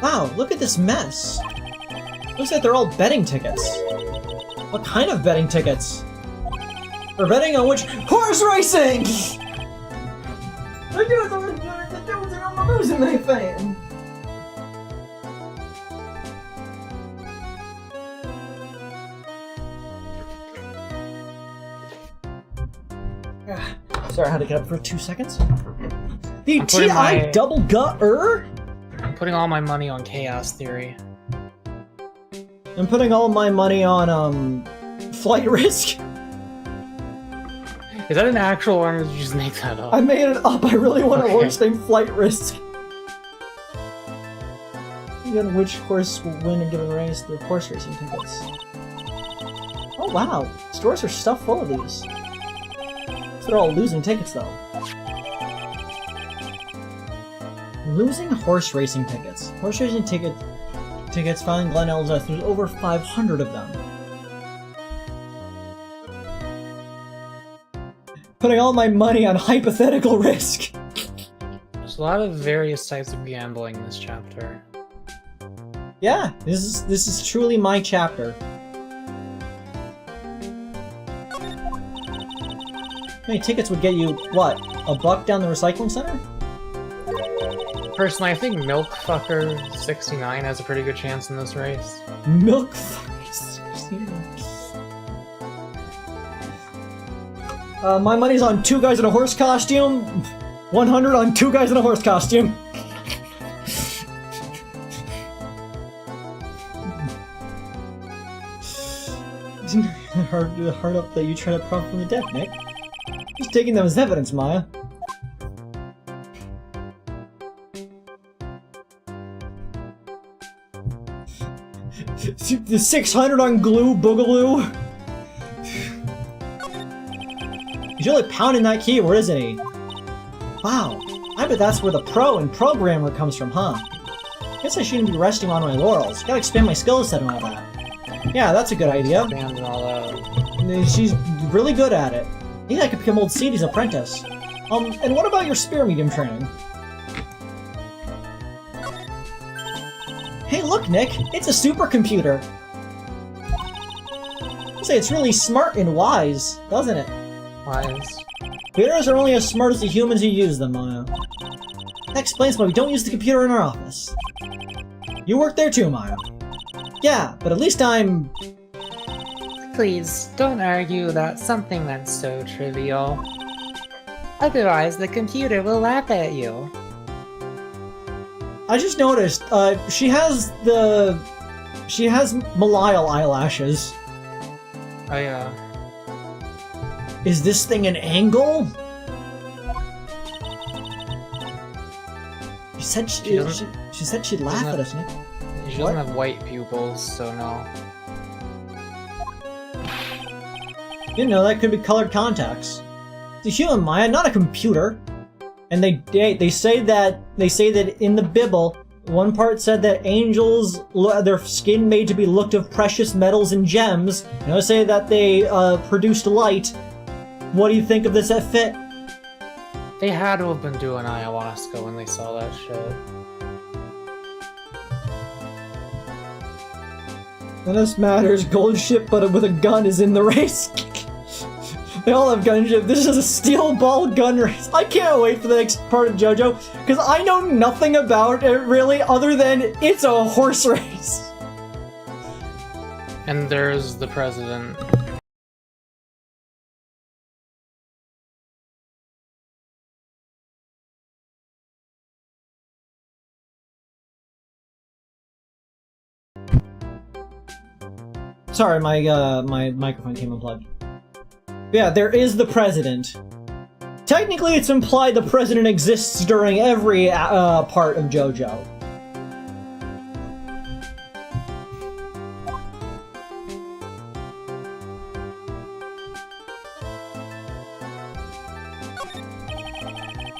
Wow, look at this mess! Looks like they're all betting tickets. What kind of betting tickets? We're betting on which horse racing! The dudes are a Musume fan! Sorry, I had to get up for 2 seconds. The TI double gut-er? I'm putting all my money on Chaos Theory. I'm putting all my money on, Flight Risk. Is that an actual one, or did you just make that up? I made it up. I really want a horse named Flight Risk. Again, which horse will win a given race? The horse racing tickets. Oh wow, stores are stuffed full of these. So they're all losing tickets though. Losing horse racing tickets. Horse racing tickets found in Glen Elzeth. There's over 500 of them. Putting all my money on hypothetical risk. There's a lot of various types of gambling in this chapter. Yeah, this is truly my chapter. How many tickets would get you, what, $1 down the recycling center? Personally, I think Milkfucker 69 has a pretty good chance in this race. Milkfucker 69. My money's on 2 guys in a horse costume. 100 on 2 guys in a horse costume. hard up that you try to prompt from the dead, Nick. Just taking them as evidence, Maya. The 600 on glue, boogaloo. He's really pounding that keyboard, isn't he? Wow, I bet that's where the pro and programmer comes from, huh? Guess I shouldn't be resting on my laurels. Gotta expand my skill set and all that. Yeah, that's a good idea. Expand and all that. She's really good at it. Maybe I could become old Sadie's apprentice. And what about your spear medium training? Hey, look, Nick! It's a supercomputer! I'd say it's really smart and wise, doesn't it? Wise. Computers are only as smart as the humans who use them, Maya. That explains why we don't use the computer in our office. You work there too, Maya. Yeah, but at least I'm... Please, don't argue about something that's so trivial. Otherwise, the computer will laugh at you. I just noticed, she has Malile eyelashes. Oh yeah. Is this thing an angle? She said she said she'd laugh at us. She doesn't have white pupils, so no. You know, that could be colored contacts. It's a human, Maya, not a computer. And they say that in the Bible, one part said that angels their skin made to be looked of precious metals and gems. And they say that they produced light. What do you think of this fit? They had to have been doing ayahuasca when they saw that shit. None of this matters. Gold ship, but with a gun is in the race. They all have gunship. This is a steel ball gun race. I can't wait for the next part of JoJo, because I know nothing about it really, other than it's a horse race. And there's the president. Sorry, my microphone came unplugged. Yeah, there is the president. Technically, it's implied the president exists during every part of JoJo.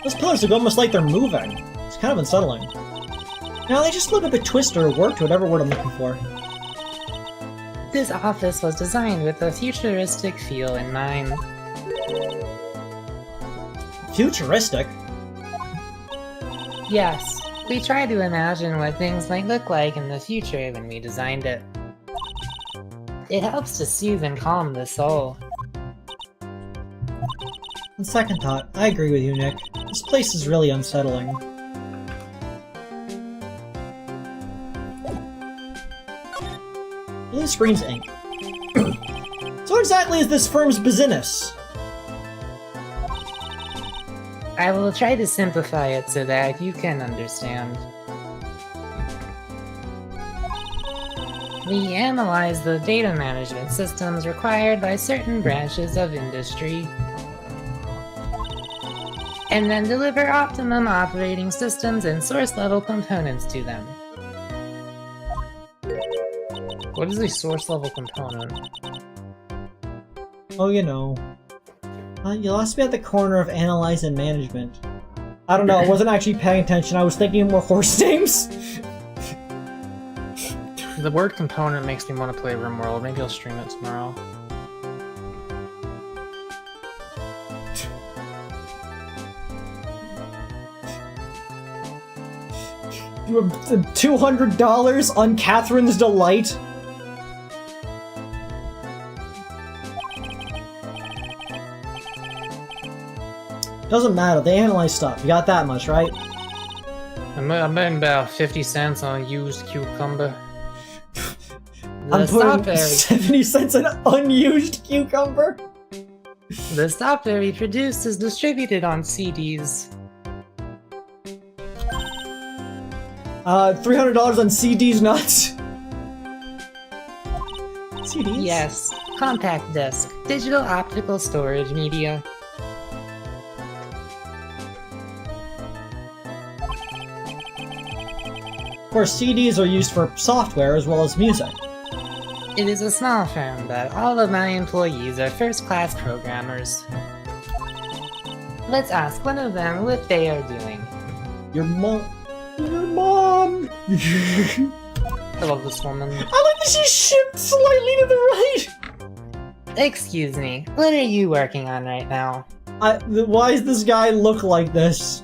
Those pillars look almost like they're moving. It's kind of unsettling. Now they just look a bit twisted or warped, whatever word I'm looking for. This office was designed with a futuristic feel in mind. Futuristic? Yes, we tried to imagine what things might look like in the future when we designed it. It helps to soothe and calm the soul. On second thought, I agree with you, Nick. This place is really unsettling. Blue screens ink. So what exactly is this firm's business? I will try to simplify it so that you can understand. We analyze the data management systems required by certain branches of industry, and then deliver optimum operating systems and source-level components to them. What is a source level component? Oh, you know. You lost me at the corner of analyze and management. I don't know, I wasn't actually paying attention, I was thinking more horse names. The word component makes me want to play RimWorld. Maybe I'll stream it tomorrow. You have $200 on Catherine's Delight? Doesn't matter, they analyze stuff. You got that much, right? I'm betting about 50 cents on a used cucumber. I'm putting software 70 cents an unused cucumber? The software we produce is distributed on CDs. $300 on CDs nuts? CDs? Yes, Compact disc. Digital optical storage media. Of course, CDs are used for software as well as music. It is a small firm, but all of my employees are first-class programmers. Let's ask one of them what they are doing. Your mom. Your mom! I love this woman. I like that she shifted slightly to the right! Excuse me, what are you working on right now? Why does this guy look like this?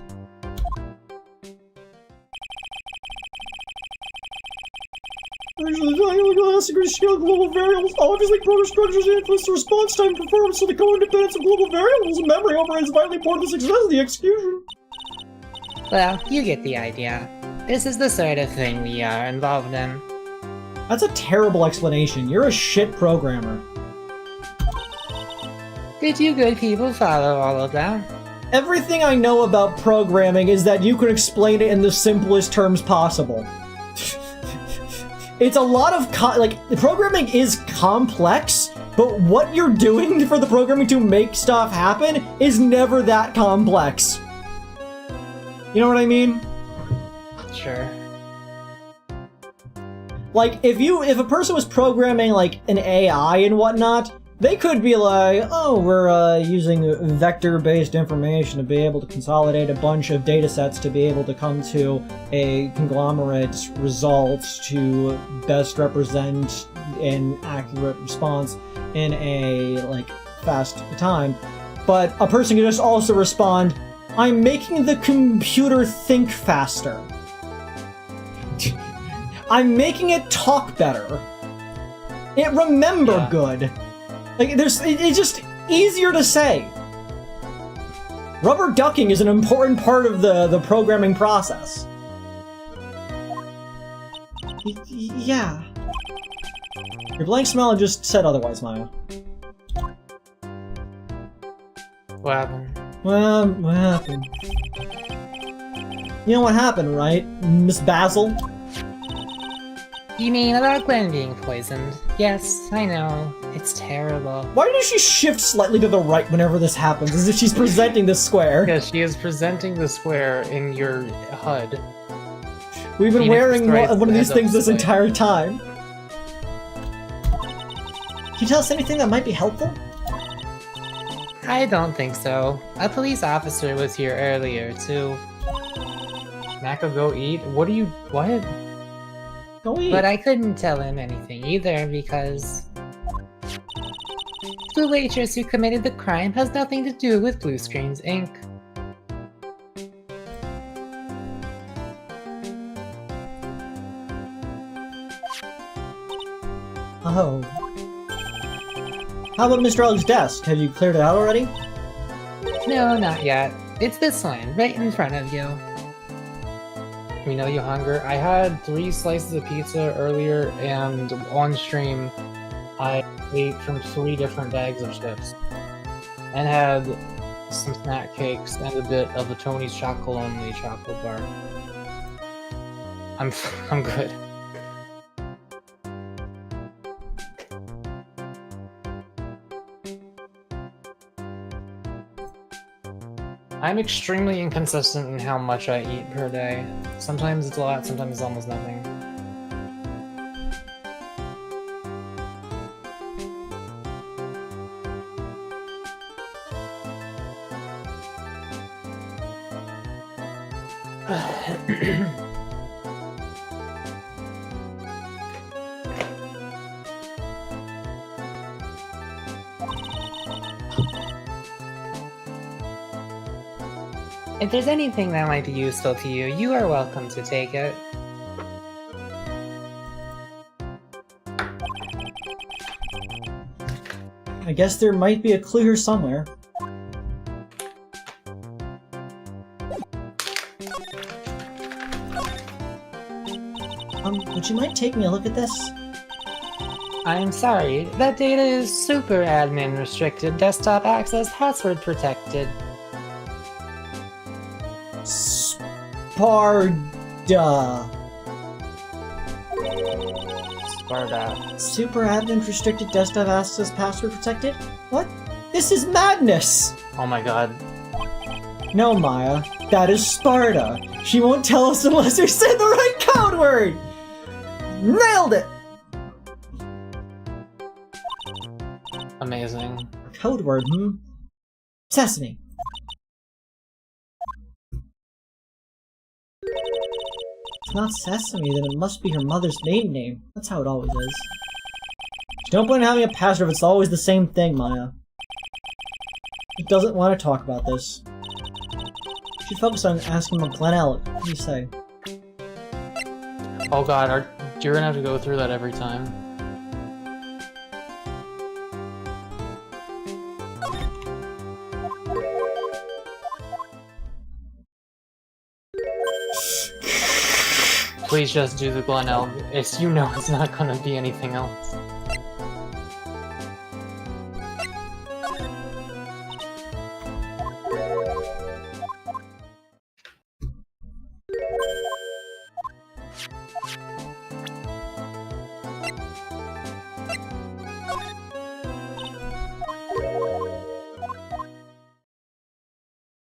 Actually, the scale global variables obviously proto structures influence the response time performance, so the co-independence of global variables and memory overhead is vitally important to the success of the execution. Well, you get the idea. This is the sort of thing we are involved in. That's a terrible explanation. You're a shit programmer. Did you good people follow all of that? Everything I know about programming is that you can explain it in the simplest terms possible. It's a lot of the programming is complex, but what you're doing for the programming to make stuff happen is never that complex. You know what I mean? Sure. Like, if a person was programming, like, an AI and whatnot, they could be like, oh, we're using vector-based information to be able to consolidate a bunch of data sets to be able to come to a conglomerate result to best represent an accurate response in a, like, fast time. But a person can just also respond, I'm making the computer think faster. I'm making it talk better. It remember good. Like, it's just easier to say. Rubber ducking is an important part of the programming process. Yeah. Your blank smile just said otherwise, Maya. What happened? What happened? You know what happened, right, Miss Basil? You mean about Gwen being poisoned? Yes, I know. It's terrible. Why does she shift slightly to the right whenever this happens, as if she's presenting the square? Yeah, she is presenting the square in your HUD. We've been wearing one of these things this display. entire time. Can you tell us anything that might be helpful? I don't think so. A police officer was here earlier, too. Mako, go eat? What? Go eat. But I couldn't tell him anything either because the waitress who committed the crime has nothing to do with Blue Screens Inc. Oh. How about Mr. Alex' desk? Have you cleared it out already? No, not yet. It's this one, right in front of you. We know you hunger. I had 3 slices of pizza earlier, and on stream, I ate from 3 different bags of chips. And had some snack cakes and a bit of the Tony's Chocolate Only chocolate bar. I'm good. I'm extremely inconsistent in how much I eat per day. Sometimes it's a lot, sometimes it's almost nothing. If there's anything that might be useful to you, you are welcome to take it. I guess there might be a clue here somewhere. Would you mind taking a look at this? I'm sorry, that data is super admin restricted, desktop access, password protected. Sparda. Bardat. Super admin restricted desktop access password protected? What? This is madness! Oh my god. No, Maya. That is Sparta. She won't tell us unless we say the right code word! Nailed it! Amazing. Code word, Sesame. It's not Sesame, then it must be her mother's maiden name. That's how it always is. Don't point having a password if it's always the same thing, Maya. He doesn't want to talk about this. You should focus on asking about Glen Elk. What do you say? Oh god, you're gonna have to go through that every time. Please just do the Glenelg. You know it's not gonna be anything else.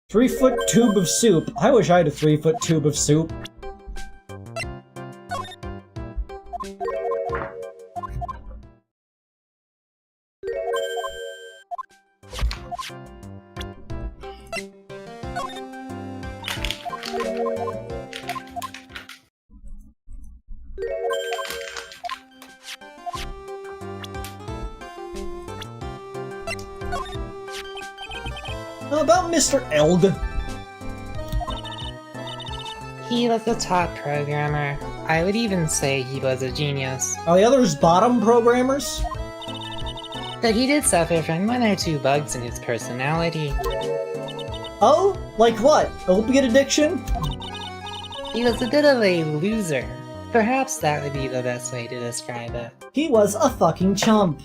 Three-foot tube of soup. I wish I had a 3-foot tube of soup. How about Mr. Eld? He was a top programmer. I would even say he was a genius. Are the others bottom programmers? But he did suffer from one or two bugs in his personality. Oh? Like what? Opiate addiction? He was a bit of a loser. Perhaps that would be the best way to describe it. He was a fucking chump.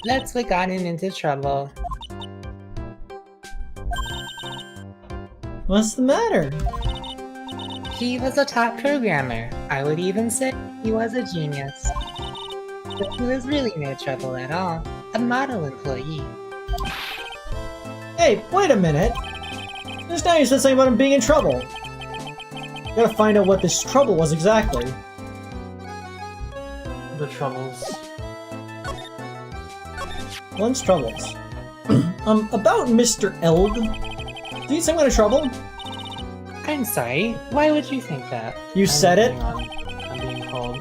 That's what got him into trouble. What's the matter? He was a top programmer. I would even say he was a genius. But he was really no trouble at all. A model employee. Hey, wait a minute. Just now you said something about him being in trouble. Gotta find out what this trouble was exactly. The troubles. One's troubles. About Mr. Elg. Do you think I'm in trouble? I'm sorry, why would you think that? You said it? Hang on. I'm being called.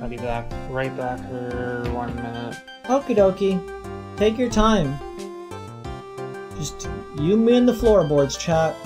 I'll be back, right back for 1 minute. Okie dokie. Take your time. Just you, me, and the floorboards, chat.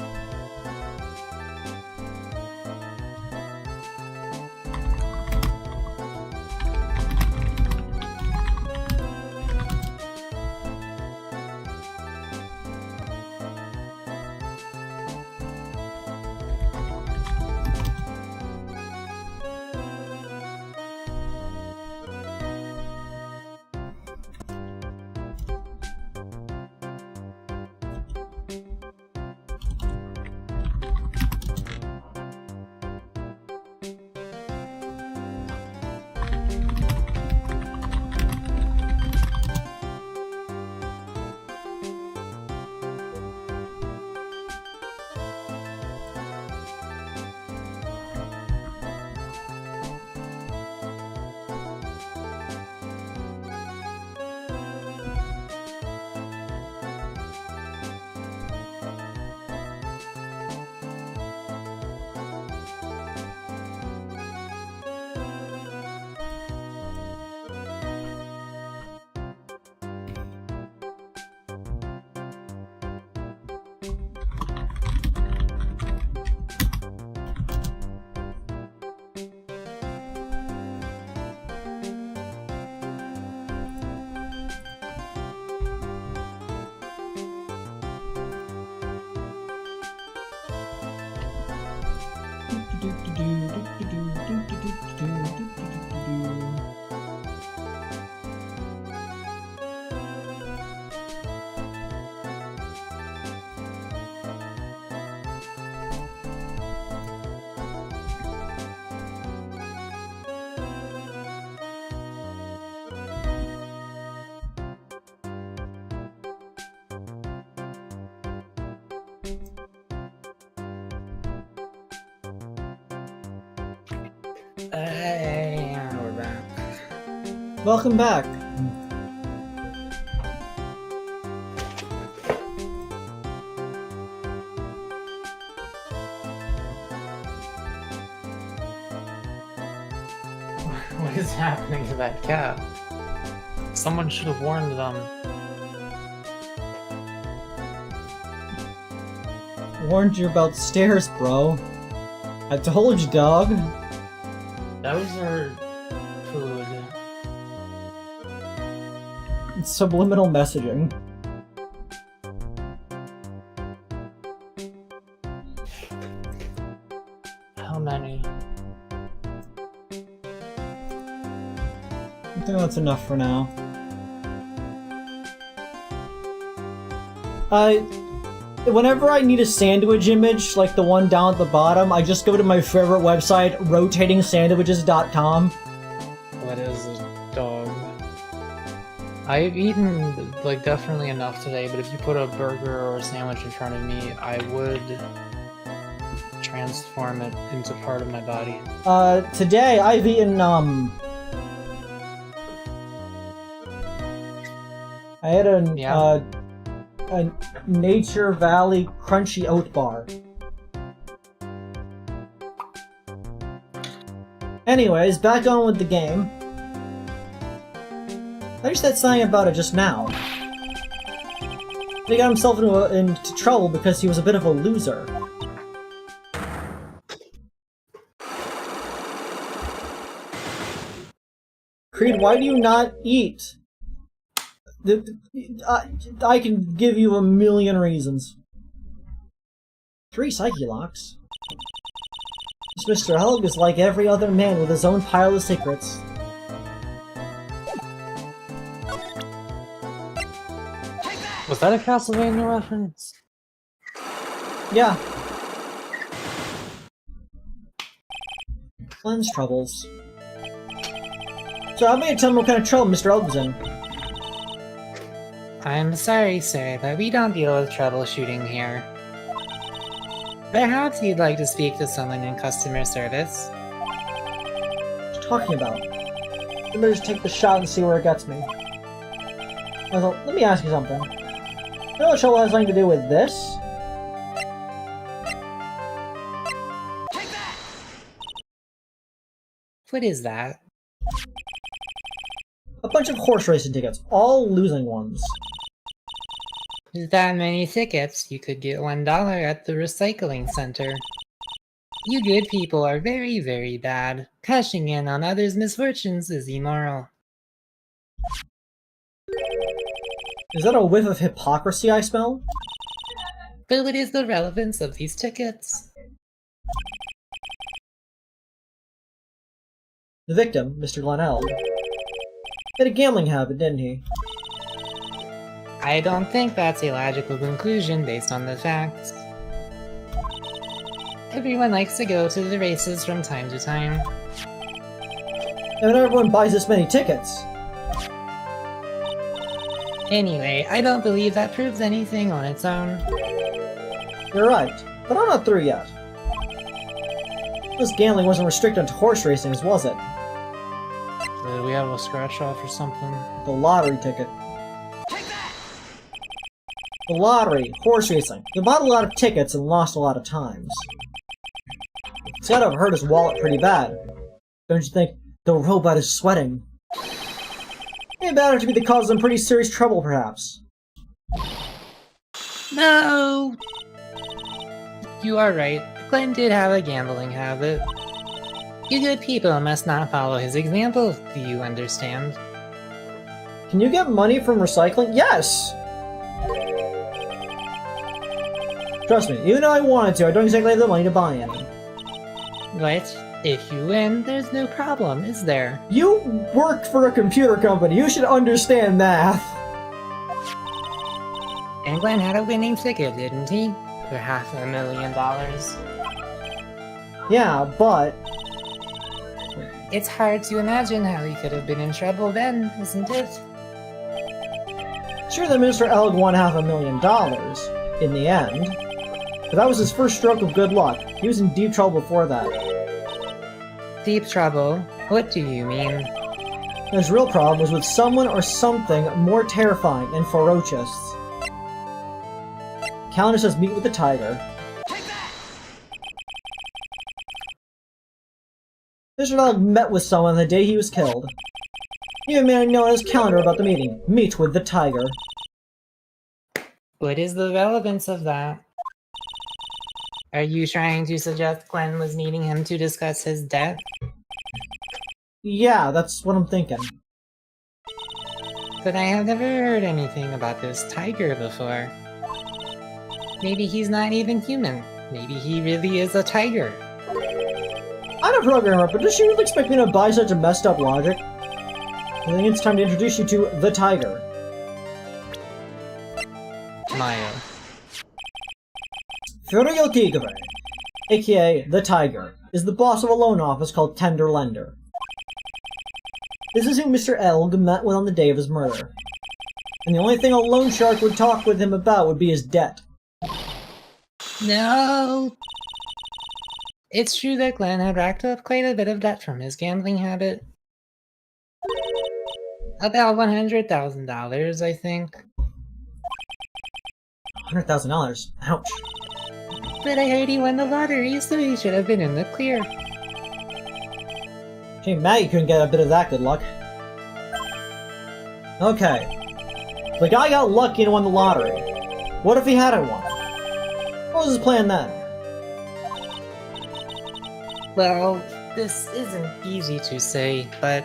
We're back. Welcome back. What is happening to that cat? Someone should have warned them. Warned you about stairs, bro. I told you, dog. Those are food. It's subliminal messaging. How many? I think that's enough for now. Whenever I need a sandwich image, like the one down at the bottom, I just go to my favorite website, rotating-sandwiches.com. What is a dog? I've eaten, like, definitely enough today, but if you put a burger or a sandwich in front of me, I would transform it into part of my body. Today I've eaten, I had a Nature Valley Crunchy Oat Bar. Anyways, back on with the game. I just said something about it just now. He got himself into trouble because he was a bit of a loser. Creed, why do you not eat? I can give you a million reasons. 3 Psyche Locks. This Mr. Helg is like every other man with his own pile of secrets. Was that a Castlevania reference? Yeah. Cleanse troubles. So how about you tell me what kind of trouble Mr. Helg was in? I'm sorry, sir, but we don't deal with troubleshooting here. Perhaps you'd like to speak to someone in customer service? What are you talking about? Let me just take the shot and see where it gets me. Also, let me ask you something. You know what trouble has something to do with this? What is that? A bunch of horse racing tickets, all losing ones. With that many tickets, you could get $1 at the recycling center. You good people are very, very bad. Cashing in on others' misfortunes is immoral. Is that a whiff of hypocrisy I smell? But what is the relevance of these tickets? The victim, Mr. Glenelg, had a gambling habit, didn't he? I don't think that's a logical conclusion based on the facts. Everyone likes to go to the races from time to time. And everyone buys this many tickets. Anyway, I don't believe that proves anything on its own. You're right, but I'm not through yet. This gambling wasn't restricted to horse racings, was it? Do we have a scratch off or something? The lottery ticket. The lottery, horse racing. He bought a lot of tickets and lost a lot of times. It's gotta have hurt his wallet pretty bad. Don't you think? The robot is sweating. Maybe better to be the cause of some pretty serious trouble, perhaps. No! You are right. Glenn did have a gambling habit. You good people must not follow his example, do you understand? Can you get money from recycling? Yes! Trust me, even though I wanted to, I don't exactly have the money to buy any. But if you win, there's no problem, is there? You work for a computer company, you should understand math! And Glenn had a winning ticket, didn't he? For $500,000. Yeah, but... It's hard to imagine how he could have been in trouble then, isn't it? Sure that Mr. Elg won $500,000, in the end. But that was his first stroke of good luck. He was in deep trouble before that. Deep trouble? What do you mean? His real problem was with someone or something more terrifying and ferocious. Calendar says meet with the tiger. Mr. Dog met with someone the day he was killed. He even made a note on his calendar about the meeting. Meet with the tiger. What is the relevance of that? Are you trying to suggest Glenn was meeting him to discuss his death? Yeah, that's what I'm thinking. But I have never heard anything about this tiger before. Maybe he's not even human. Maybe he really is a tiger. I'm a programmer, but does she really expect me to buy such a messed up logic? I think it's time to introduce you to the tiger. Maya. Furio Tigre, aka the Tiger, is the boss of a loan office called Tender Lender. This is who Mr. Elg met with on the day of his murder. And the only thing a loan shark would talk with him about would be his debt. No! It's true that Glenn had racked up quite a bit of debt from his gambling habit. About $100,000, I think. $100,000? Ouch. But I heard he won the lottery, so he should have been in the clear. Shame Maggie couldn't get a bit of that good luck. Okay. The guy got lucky and won the lottery. What if he hadn't won? What was his plan then? Well, this isn't easy to say, but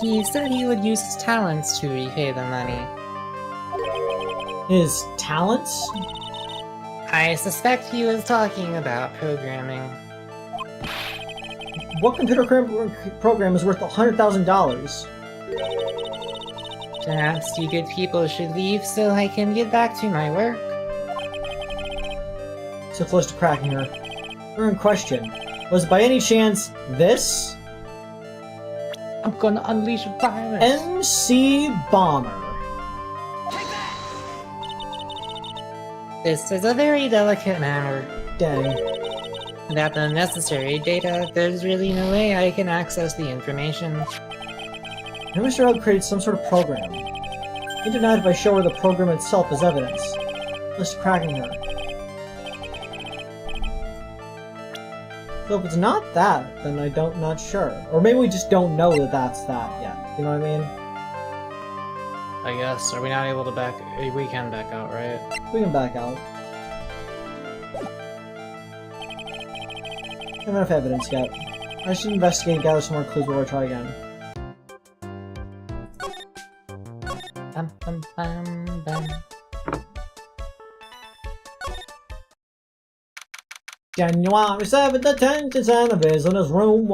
he said he would use his talents to repay the money. His talents? I suspect he was talking about programming. What computer program is worth $100,000? Perhaps you good people should leave so I can get back to my work. So close to cracking her. Her in question. Was by any chance this? I'm gonna unleash a virus. MC Bomber. This is a very delicate matter. Dang. Without the necessary data, there's really no way I can access the information. Now Mr. Elg created some sort of program. He denied if I show her the program itself as evidence. Close to cracking her. So if it's not that, then not sure. Or maybe we just don't know that that's that yet. You know what I mean? I guess. Are we not able to back? We can back out, right? We can back out. I have enough evidence yet. I should investigate and gather some more clues before I try again. Bum, bum, bum, bum. January 7th, the 10th is in the business room.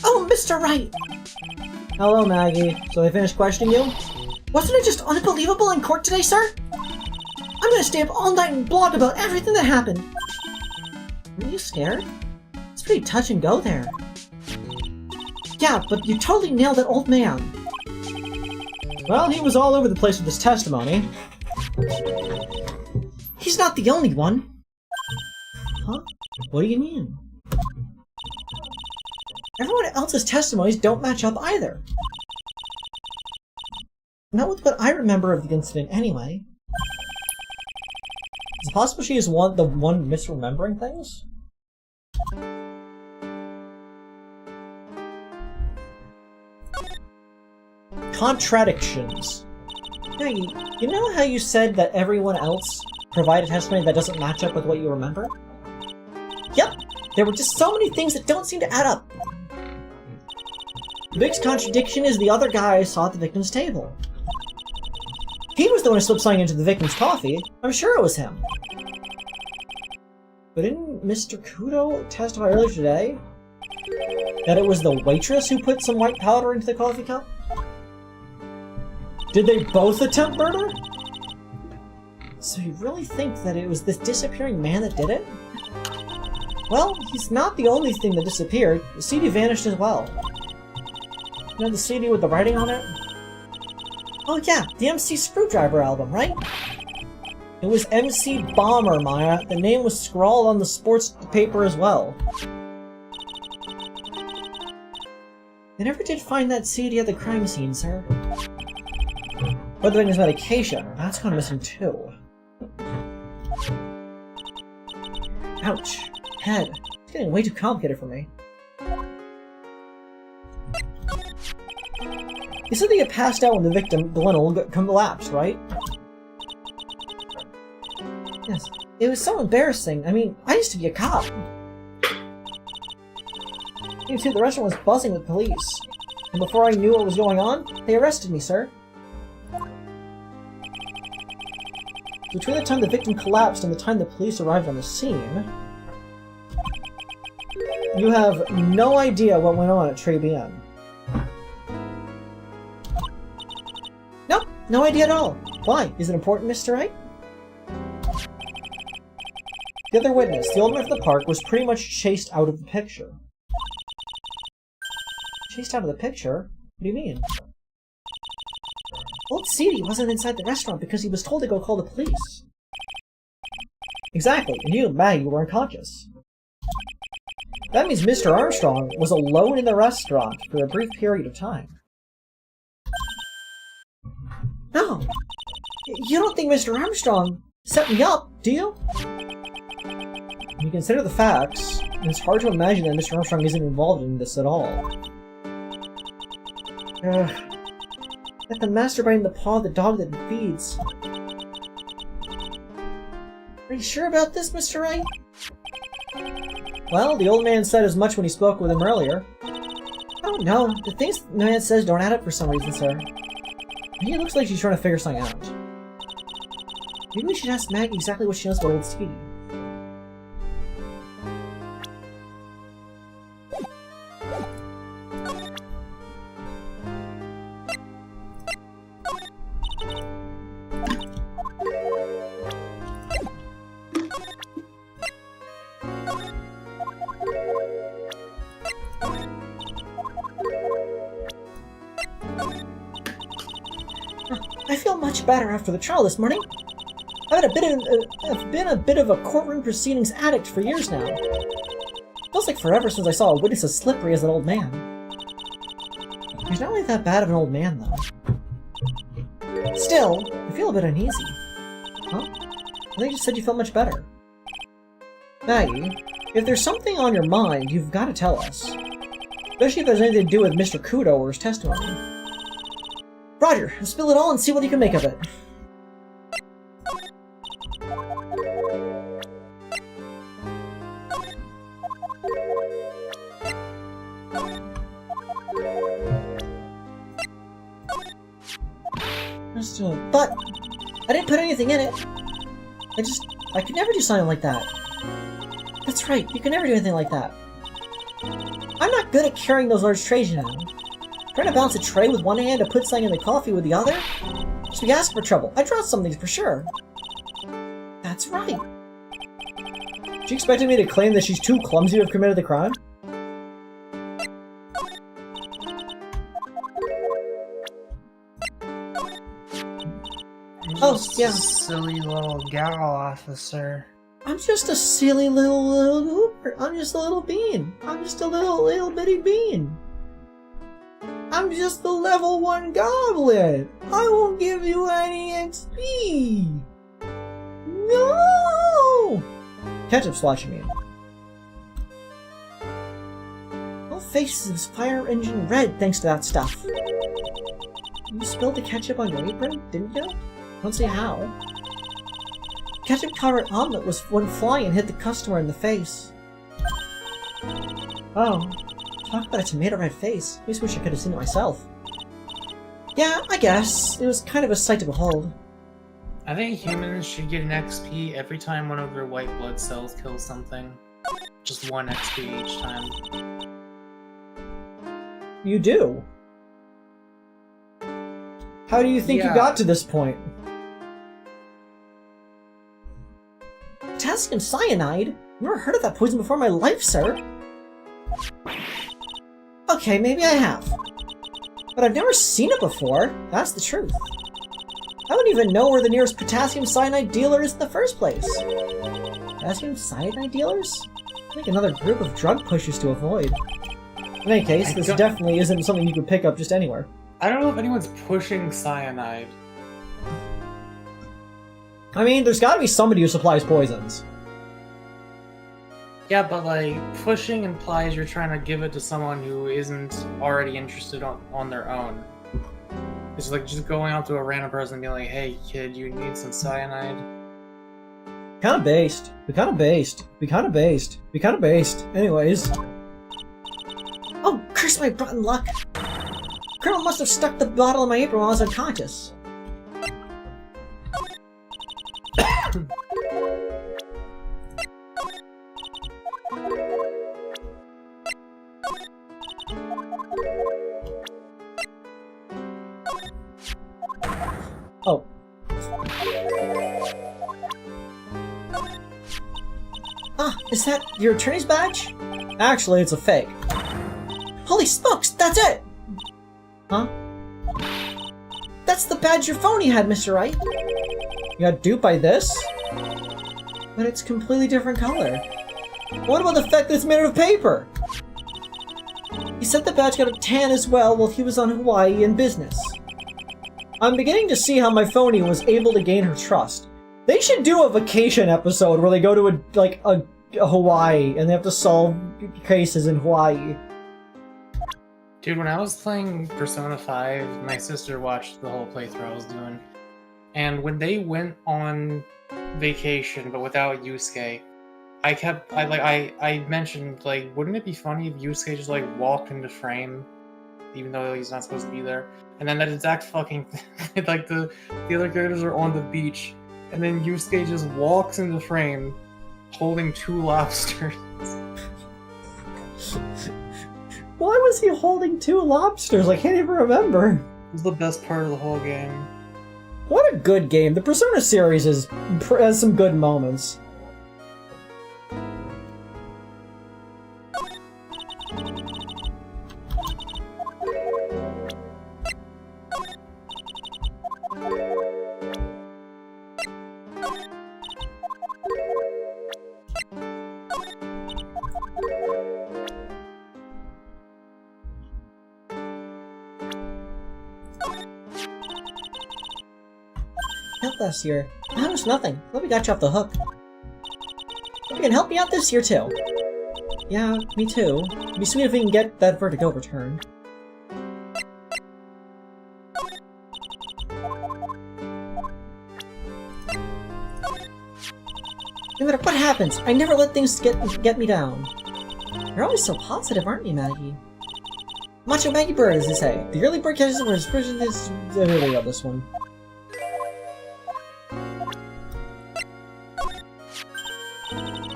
Oh, Mr. Wright! Hello, Maggie. So they finished questioning you? Wasn't it just unbelievable in court today, sir? I'm gonna stay up all night and blog about everything that happened. Were you scared? It's pretty touch and go there. Yeah, but you totally nailed that old man. Well, he was all over the place with his testimony. He's not the only one. Huh? What do you mean? Everyone else's testimonies don't match up either. Not with what I remember of the incident anyway. Is it possible she is the one misremembering things? Contradictions. Hey, you know how you said that everyone else provided testimony that doesn't match up with what you remember? Yep, there were just so many things that don't seem to add up. The biggest contradiction is the other guy I saw at the victim's table. He was the one who slipped something into the victim's coffee. I'm sure it was him. But didn't Mr. Kudo testify earlier today that it was the waitress who put some white powder into the coffee cup? Did they both attempt murder? So you really think that it was this disappearing man that did it? Well, he's not the only thing that disappeared. The CD vanished as well. You know the CD with the writing on it? Oh yeah, the MC Screwdriver album, right? It was MC Bomber, Maya. The name was scrawled on the sports paper as well. They never did find that CD at the crime scene, sir. But the his medication. That's gone missing too. Ouch. Head. It's getting way too complicated for me. You said that you passed out when the victim, Glenn, collapsed, right? Yes. It was so embarrassing. I mean, I used to be a cop. You too, the restaurant was buzzing with police. And before I knew what was going on, they arrested me, sir. Between the time the victim collapsed and the time the police arrived on the scene, you have no idea what went on at Tribulations. Nope, no idea at all. Why? Is it important, Mr. Wright? The other witness, the old man from the park, was pretty much chased out of the picture. Chased out of the picture? What do you mean? Old Seedy wasn't inside the restaurant because he was told to go call the police. Exactly, and you and Maggie were unconscious. That means Mr. Armstrong was alone in the restaurant for a brief period of time. No! You don't think Mr. Armstrong set me up, do you? When you consider the facts, it's hard to imagine that Mr. Armstrong isn't involved in this at all. Let them masturbate in the paw of the dog that it feeds. Are you sure about this, Mr. Wright? Well, the old man said as much when he spoke with him earlier. Oh no, the things the man says don't add up for some reason, sir. It looks like she's trying to figure something out. Maybe we should ask Maggie exactly what she knows about old Speedy. I feel much better after the trial this morning. I've been a bit of a courtroom proceedings addict for years now. Feels like forever since I saw a witness as slippery as an old man. He's not really that bad of an old man, though. Still, I feel a bit uneasy. Huh? I think you said you felt much better. Maggie, if there's something on your mind, you've got to tell us. Especially if there's anything to do with Mr. Kudo or his testimony. Roger, spill it all and see what you can make of it. But I didn't put anything in it. I could never do something like that. That's right, you can never do anything like that. I'm not good at carrying those large trays, you know. Trying to balance a tray with one hand and put something in the coffee with the other? Just be asking for trouble. I dropped something for sure. That's right. She expected me to claim that she's too clumsy to have committed the crime? Oh, yeah. Silly little gal, officer. I'm just a silly little hooper. I'm just a little bean. I'm just a little bitty bean. I'm just the level 1 goblin. I won't give you any XP. No! Ketchup's watching me. Whole face is fire engine red thanks to that stuff. You spilled the ketchup on your apron, didn't you? Don't say how. Ketchup-covered omelet went flying and hit the customer in the face. Oh. Talk about a tomato-red face. I just wish I could have seen it myself. Yeah, I guess. It was kind of a sight to behold. I think humans should get an XP every time one of their white blood cells kills something. Just 1 XP each time. You do? How do you think you got to this point? Potassium cyanide? Never heard of that poison before in my life, sir. Okay, maybe I have. But I've never seen it before. That's the truth. I don't even know where the nearest potassium cyanide dealer is in the first place. Potassium cyanide dealers? I think another group of drug pushers to avoid. In any case, this definitely isn't something you could pick up just anywhere. I don't know if anyone's pushing cyanide. I mean, there's gotta be somebody who supplies poisons. Yeah, but like, pushing implies you're trying to give it to someone who isn't already interested on their own. It's like just going out to a random person and being like, hey kid, you need some cyanide? Kinda based. Be kinda based. Anyways. Oh, curse my rotten luck! Colonel must have stuck the bottle in my apron while I was unconscious. Oh. Ah, is that your attorney's badge? Actually, it's a fake. Holy smokes, that's it! Huh? That's the badge your phony had, Mr. Wright. You got duped by this? But it's completely different color. What about the fact that it's made out of paper? He said the badge got a tan as well while he was on Hawaii in business. I'm beginning to see how my phony was able to gain her trust. They should do a vacation episode where they go to a Hawaii and they have to solve cases in Hawaii. Dude, when I was playing Persona 5, my sister watched the whole playthrough I was doing. And when they went on vacation, but without Yusuke, I mentioned, like, wouldn't it be funny if Yusuke just, like, walked into frame, even though he's not supposed to be there? And then that exact fucking thing, like, the other characters are on the beach, and then Yusuke just walks into frame, holding 2 lobsters. Why was he holding 2 lobsters? I can't even remember. It was the best part of the whole game. What a good game. The Persona series has some good moments. Help last year. That was nothing. Let me got you off the hook. You can help me out this year too. Yeah, me too. It'd be sweet if we can get that Vertigo return. No matter what happens, I never let things get me down. You're always so positive, aren't you, Maggie? Macho Maggie Bird, as they say. The early bird catches where his version is... I really love this one.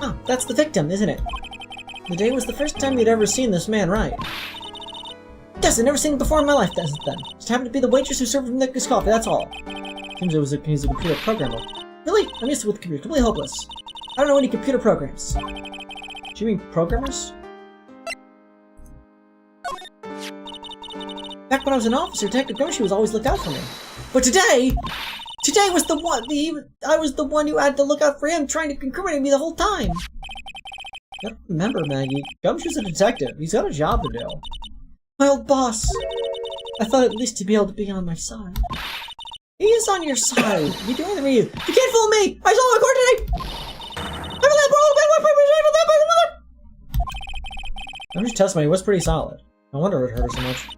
Ah, that's the victim, isn't it? The day was the first time you'd ever seen this man, right? Yes, I've never seen him before in my life, then. Just happened to be the waitress who served him his coffee, that's all. Seems he's a computer programmer. Really? I'm used to with computers, completely hopeless. I don't know any computer programs. Do you mean programmers? Back when I was an officer, Detective Goshi was always looked out for me. But today was the one, I was the one who had to look out for him, trying to incriminate me the whole time. You gotta remember, Maggie, Gumshoe's a detective. He's got a job to do. My old boss. I thought at least he'd be able to be on my side. He is on your side. You're doing the real. You can't fool me! I saw my court today! Gumshoe's testimony was pretty solid. No wonder it hurt her so much.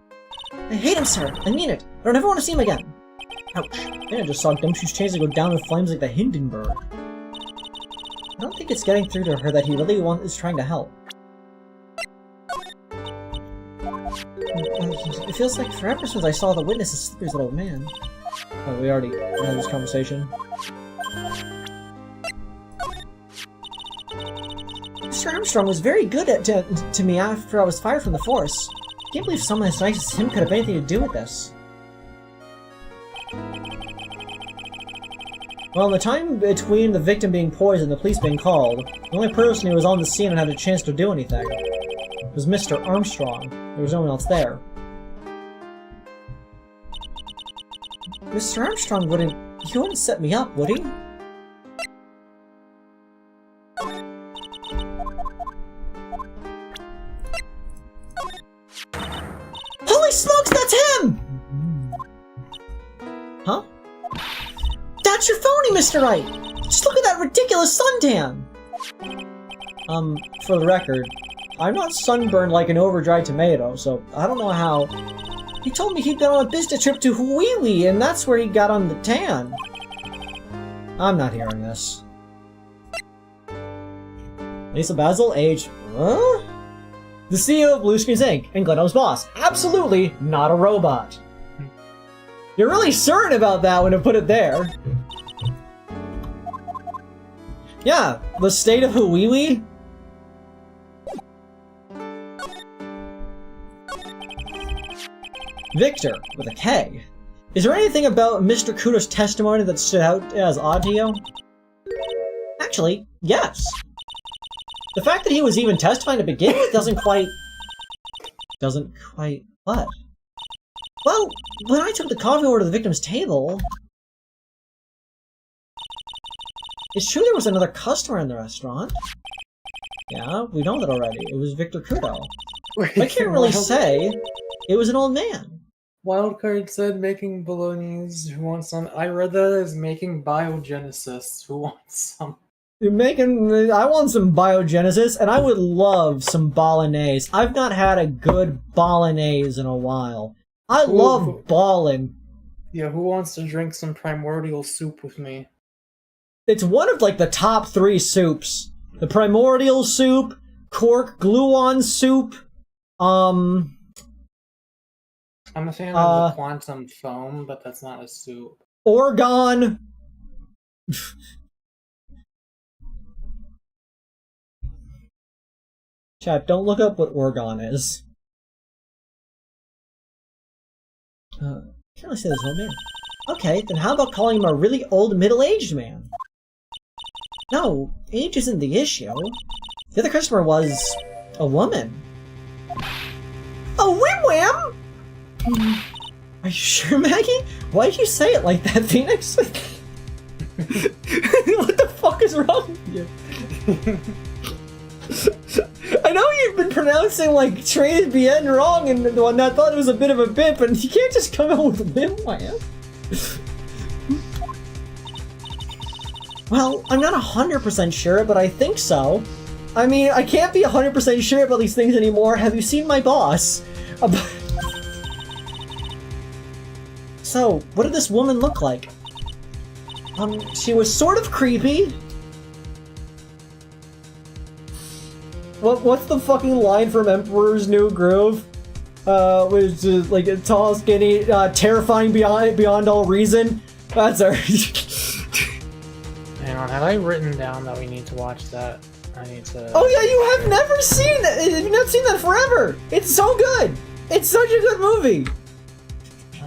I hate him, sir. I mean it. I don't ever want to see him again. Ouch. I just saw Gumshoe's chains go down in flames like the Hindenburg. I don't think it's getting through to her that he really is trying to help. It feels like forever since I saw the witness as Slippery's little man. Oh, we already had this conversation. Mr. Armstrong was very good to me after I was fired from the force. I can't believe someone as nice as him could have anything to do with this. Well, in the time between the victim being poisoned and the police being called, the only person who was on the scene and had a chance to do anything was Mr. Armstrong. There was no one else there. Mr. Armstrong he wouldn't set me up, would he? Holy smokes, that's him! Huh? That's your phony, Mr. Wright! Just look at that ridiculous suntan! For the record, I'm not sunburned like an overdried tomato, so I don't know how. He told me he'd been on a business trip to Hawaii, and that's where he got on the tan. I'm not hearing this. Lisa Basil, age... Huh? The CEO of Blue Screens Inc. and Glenelg's boss. Absolutely not a robot. You're really certain about that when I put it there. Yeah, the state of Hawaii? Victor, with a K. Is there anything about Mr. Kudo's testimony that stood out as odd to you? Actually, yes. The fact that he was even testifying to begin with doesn't quite... what? Well, when I took the coffee order to the victim's table... It's true there was another customer in the restaurant. Yeah, we know that already. It was Victor Kudo. I can't really say. It was an old man. Wildcard said making bolognese. Who wants some? I read that as making biogenesis. Who wants some? I want some biogenesis, and I would love some bolognese. I've not had a good bolognese in a while. I love ballin'. Yeah, who wants to drink some primordial soup with me? It's one of, like, the top 3 soups. The primordial soup, cork gluon soup, I'm a fan of the quantum foam, but that's not a soup. Orgon. Chat, don't look up what Orgon is. Can't really say this old man. Okay, then how about calling him a really old middle-aged man? No, age isn't the issue. The other customer was a woman. A whim-wham? Are you sure, Maggie? Why did you say it like that, Phoenix? What the fuck is wrong with you? I know you've been pronouncing, like, Train Bien wrong, and I thought it was a bit of a bit, but you can't just come out with whim-wham. Well, I'm not 100% sure, but I think so. I mean, I can't be 100% sure about these things anymore. Have you seen my boss? So, what did this woman look like? She was sort of creepy. What's the fucking line from Emperor's New Groove? Which is like tall, skinny, terrifying beyond all reason. That's her. Hang on, have I written down that we need to watch that? I need to... Oh yeah, you have never seen that! You've not seen that forever! It's so good! It's such a good movie!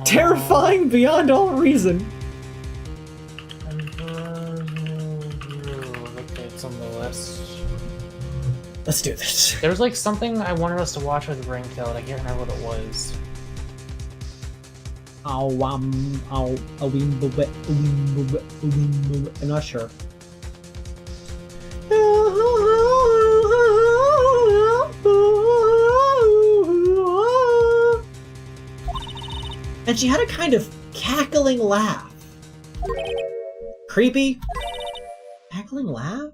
Terrifying beyond all reason. Okay, it's on the list. Let's do this. There was like something I wanted us to watch with Ringtail, and I can't remember what it was. I'm not sure. And she had a kind of cackling laugh. Creepy? Cackling laugh?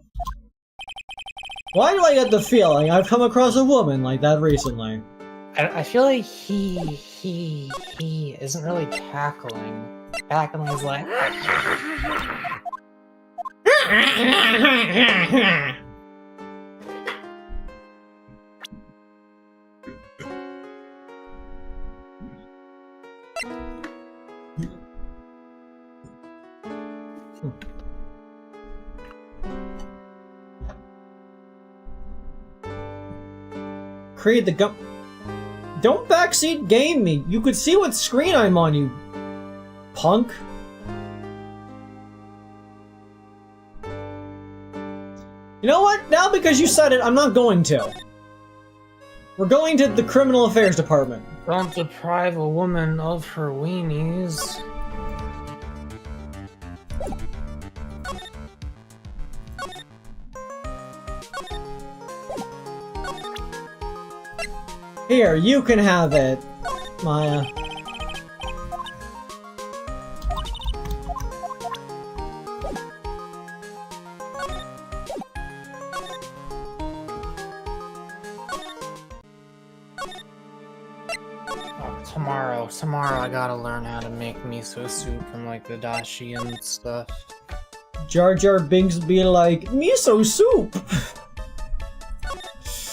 Why do I get the feeling I've come across a woman like that recently? I feel like he isn't really cackling. Cackling is like... Creed the gum. Don't backseat game me. You could see what screen I'm on, you punk. You know what? Now because you said it, I'm not going to. We're going to the Criminal Affairs Department. Don't deprive a woman of her weenies. Here, you can have it, Maya. Tomorrow I gotta learn how to make miso soup and like the dashi and stuff. Jar Jar Binks be like, miso soup!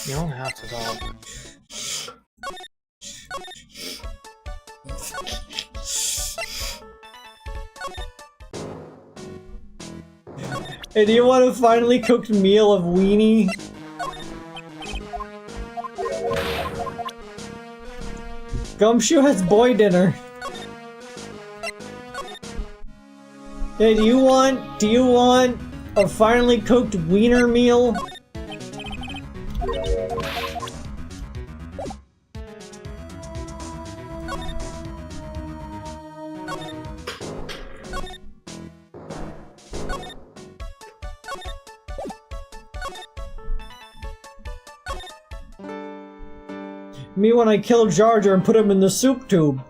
You don't have to talk. Hey, do you want a finally cooked meal of weenie? Gumshoe has boy dinner. Hey, do you want a finally cooked wiener meal? Me when I kill Jar Jar and put him in the soup tube.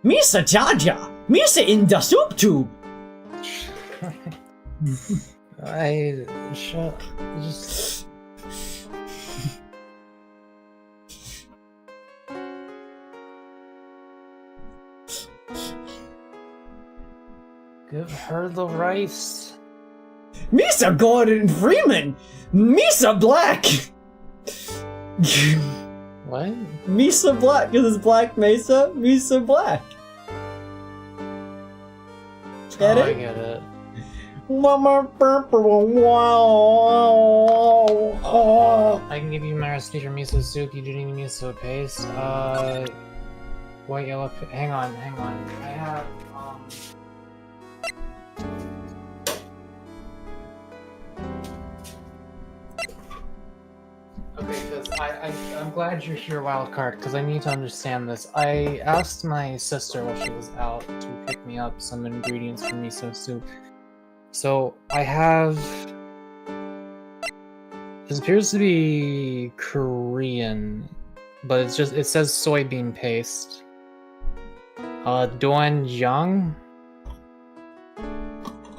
Misa Jar Jar! Misa in the soup tube! Just... Give her the rice. Misa Gordon Freeman! Misa Black! What? Misa Black, because it's Black Mesa, Misa Black. Get it? I get it. I can give you my recipe for miso soup. You do need miso paste. White yellow. Hang on. I have Okay, because I'm glad you're here, Wildcard, because I need to understand this. I asked my sister while she was out to pick me up some ingredients for miso soup. So I have... This appears to be Korean, but it says soybean paste. Doenjang?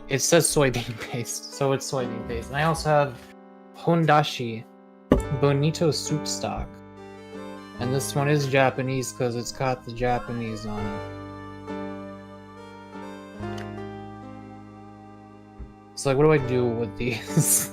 It says soybean paste, so it's soybean paste. And I also have Hondashi, Bonito soup stock. And this one is Japanese because it's got the Japanese on it. So like, what do I do with these?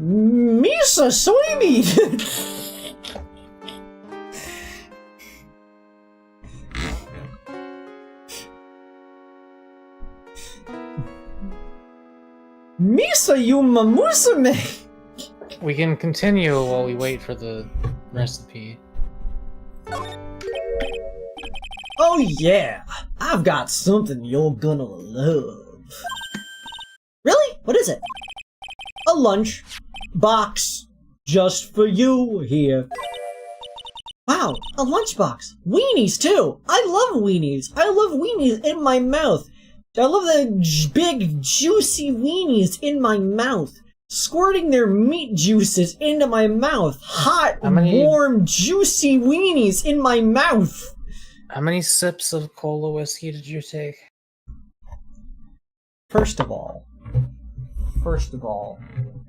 Misa soybean! Misa Yuma Musame! We can continue while we wait for the recipe. Oh yeah! I've got something you're gonna love. Really? What is it? A lunch box just for you here. Wow, a lunchbox. Weenies too. I love weenies. I love weenies in my mouth. I love the big juicy weenies in my mouth. Squirting their meat juices into my mouth. Hot, warm, juicy weenies in my mouth. How many sips of cola whiskey did you take? First of all,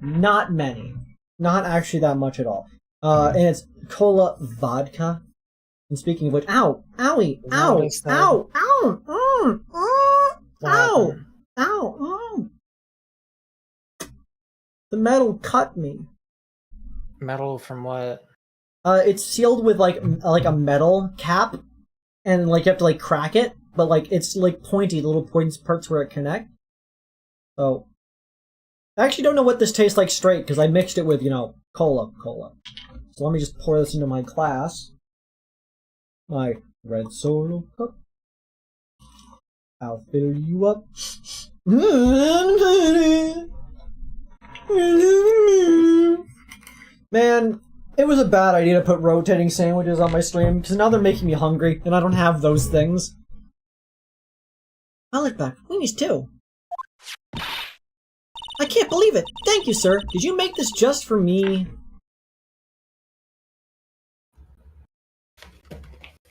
not many. Not actually that much at all. And it's cola vodka. And speaking of which, ow! Owie! Ow! Ow! Ow! Ow! Ow! The metal cut me. Metal from what? It's sealed with like a metal cap, and like you have to like crack it, but like it's like pointy, the little pointy parts where it connect. So I actually don't know what this tastes like straight because I mixed it with, cola. So let me just pour this into my glass. My red solo cup. I'll fill you up. Man, it was a bad idea to put rotating sandwiches on my stream, because now they're making me hungry, and I don't have those things. I like back. Weenies too. I can't believe it! Thank you, sir! Did you make this just for me?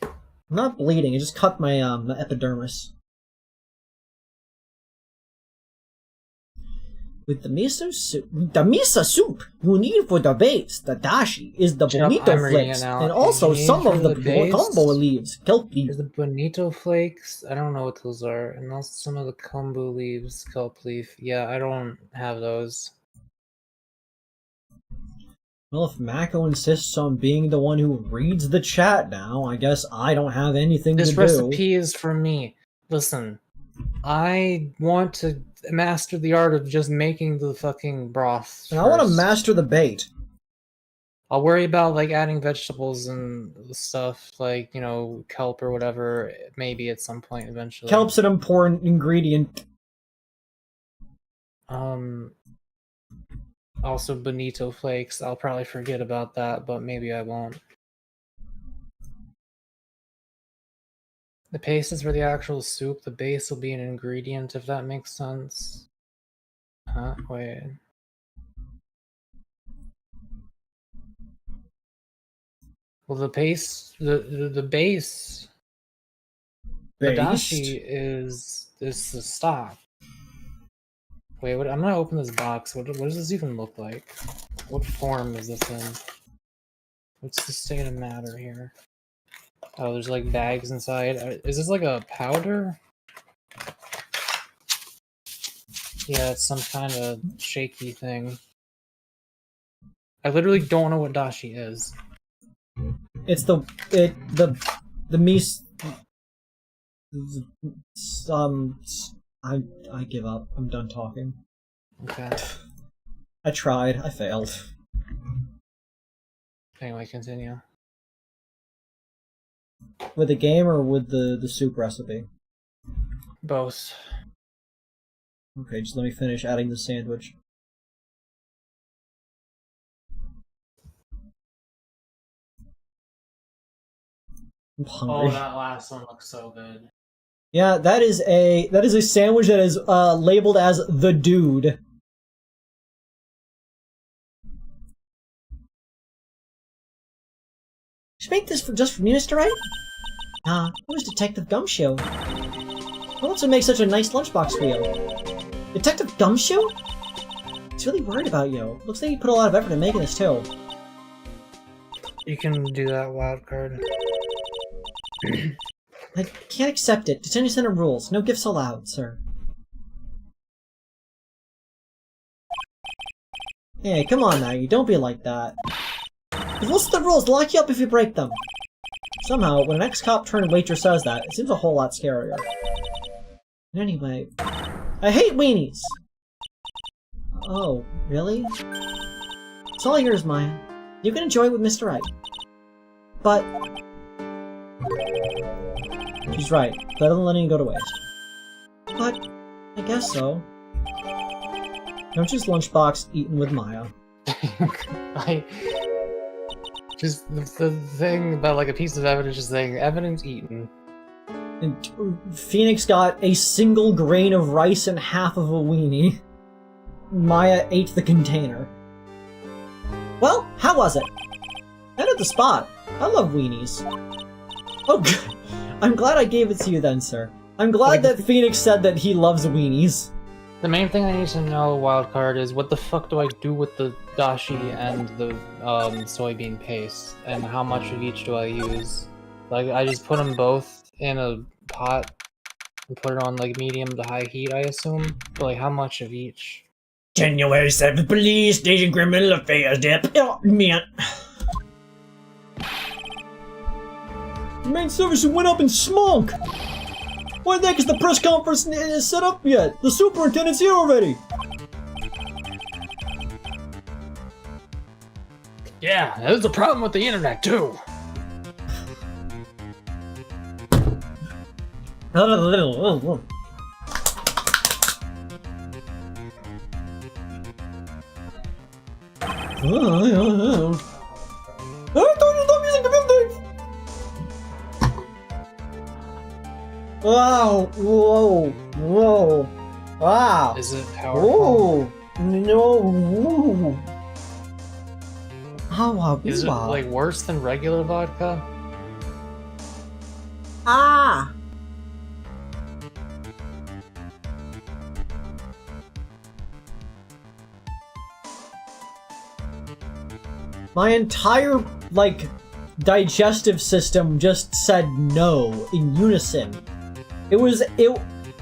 I'm not bleeding, I just cut my epidermis. With the miso soup you need for the base, the dashi, is the bonito flakes, and also some of the combo leaves, kelp leaves. There's the bonito flakes. I don't know what those are, and also some of the kombu leaves, kelp leaf. Yeah, I don't have those. Well, if Mako insists on being the one who reads the chat now, I guess I don't have anything to do. This recipe is for me. Listen, I want to master the art of just making the fucking broth. And I want to master the bait. I'll worry about like adding vegetables and stuff, like, you know, kelp or whatever, maybe at some point eventually. Kelp's an important ingredient. Also bonito flakes. I'll probably forget about that, but maybe I won't. The paste is for the actual soup. The base will be an ingredient, if that makes sense. Huh? Wait. Well, the paste, the base, the dashi is the stock. Wait, what? I'm gonna open this box. What does this even look like? What form is this in? What's the state of matter here? Oh, there's like bags inside. Is this like a powder? Yeah, it's some kind of shaky thing. I literally don't know what dashi is. It's the meat. I give up. I'm done talking. Okay. I tried. I failed. Anyway, continue. With the game or with the soup recipe? Both. Okay, just let me finish adding the sandwich. I'm hungry. Oh, that last one looks so good. Yeah, that is a sandwich that is labeled as the dude. Should make this just for me, Mr. Wright? Who's Detective Gumshoe? Who wants to make such a nice lunchbox for you? Detective Gumshoe? He's really worried about you. Looks like he put a lot of effort in making this too. You can do that wild card. I can't accept it. Detention center rules. No gifts allowed, sir. Hey, come on now, you don't be like that. What's the rules? Lock you up if you break them. Somehow, when an ex-cop turned waitress says that, it seems a whole lot scarier. Anyway, I hate weenies! Oh, really? It's all yours, Maya. You can enjoy it with Mr. Wright. But... she's right. Better than letting it go to waste. But, I guess so. Don't just lunchbox eaten with Maya. Just the thing about like a piece of evidence just saying evidence eaten. And Phoenix got a single grain of rice and half of a weenie. Maya ate the container. Well, how was it? I at the spot. I love weenies. Oh, good. I'm glad I gave it to you then, sir. I'm glad that Phoenix said that he loves weenies. The main thing I need to know, wildcard, is what the fuck do I do with the dashi and the soybean paste, and how much of each do I use? Like, I just put them both in a pot and put it on like medium to high heat, I assume. But like, how much of each? January 7th, Police Station Criminal Affairs Dep. Oh, man. The main service went up in smoke! Why the heck is the press conference set up yet? The superintendent's here already! Yeah, there's a problem with the internet too. stop using the building! Wow! Whoa! Whoa! Wow! Is it powerful? Whoa! No! How Is it like worse than regular vodka? Ah! My entire, like, digestive system just said no in unison.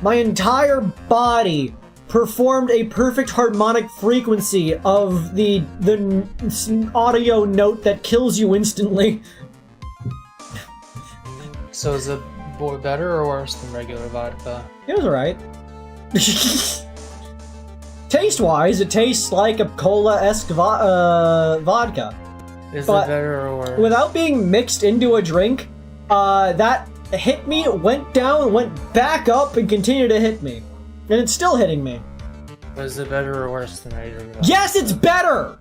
My entire body performed a perfect harmonic frequency of the audio note that kills you instantly. So is it better or worse than regular vodka? It was alright. Taste-wise, it tastes like a cola-esque vodka. Is But it better or worse? without being mixed into a drink, that hit me, went down, went back up, and continued to hit me. And it's still hitting me. Was it better or worse than regular vodka? Yes, it's better!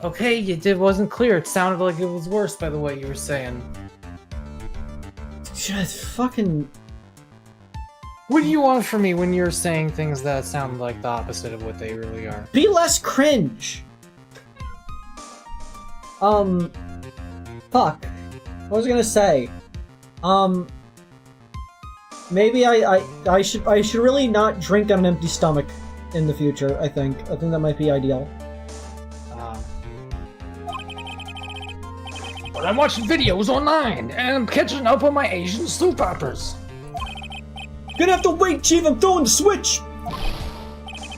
Okay, it wasn't clear. It sounded like it was worse by the way you were saying. Just fucking... What do you want from me when you're saying things that sound like the opposite of what they really are? Be less cringe! Fuck. What was I gonna say? Maybe I should really not drink on an empty stomach in the future, I think. I think that might be ideal. But I'm watching videos online, and I'm catching up on my Asian soap operas. Gonna have to wait, Chief, I'm throwing the switch!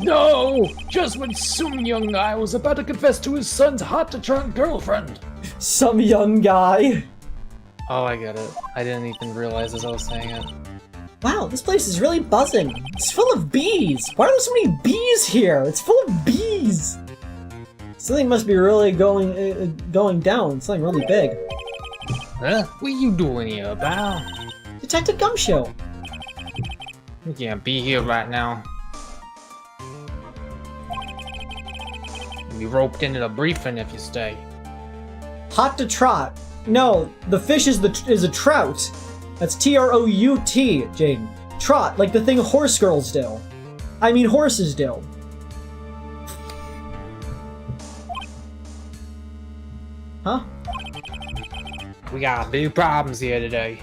No! Just when some young guy was about to confess to his son's hot-to-trot girlfriend. Some young guy. Oh, I get it. I didn't even realize as I was saying it. Wow, this place is really buzzing. It's full of bees. Why are there so many bees here? It's full of bees. Something must be really going down. Something really big. Huh? What you doing here, pal? Detective Gumshoe. You can't be here right now. You'll be roped into the briefing if you stay. Hot to trot. No, the fish is a trout. That's T-R-O-U-T, Jaden. Trot, like the thing horse girls do. I mean horses do. Huh? We got big problems here today.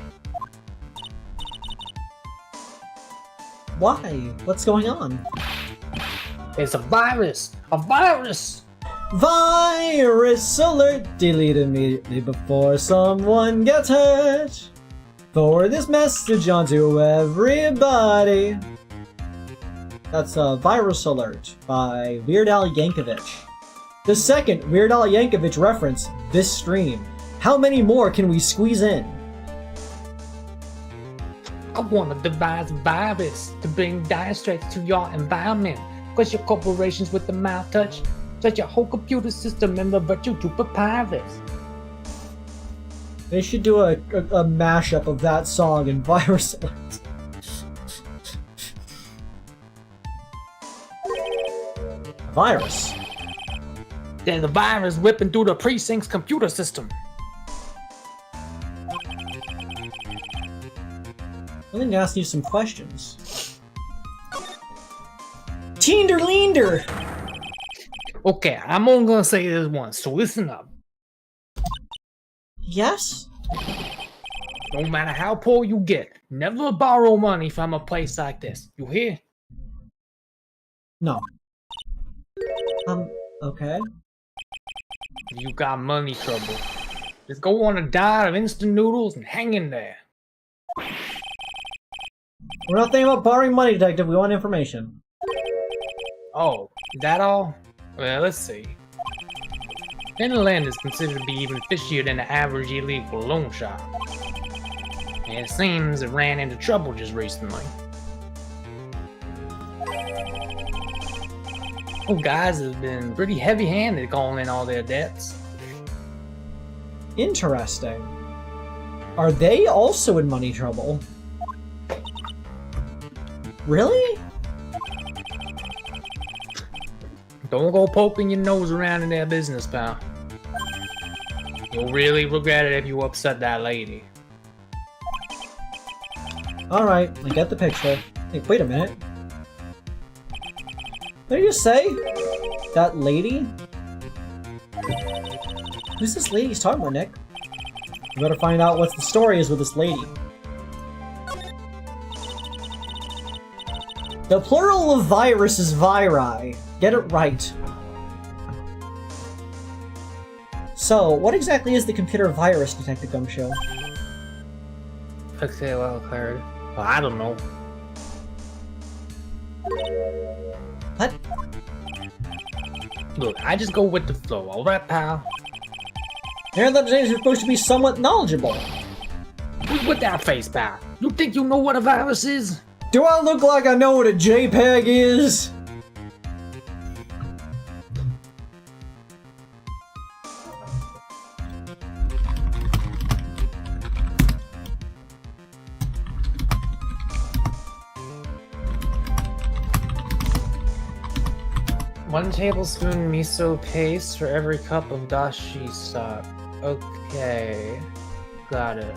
Why? What's going on? It's a virus! A virus! Virus alert! Delete immediately before someone gets hurt. Forward this message on to everybody. That's a Virus Alert by Weird Al Yankovic. The second Weird Al Yankovic reference this stream. How many more can we squeeze in? I want to devise a virus to bring dire straits to your environment. Cause your corporations with the mild touch, set your whole computer system and revert you to papyrus. They should do a mashup of that song and Virus Alert. Virus. There's a virus whipping through the precinct's computer system. I think I asked you some questions. Teender leander! Okay, I'm only gonna say this once, so listen up. Yes? No matter how poor you get, never borrow money from a place like this. You hear? No. Okay. You got money trouble. Just go on a diet of instant noodles and hang in there. We're not thinking about borrowing money, detective. We want information. Oh, that all? Well, let's see. Finland is considered to be even fishier than the average illegal loan shark. And it seems it ran into trouble just recently. Oh, guys have been pretty heavy-handed calling in all their debts. Interesting. Are they also in money trouble? Really? Don't go poking your nose around in their business, pal. You'll really regret it if you upset that lady. Alright, I get the picture. Hey, wait a minute. What did you say? That lady? Who's this lady he's talking about, Nick? We better find out what the story is with this lady. The plural of virus is viri. Get it right. So, what exactly is the computer virus, Detective Gumshoe? Okay, well, card. Well, I don't know. What? Look, I just go with the flow, alright, pal? Aaron, that you're supposed to be somewhat knowledgeable. Who's with that face, pal? You think you know what a virus is? Do I look like I know what a JPEG is? One tablespoon miso paste for every cup of dashi stock. Okay. Got it.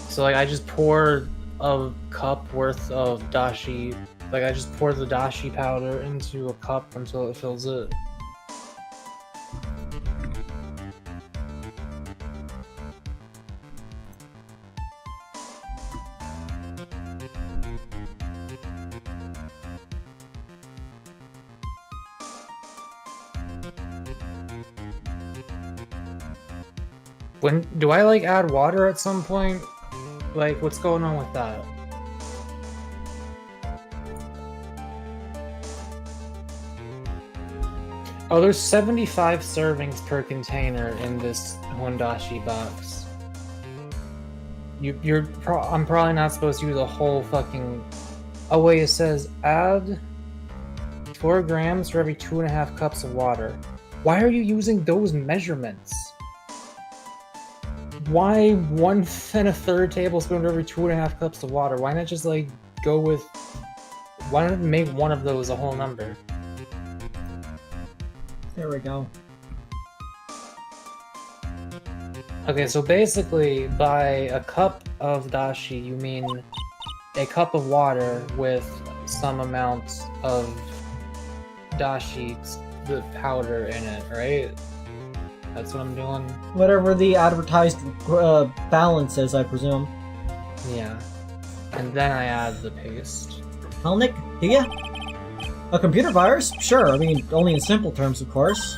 So like I just pour a cup worth of dashi, like I just pour the dashi powder into a cup until it fills it. When do I like add water at some point? Like, what's going on with that? Oh, there's 75 servings per container in this one dashi box. I'm probably not supposed to use a whole fucking. Oh wait, it says add 4 grams for every 2.5 cups of water. Why are you using those measurements? Why 1 1/3 tablespoon for every 2.5 cups of water? Why not just like go with? Why not make one of those a whole number? There we go. Okay, so basically, by a cup of dashi, you mean a cup of water with some amount of dashi, the powder in it, right? That's what I'm doing? Whatever the advertised balance is, I presume. Yeah. And then I add the paste. Well, Nick, do ya? A computer virus? Sure, I mean, only in simple terms, of course.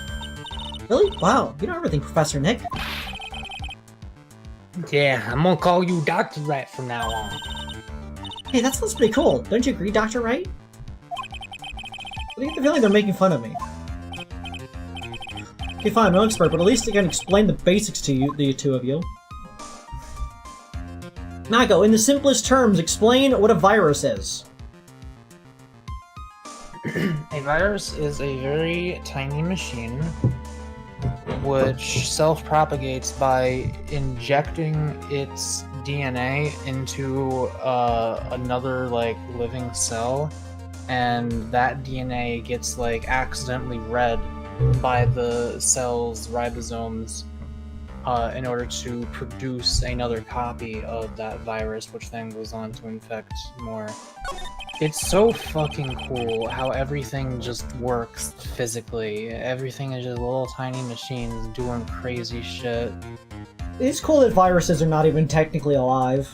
Really? Wow, you know everything, Professor Nick. Yeah, I'm gonna call you Dr. Rat from now on. Hey, that sounds pretty cool. Don't you agree, Dr. Wright? I get the feeling they're making fun of me. Okay, fine, I'm no expert, but at least I can explain the basics to you, the two of you. Nago, in the simplest terms, explain what a virus is. A virus is a very tiny machine which self-propagates by injecting its DNA into another like living cell, and that DNA gets like accidentally read by the cell's ribosomes in order to produce another copy of that virus, which then goes on to infect more. It's so fucking cool how everything just works physically. Everything is just little tiny machines doing crazy shit. It's cool that viruses are not even technically alive.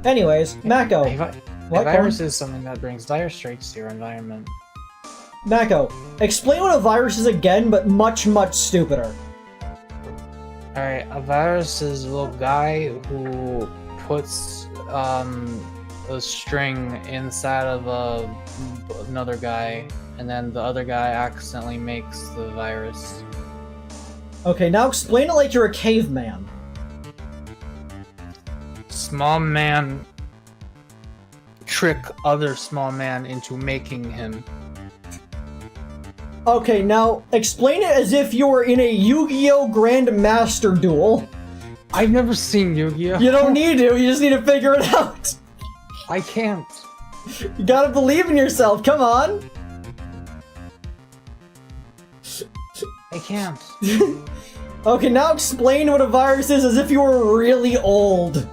Anyways, Mako. A virus is something that brings dire straits to your environment. Mako, explain what a virus is again, but much, much stupider. Alright, a virus is a little guy who puts a string inside of another guy, and then the other guy accidentally makes the virus. Okay, now explain it like you're a caveman. Small man trick other small man into making him. Okay, now explain it as if you were in a Yu-Gi-Oh! Grand Master duel, I've never seen Yu-Gi-Oh! You don't need to, you just need to figure it out. I can't. You gotta believe in yourself, come on. I can't. Okay, now explain what a virus is as if you were really old.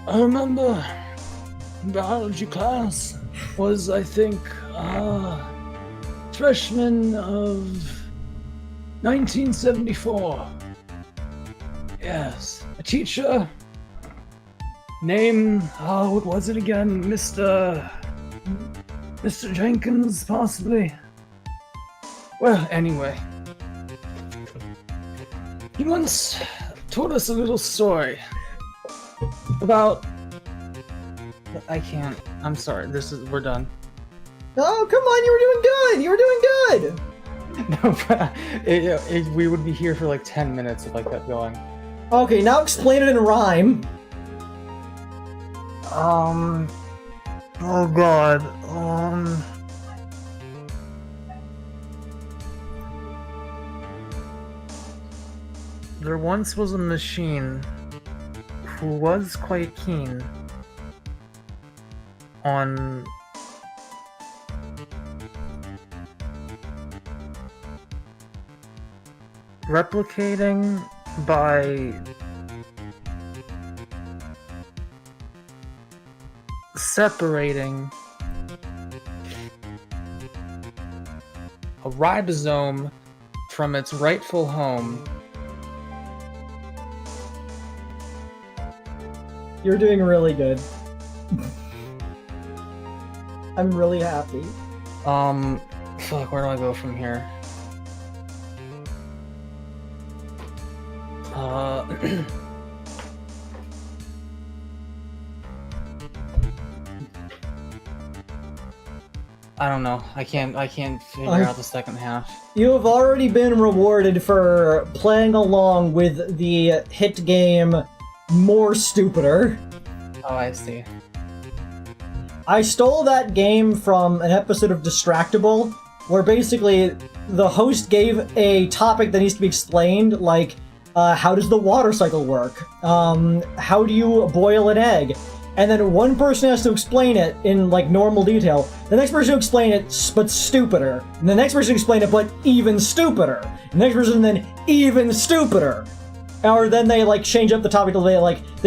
I remember biology class was, I think, freshman of 1974. Yes, a teacher named, what was it again? Mr. Jenkins, possibly. Well, anyway, he once told us a little story about. I can't. I'm sorry. We're done. Oh, come on, you were doing good! You were doing good! We would be here for like 10 minutes if I kept going. Okay, now explain it in rhyme. Oh god. There once was a machine who was quite keen on replicating by separating a ribosome from its rightful home. You're doing really good. I'm really happy. Fuck, where do I go from here? I don't know. I can't figure out the second half. You have already been rewarded for playing along with the hit game More Stupider. Oh, I see. I stole that game from an episode of Distractable, where basically the host gave a topic that needs to be explained, like, how does the water cycle work? How do you boil an egg? And then one person has to explain it in, like, normal detail. The next person will explain it, but stupider. And the next person will explain it, but even stupider. And the next person then even stupider. Or then they, like, change up the topic till they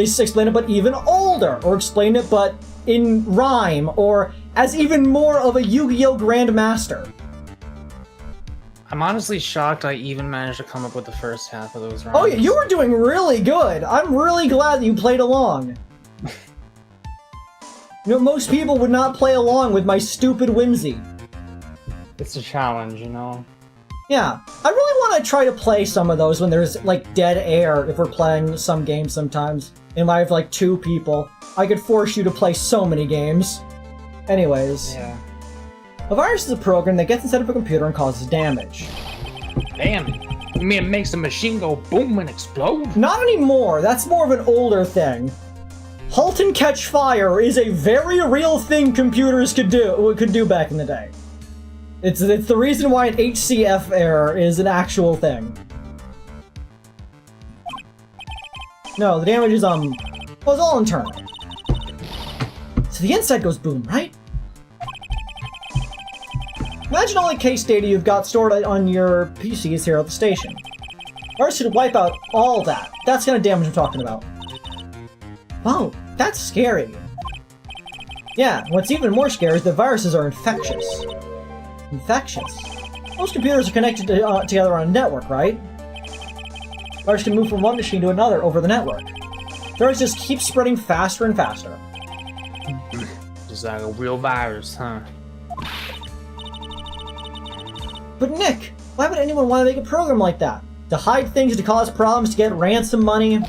explain it, but even older. Or explain it, but in rhyme. Or as even more of a Yu-Gi-Oh! Grandmaster. I'm honestly shocked I even managed to come up with the first half of those rhymes. Oh yeah, you were doing really good. I'm really glad that you played along. You know, most people would not play along with my stupid whimsy. It's a challenge, you know? Yeah, I really want to try to play some of those when there's, like, dead air if we're playing some games sometimes. And I have, like, 2 people. I could force you to play so many games. Anyways. Yeah. A virus is a program that gets inside of a computer and causes damage. Damn, you mean it makes the machine go boom and explode? Not anymore, that's more of an older thing. Halt and catch fire is a very real thing computers could do back in the day. It's the reason why an HCF error is an actual thing. No, the damage is, well, it's all internal. So the inside goes boom, right? Imagine all the case data you've got stored on your PCs here at the station. Ours should wipe out all that. That's the kind of damage I'm talking about. Wow, that's scary. Yeah, what's even more scary is that viruses are infectious. Infectious? Most computers are connected together on a network, right? Virus can move from one machine to another over the network. Viruses just keep spreading faster and faster. Just like a real virus, huh? But Nick, why would anyone want to make a program like that? To hide things, to cause problems, to get ransom money?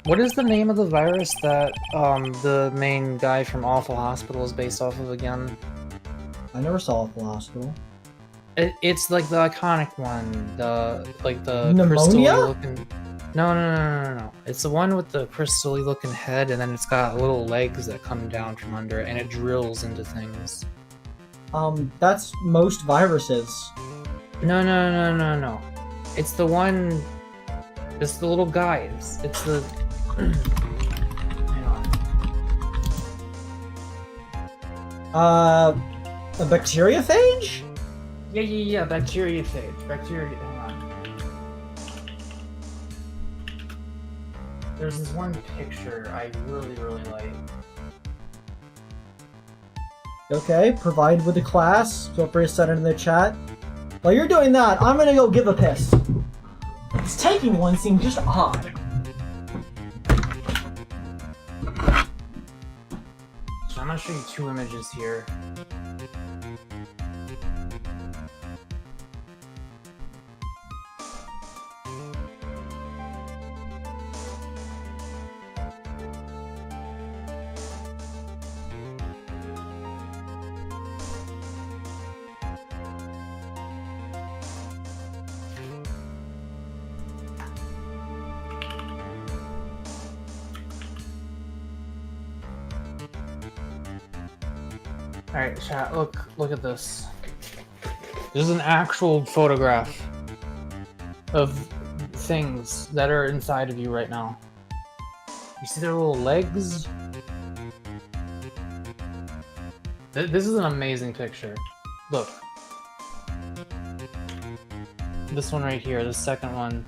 What is the name of the virus that the main guy from Awful Hospital is based off of again? I never saw Awful Hospital. It's like the iconic one, the Pneumonia? crystal-y looking. No. It's the one with the crystal-y looking head, and then it's got little legs that come down from under it, and it drills into things. That's most viruses. No. It's the one. It's the little guys. It's the. Hang on. A bacteriophage? Yeah. Bacteriophage. Bacteria. Hang on. There's this one picture I really like. Okay, provide with the class. Feel free to send it in the chat. While you're doing that, I'm gonna go give a piss. This taking one seemed just odd. So I'm gonna show you two images here. Alright, chat, look at this. This is an actual photograph of things that are inside of you right now. You see their little legs? This is an amazing picture. Look. This one right here, the second one.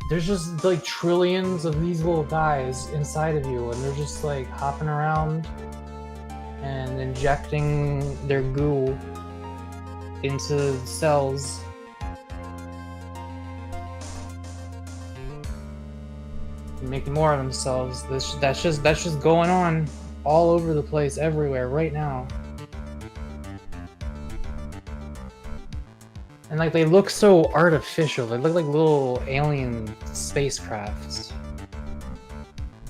There's just like trillions of these little guys inside of you, and they're just like hopping around and injecting their goo into cells. And making more of themselves. That's just going on all over the place, everywhere, right now. And like they look so artificial. They look like little alien spacecrafts.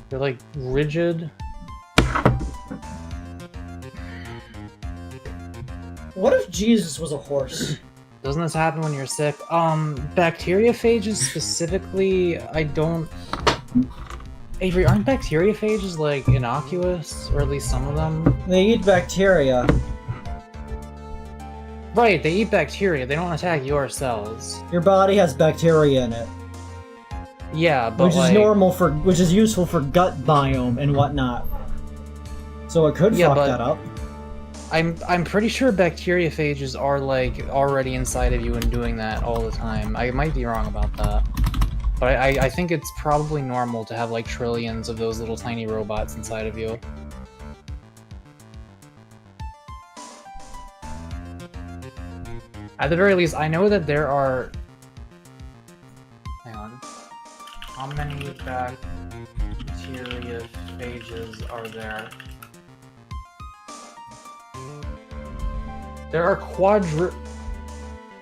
They're like rigid. What if Jesus was a horse? Doesn't this happen when you're sick? Bacteriophages specifically, I don't... Avery, aren't bacteriophages like innocuous? Or at least some of them? They eat bacteria. Right, they eat bacteria. They don't attack your cells. Your body has bacteria in it. Yeah, but which is normal for, which is useful for gut biome and whatnot. So it could fuck that up. I'm pretty sure bacteriophages are like already inside of you and doing that all the time. I might be wrong about that. But I think it's probably normal to have like trillions of those little tiny robots inside of you. At the very least, I know that there are... Hang on. How many bacteriophages are there? There are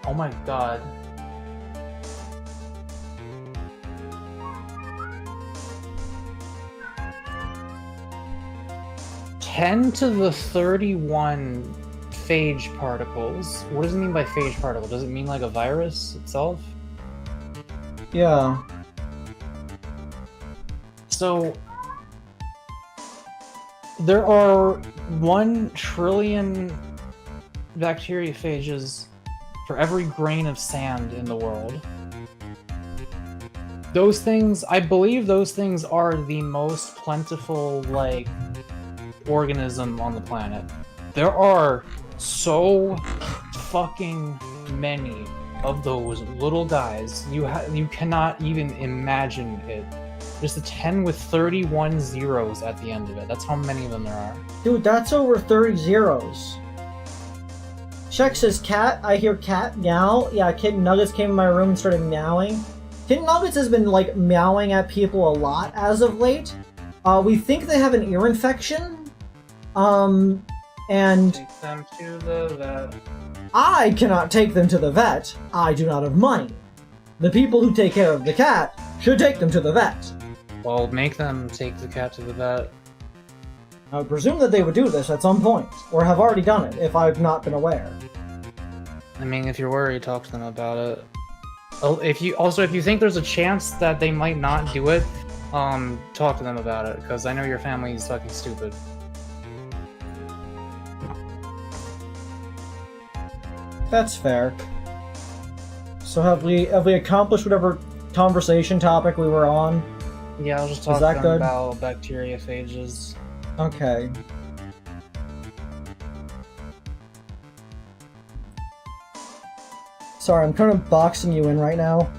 Oh my god. (10 to the 31 phage particles. What does it mean by phage particle? Does it mean like a virus itself? Yeah. So there are 1 trillion bacteriophages for every grain of sand in the world. Those things, I believe those things are the most plentiful, like, organism on the planet. There are so fucking many of those little guys. You cannot even imagine it. There's a 10 with 31 zeros at the end of it. That's how many of them there are. Dude, that's over 30 zeros. Check says cat. I hear cat meow. Yeah, Kitten Nuggets came in my room and started meowing. Kitten Nuggets has been like meowing at people a lot as of late. We think they have an ear infection. And Take them to the vet. I cannot take them to the vet. I do not have money. The people who take care of the cat should take them to the vet. Well, make them take the cat to the vet. I would presume that they would do this at some point, or have already done it, if I've not been aware. I mean, if you're worried, talk to them about it. If you think there's a chance that they might not do it, talk to them about it, because I know your family is fucking stupid. That's fair. So have we accomplished whatever conversation topic we were on? Yeah, I was just Is that talking good? about bacteriophages. Okay. Sorry, I'm kind of boxing you in right now.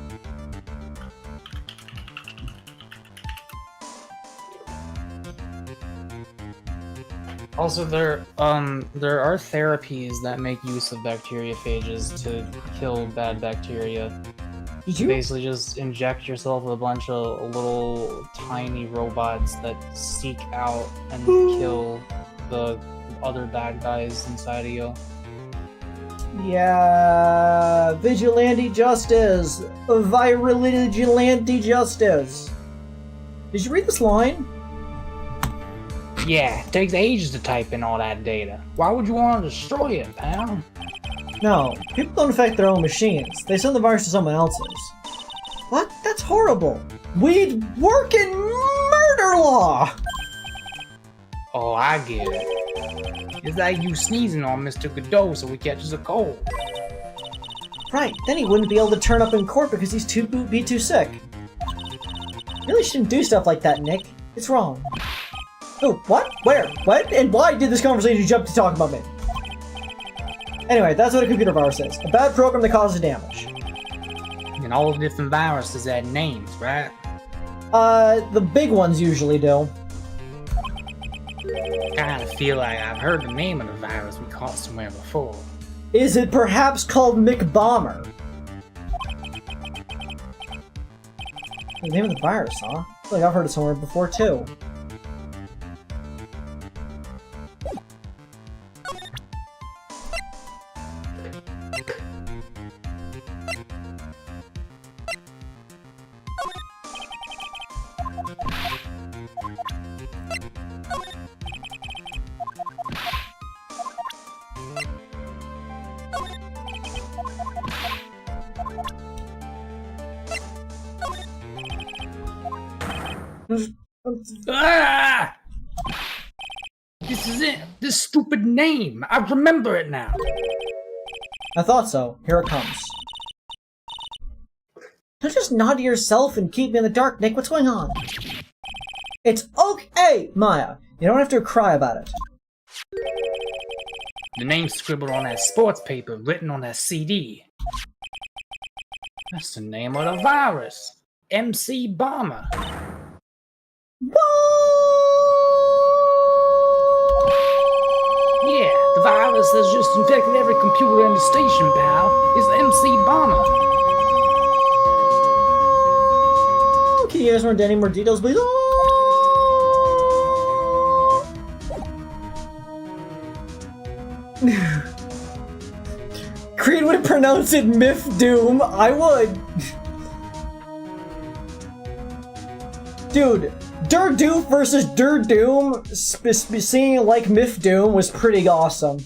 Also, there are therapies that make use of bacteriophages to kill bad bacteria. Did You you? basically just inject yourself with a bunch of little tiny robots that seek out and kill the other bad guys inside of you. Yeah, vigilante justice. Vigilante justice. Did you read this line? Yeah, it takes ages to type in all that data. Why would you want to destroy it, pal? No, people don't infect their own machines. They send the virus to someone else's. What? That's horrible. We work in murder law! Oh, I get it. It's like you sneezing on Mr. Godot so he catches a cold. Right, then he wouldn't be able to turn up in court because he's too sick. You really shouldn't do stuff like that, Nick. It's wrong. Oh, what? Where? What? And why did this conversation jump to talk about me? Anyway, that's what a computer virus is. A bad program that causes damage. And all the different viruses had names, right? The big ones usually do. Kinda feel like I've heard the name of the virus we caught somewhere before. Is it perhaps called McBomber? The name of the virus, huh? I feel like I've heard it somewhere before, too. Ah! This is it! This stupid name! I remember it now! I thought so. Here it comes. Don't just nod to yourself and keep me in the dark, Nick. What's going on? It's okay, Maya. You don't have to cry about it. The name scribbled on that sports paper, written on that CD. That's the name of the virus. MC Bomber. Yeah, the virus that's just infected every computer in the station, pal, is MC Bomber. Can you guys want any more details, please? Creed would pronounce it Myth Doom. I would. Dude, Doof versus Doom, seeing it like Myth Doom was pretty awesome.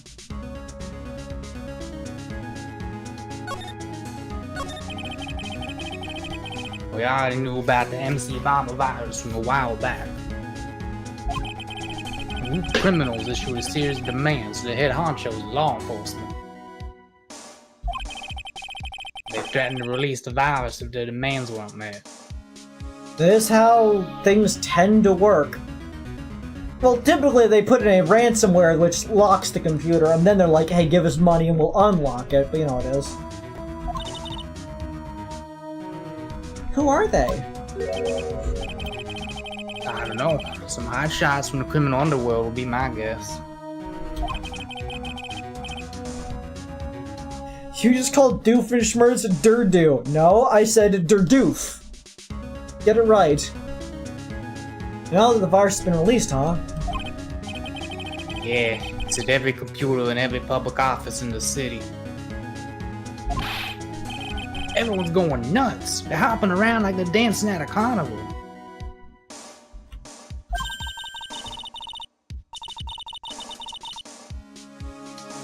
We already knew about the MC Bomber virus from a while back. Criminals issued a series of demands to the head honchos of law enforcement. They threatened to release the virus if their demands weren't met. This is how things tend to work. Well, typically they put in a ransomware which locks the computer, and then they're like, hey, give us money and we'll unlock it, but you know how it is. Who are they? I don't know. Some hot shots from the criminal underworld will be my guess. You just called Doofenshmirtz Durdu. No, I said Durdoof. Get it right. Now that the virus has been released, huh? Yeah, it's at every computer in every public office in the city. Everyone's going nuts. They're hopping around like they're dancing at a carnival.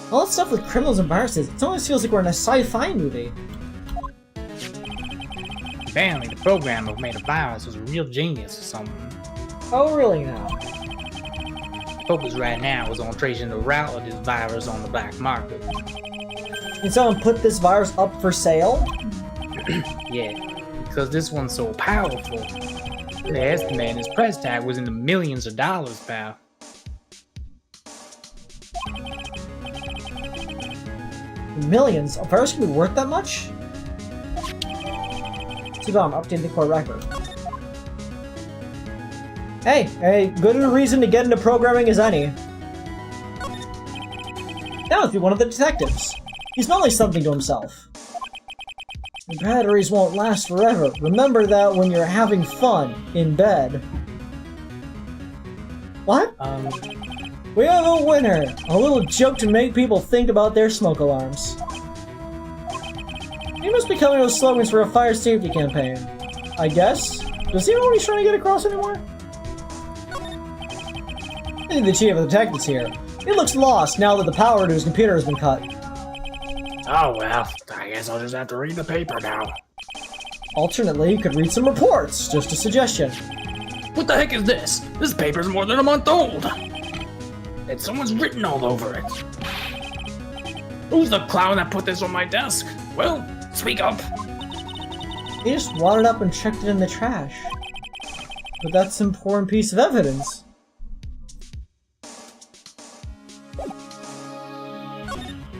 All that stuff with criminals and viruses, it almost feels like we're in a sci-fi movie. Apparently, the programmer who made the virus was a real genius or something. Oh, really now? Focus right now is on tracing the route of this virus on the black market. Can someone put this virus up for sale? Yeah, because this one's so powerful. They estimate his price tag was in the millions of dollars, pal. Millions? A virus can be worth that much? Too bad I'm updating the core record. Hey, good a reason to get into programming as any. That must be one of the detectives. He's not like something to himself. The batteries won't last forever. Remember that when you're having fun in bed. What? We have a winner! A little joke to make people think about their smoke alarms. He must be coming up with slogans for a fire safety campaign. I guess? Does he know what he's trying to get across anymore? I think the chief of detectives here. He looks lost now that the power to his computer has been cut. Oh well, I guess I'll just have to read the paper now. Alternately, you could read some reports. Just a suggestion. What the heck is this? This paper's more than a month old! And someone's written all over it. Who's the clown that put this on my desk? Well, speak up. He just wadded up and checked it in the trash. But that's an important piece of evidence.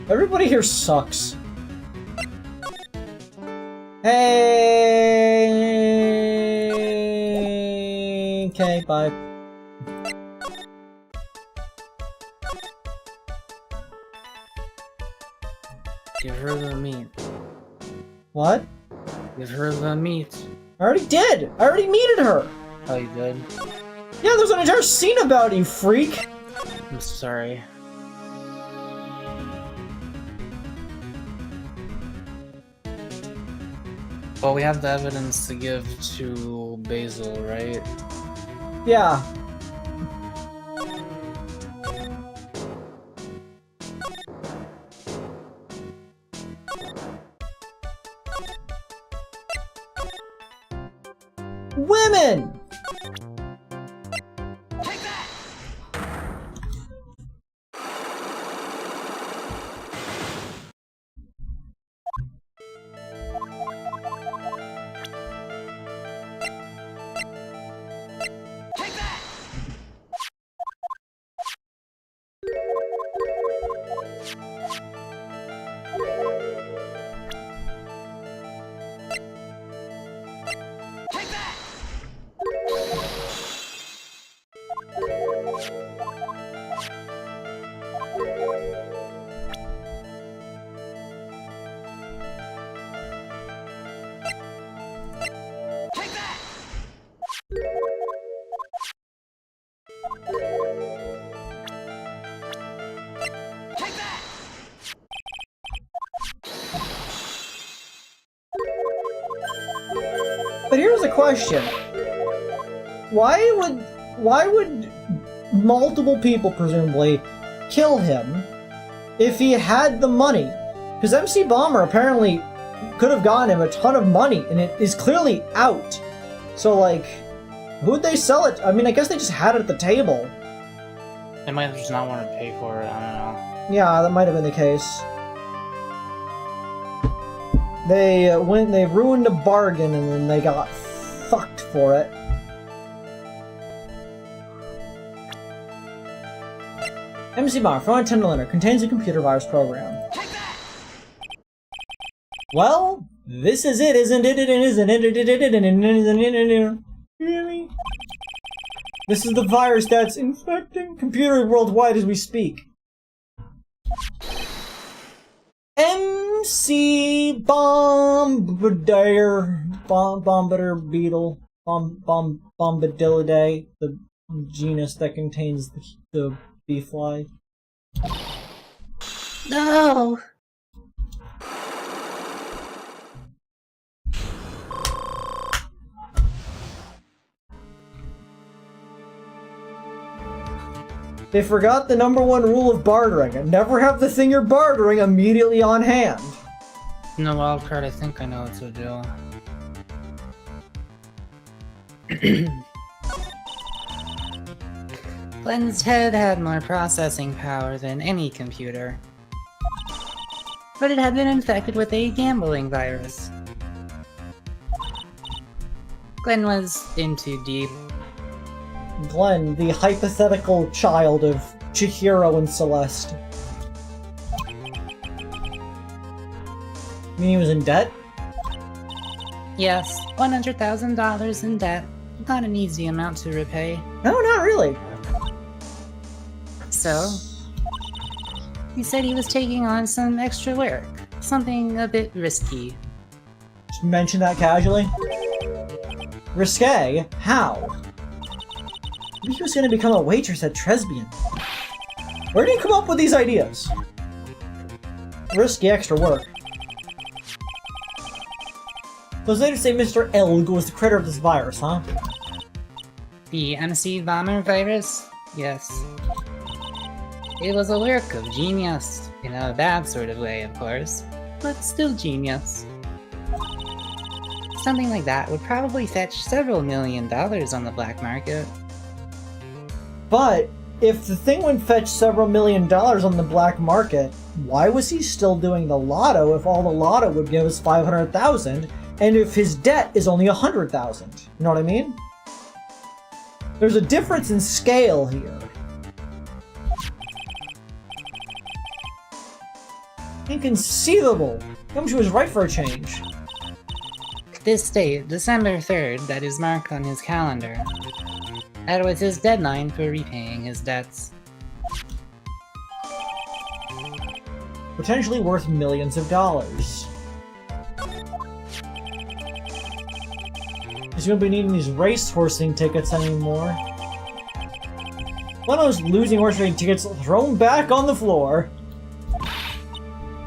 Everybody here sucks. Hey. Okay, bye. Give her the meat. What? Give her the meat. I already did! I already meted her! Oh, you did? Yeah, there's an entire scene about it, you freak! I'm sorry. Well, we have the evidence to give to Basil, right? Yeah. Women! But here's a question. Why would multiple people presumably kill him if he had the money? Because MC Bomber apparently could have gotten him a ton of money and it is clearly out. So like, who'd they sell it? I mean, I guess they just had it at the table. They might just not want to pay for it, I don't know. Yeah, that might have been the case. They ruined a bargain and then they got fucked for it. MC Bar, 410 letter, contains a computer virus program. Well, this is it, isn't it? Really? This is the virus that's infecting computers worldwide as we speak. MC Bombardier Beetle, Bombadillidae, the genus that contains the bee fly. No! They forgot the #1 rule of bartering. Never have the thing you're bartering immediately on hand. No, wildcard, I think I know what to do. Glenn's head had more processing power than any computer. but it had been infected with a gambling virus. Glenn was in too deep. Glenn, the hypothetical child of Chihiro and Celeste. You mean he was in debt? Yes, $100,000 in debt. Not an easy amount to repay. No, not really. So, he said he was taking on some extra work. Something a bit risky. Just mention that casually. Risque? How? Maybe he was gonna become a waitress at Tresbian. Where did he come up with these ideas? Risky extra work. So it's later to say Mr. Elg was the creator of this virus, huh? The MC Bomber virus? Yes. It was a work of genius. In a bad sort of way, of course. But still genius. Something like that would probably fetch several $1 million on the black market. But if the thing would fetch several $1 million on the black market, why was he still doing the lotto if all the lotto would give us 500,000, and if his debt is only 100,000? You know what I mean? There's a difference in scale here. Inconceivable! Gumshoe was right for a change. This date, December 3rd, that is marked on his calendar. That was his deadline for repaying his debts. Potentially worth millions of dollars. He's gonna be needing these racehorsing tickets anymore. One of those losing horse racing tickets thrown back on the floor.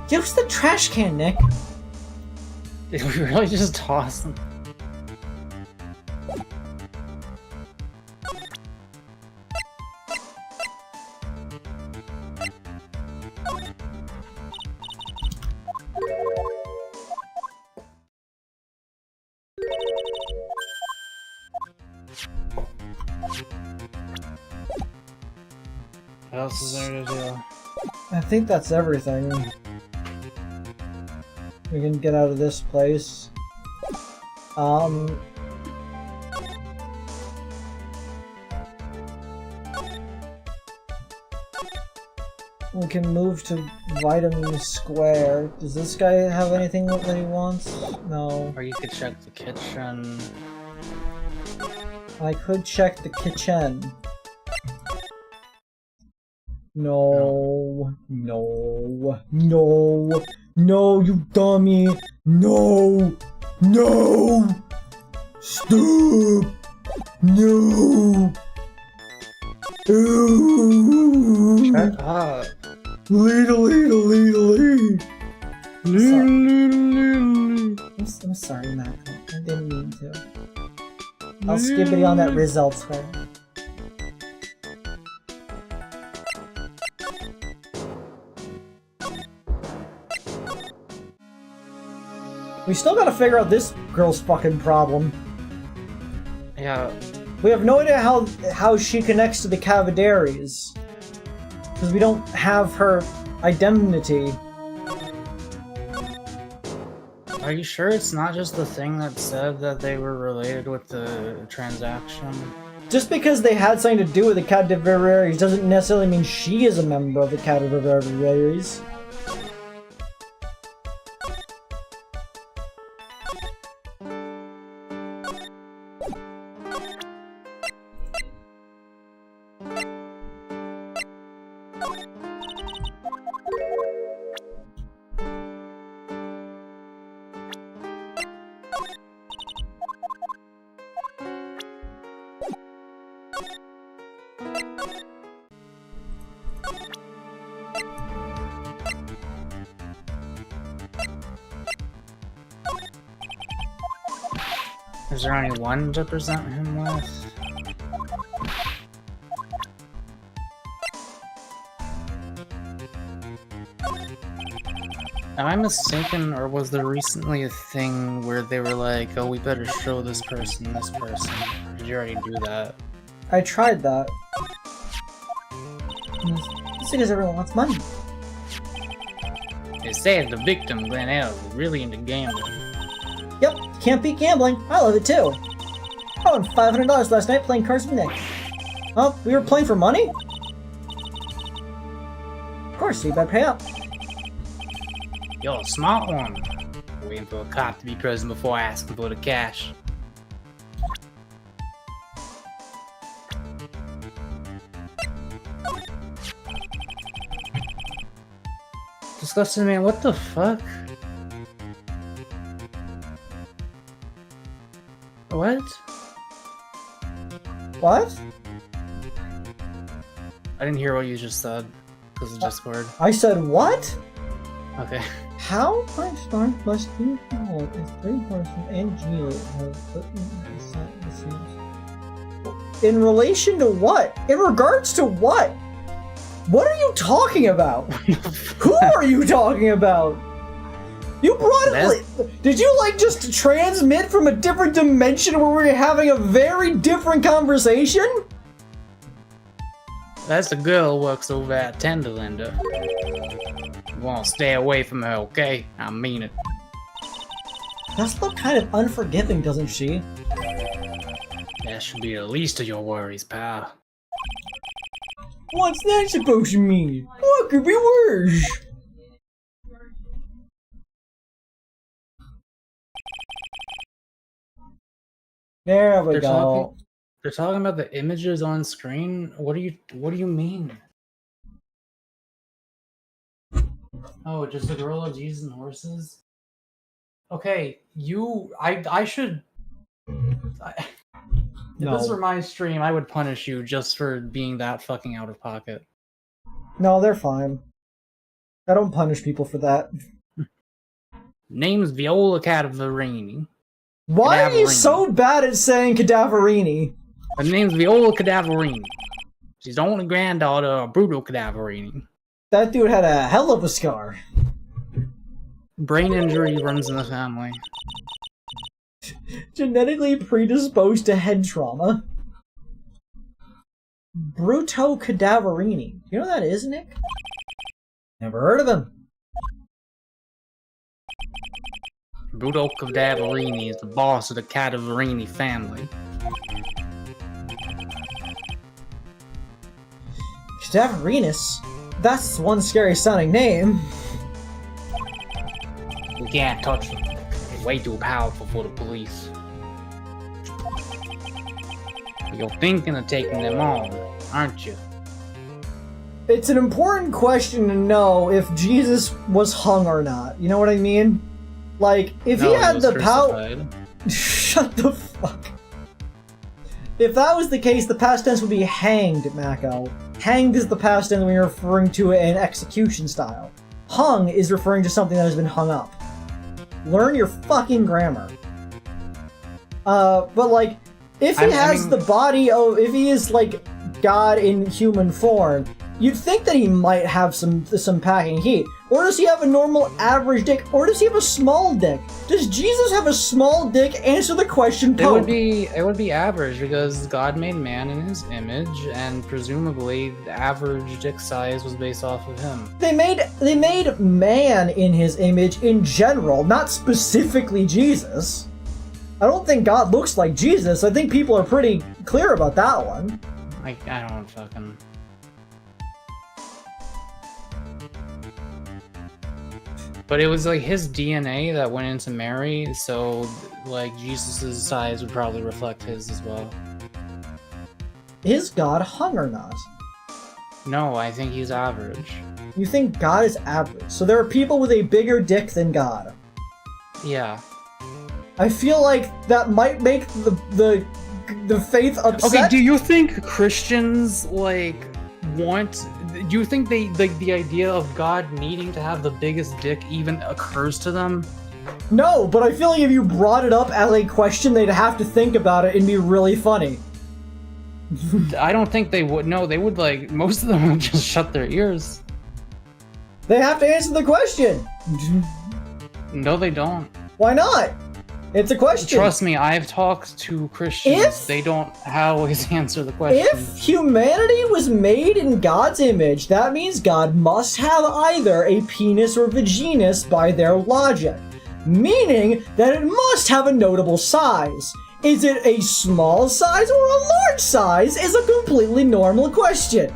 Use the trash can, Nick. Did we really just toss them? What else is there to do? I think that's everything. We can get out of this place. We can move to Vitamin Square. Does this guy have anything that he wants? No. Or you could check the kitchen. I could check the kitchen. No. No. No. No, you dummy! No! No! Stop! No! Ooh. Shut up. I'm sorry, Matt. I didn't mean to. I'll skip it on that results card. We still gotta figure out this girl's fucking problem. Yeah. We have no idea how she connects to the Cavadaries. Because we don't have her identity. Are you sure it's not just the thing that said that they were related with the transaction? Just because they had something to do with the Cavadaries doesn't necessarily mean she is a member of the Cavadaries. Is there only one to present him with? Am I mistaken, or was there recently a thing where they were like, oh, we better show this person, this person? Or did you already do that? I tried that. It's because everyone wants money. It said the victim, Glenn L, was really into gambling. Yep, can't beat gambling. I love it too. I won $500 last night playing cards with Nick. Oh, we were playing for money? Of course, you better pay up. You're a smart one. Waiting for a cop to be present before asking for the cash. Disgusting man, what the fuck? What? What? I didn't hear what you just said. Because of Discord. I said what? Okay. How I start must be followed as 3 person and Geo have put in relation to what? In regards to what? What are you talking about? Who are you talking about? You brought it. Did you like just transmit from a different dimension where we're having a very different conversation? That's the girl who works over at Tenderlander. You wanna stay away from her, okay? I mean it. That's not kind of unforgiving, doesn't she? That should be the least of your worries, pal. What's that supposed to mean? What could be worse? There we go. They're talking about the images on screen? What do you mean? Oh, just a girl loves using horses? Okay, I should... If this were my stream, I would punish you just for being that fucking out of pocket. No, they're fine. I don't punish people for that. Name's Viola Cadaverini. Why are you so bad at saying Cadaverini? Her name's Viola Cadaverini. She's the only granddaughter of Bruto Cadaverini. That dude had a hell of a scar. Brain injury runs in the family. Genetically predisposed to head trauma. Bruto Cadaverini. You know what that is, Nick? Never heard of him. Bruto Cadaverini is the boss of the Cadaverini family. Cadaverinus? That's one scary sounding name. We can't touch them. They're way too powerful for the police. You're thinking of taking them on, aren't you? It's an important question to know if Jesus was hung or not. You know what I mean? Like, if he had the power... Shut the fuck. If that was the case, the past tense would be hanged, Mako. Hanged is the past tense when you're referring to an execution style. Hung is referring to something that has been hung up. Learn your fucking grammar. But like, if he has the body of... If he is, like, God in human form, you'd think that he might have some packing heat. Or does he have a normal average dick? Or does he have a small dick? Does Jesus have a small dick? Answer the question, Pope. It would be average because God made man in his image, and presumably the average dick size was based off of him. They made man in his image in general, not specifically Jesus. I don't think God looks like Jesus. I think people are pretty clear about that one. I don't fucking... But it was like his DNA that went into Mary, so like Jesus' size would probably reflect his as well. Is God hung or not? No, I think he's average. You think God is average, so there are people with a bigger dick than God. Yeah. I feel like that might make the faith upset. Okay, do you think Christians like want? Do you think they the idea of God needing to have the biggest dick even occurs to them? No, but I feel like if you brought it up as a question, they'd have to think about it and be really funny. I don't think they would. No, they would like most of them would just shut their ears. They have to answer the question. No, they don't. Why not? It's a question. Trust me, I've talked to Christians. They don't always answer the question. If humanity was made in God's image, that means God must have either a penis or vaginus by their logic, meaning that it must have a notable size. Is it a small size or a large size is a completely normal question.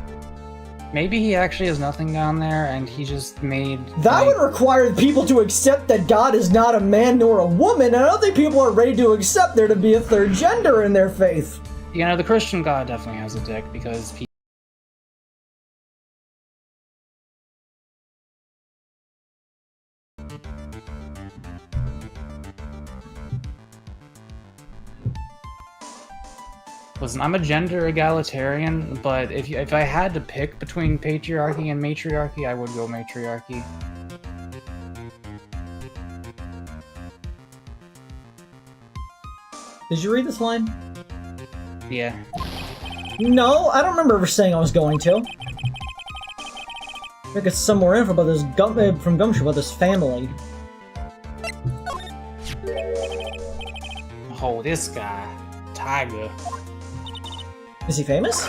Maybe he actually has nothing down there, and he just made... That would require people to accept that God is not a man nor a woman, and I don't think people are ready to accept there to be a third gender in their faith. You know, the Christian God definitely has a dick, because people... Listen, I'm a gender egalitarian, but if I had to pick between patriarchy and matriarchy, I would go matriarchy. Did you read this line? Yeah. No, I don't remember ever saying I was going to. I think it's some more info about this from Gumshoe about this family. Oh, this guy. Tiger. Is he famous?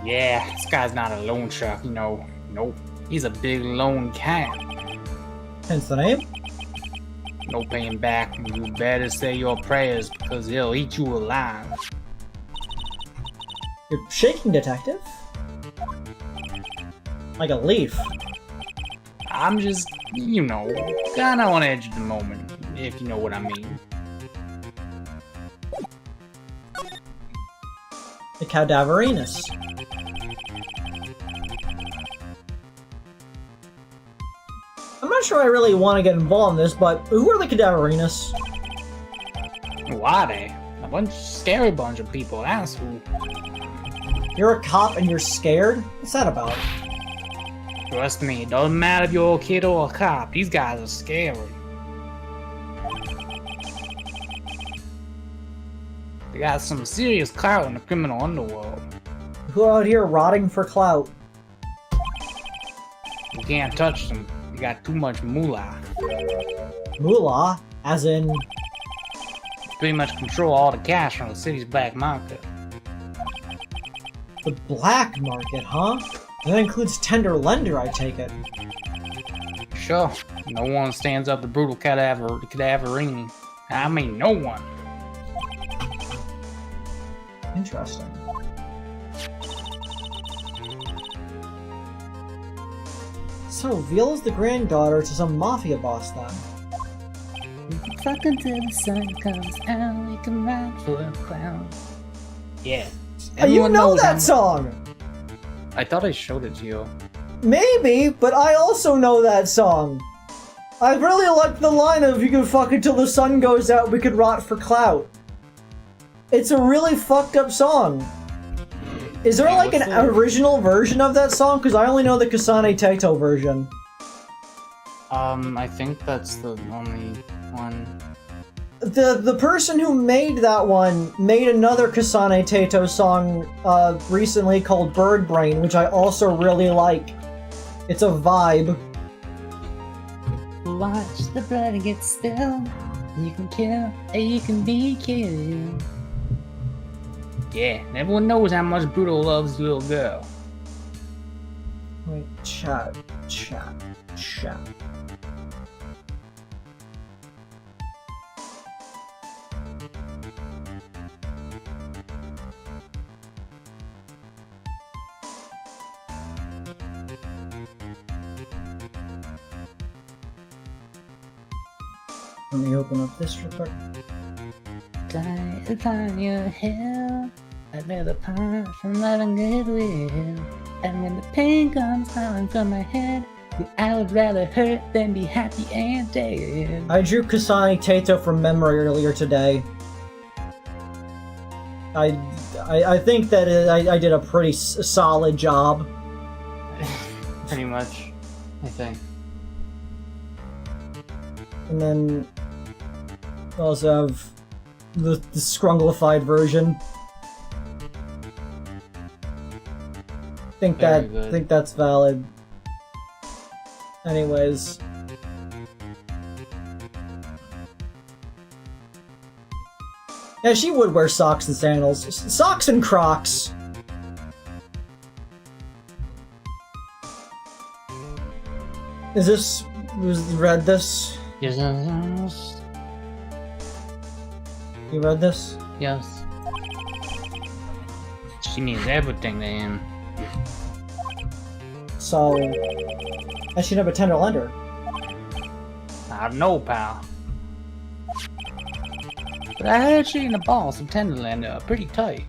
Yeah, this guy's not a loan shark, you know. Nope. He's a big lone cat. Hence the name? No paying back. You better say your prayers because he'll eat you alive. You're shaking, detective? Like a leaf. I'm just, you know, kinda on edge at the moment, if you know what I mean. The Cadaverinus. I'm not sure I really want to get involved in this, but who are the Cadaverinus? Who are they? A scary bunch of people, that's who. You're a cop and you're scared? What's that about? Trust me, it doesn't matter if you're a kid or a cop, these guys are scary. They got some serious clout in the criminal underworld. Who out here rotting for clout? You can't touch them. They got too much moolah. Moolah? As in... Pretty much control all the cash from the city's black market. the black market, huh? That includes tender lender, I take it. Sure. No one stands up to brutal cadaverine. I mean, no one. Interesting. So, Veal is the granddaughter to some mafia boss then. Fuck until the sun comes out, we can ride for a clown. Yeah. You know that song! I thought I showed it to you. Maybe, but I also know that song. I really like the line of, you can fuck until the sun goes out, we could rot for clout. It's a really fucked up song. Is there like an original version of that song? Because I only know the Kasane Taito version. I think that's the only one. The person who made that one made another Kasane Taito song recently called Bird Brain, which I also really like. It's a vibe. Watch the blood get spilled. You can kill, or you can be killed. Yeah, everyone knows how much Brutal loves the little girl. Wait, chat. Let me open up this real quick. Die upon your hill. I'd rather part from love and goodwill. And when the pain comes falling from my head, I would rather hurt than be happy and dead. I drew Kasane Taito from memory earlier today. I think that I did a pretty solid job. Pretty much, I think. And then I also have the scrunglified version. Think that's valid. Anyways. Yeah, she would wear socks and sandals. Socks and Crocs. Is this... read this? Yes. You read this? Yes. She needs everything then. So... I should have a tender lender. I don't know, pal. But I heard she and the boss of Tenderland are pretty tight.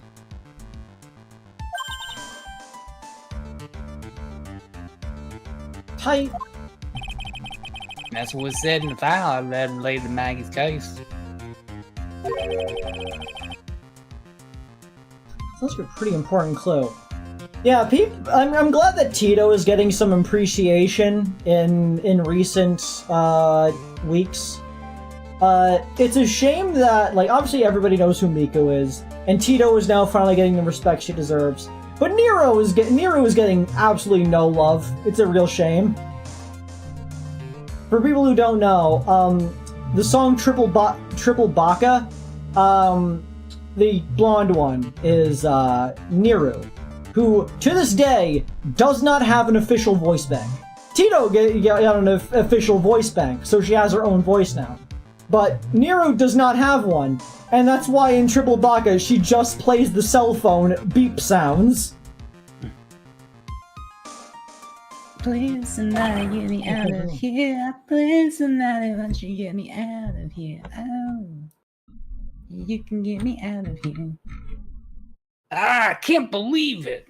Tight. That's what was said in the file I read related to Maggie's case. That's a pretty important clue. Yeah, I'm glad that Tito is getting some appreciation in recent weeks. It's a shame that, like, obviously everybody knows who Miko is, and Tito is now finally getting the respect she deserves. But Nero is getting absolutely no love. It's a real shame. For people who don't know, the song Triple Baka, the blonde one is Niru, who to this day does not have an official voice bank. Tito got an official voice bank, so she has her own voice now. But Niru does not have one, and that's why in Triple Baka she just plays the cell phone beep sounds. Please, somebody get me out of here. Please, somebody, won't you get me out of here? Oh, you can get me out of here. Ah, I can't believe it.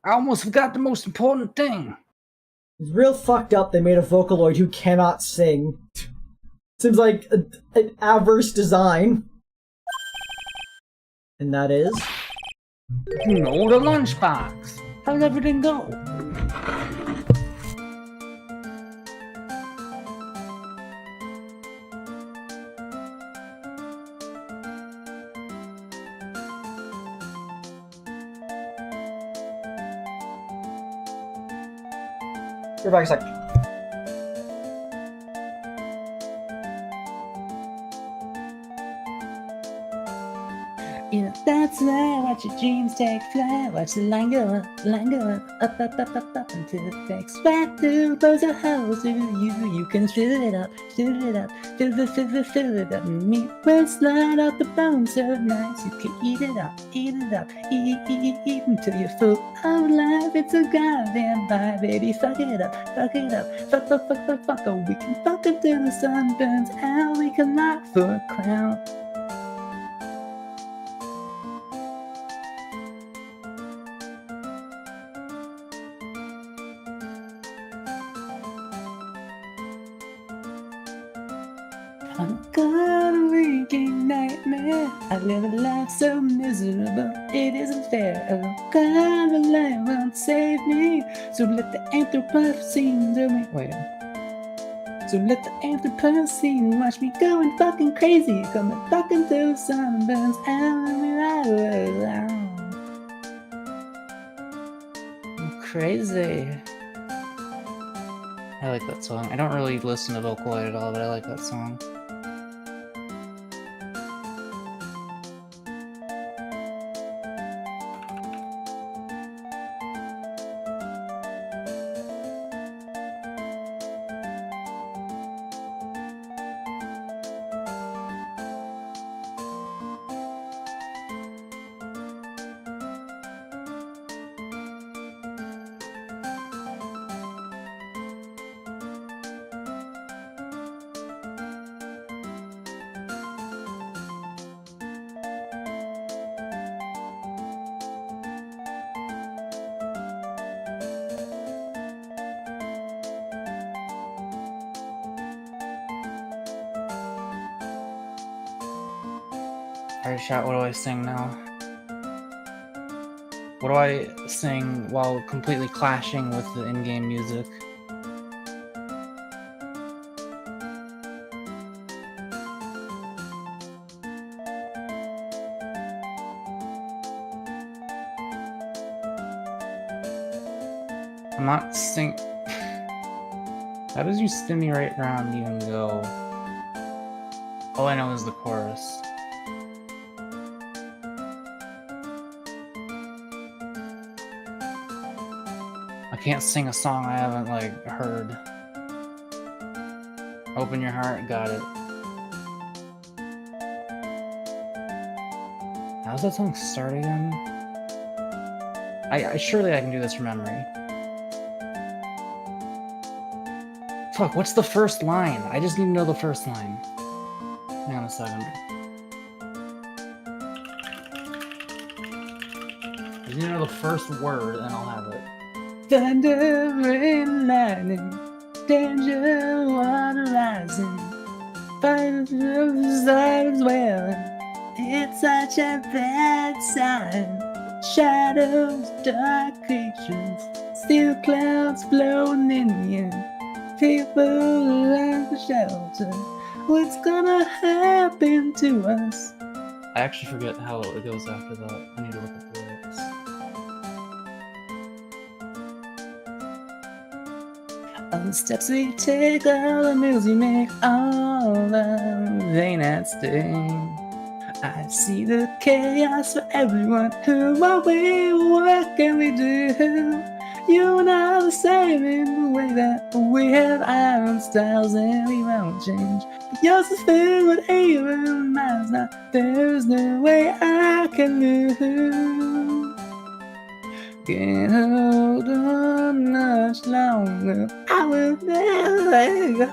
I almost forgot the most important thing. It's real fucked up they made a Vocaloid who cannot sing. Seems like an adverse design. And that is... No, the lunchbox. How'd everything go? You're back a sec. You know, that's why I watch your dreams take flight. Watch the line go up, up, until it takes right through those are holes to you. You can fill it up, fill it up, fill it up. Meat will slide out the bone so nice. You can eat it up, eat until you're full of life. It's a goddamn vibe, baby. Fuck it up, fuck. Oh, we can fuck until the sun burns out. We can lie for a crown. I'm gonna waking nightmare. I live a life so miserable, it isn't fair. Oh God, my life won't save me. So let the Anthropocene do me. Wait. So let the Anthropocene watch me going fucking crazy. Coming fucking till the sun burns out of me. I'm crazy. I like that song. I don't really listen to Vocaloid at all, but I like that song. Alright, chat, what do I sing now? What do I sing while completely clashing with the in-game music? I'm not sing. How does you spin me right around even go? All I know is the chorus. I can't sing a song I haven't, like, heard. Open your heart, got it. How's that song start again? Surely I can do this from memory. Fuck, what's the first line? I just need to know the first line. Hang on a second. I just need to know the first word, and I'll have it. Thunder and lightning, danger, water rising, fires of sirens wailing. It's such a bad sign. Shadows, dark creatures, steel clouds blowing in you. People run for shelter. What's gonna happen to us? I actually forget how it goes after that. I need to look up the lyrics. All the steps we take, all the moves we make, all the vain at stake. I see the chaos for everyone. Who are we? What can we do? You and I are the same in the way that we have iron styles and we won't change. But yours is filled with even mine's not. There's no way I can lose. Can't hold on much longer. I will never let go.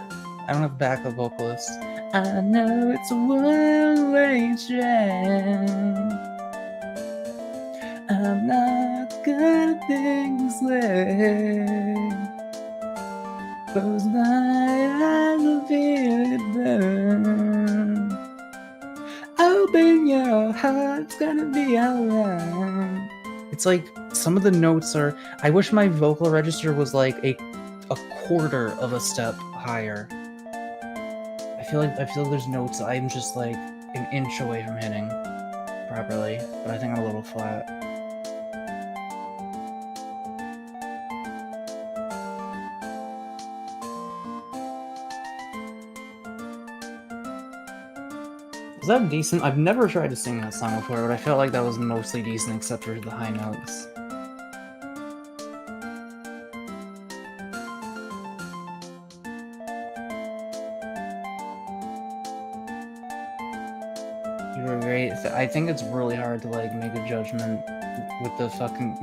I don't have backup vocalists. I know it's a one-way track. I'm not gonna think this way. Close my eyes and feel it burn. Open your heart, it's gonna be alright. It's like some of the notes are. I wish my vocal register was like a quarter of a step higher. I feel like there's notes I'm just like an inch away from hitting properly, but I think I'm a little flat. Was that decent? I've never tried to sing that song before, but I felt like that was mostly decent except for the high notes. You were great. I think it's really hard to like make a judgment with the fucking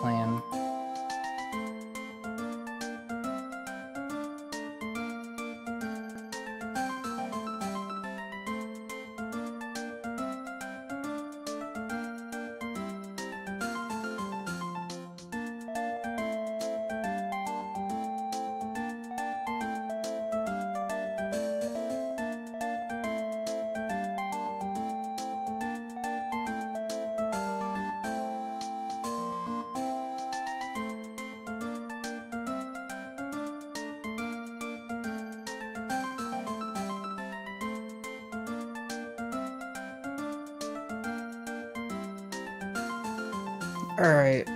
plan. Alright,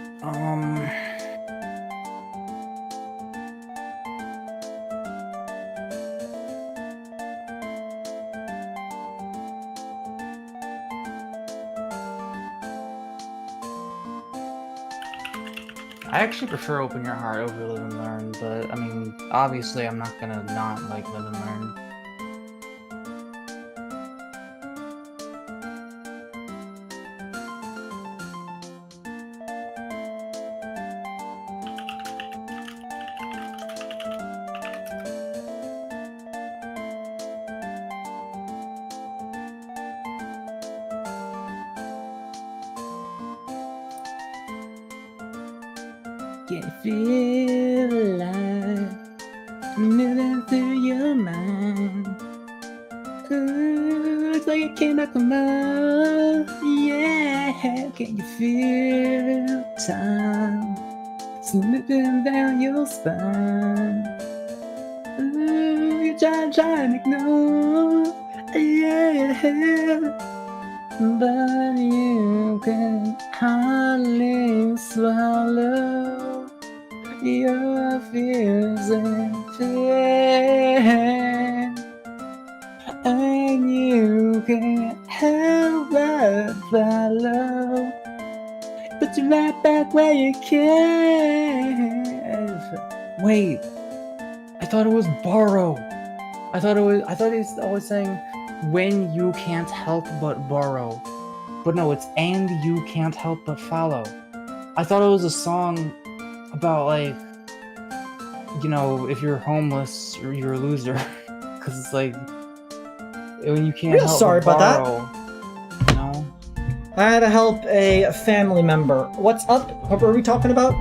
I actually prefer Open Your Heart over Live and Learn, but I mean, obviously I'm not gonna not like Live and Learn. Can you feel alive moving through your mind? Ooh, looks like it came back from love. Yeah, can you feel time slipping down your spine? Ooh, you try and ignore. Yeah. But you can hardly swallow your fears and fears. why you care. Wait, I thought it was borrow. I thought he's always saying when you can't help but borrow. But no, it's and you can't help but follow. I thought it was a song about, like, you know, if you're homeless or you're a loser. Because it's like, when you can't Real help sorry but about borrow. You know? I had to help a family member. What's up? What were we talking about?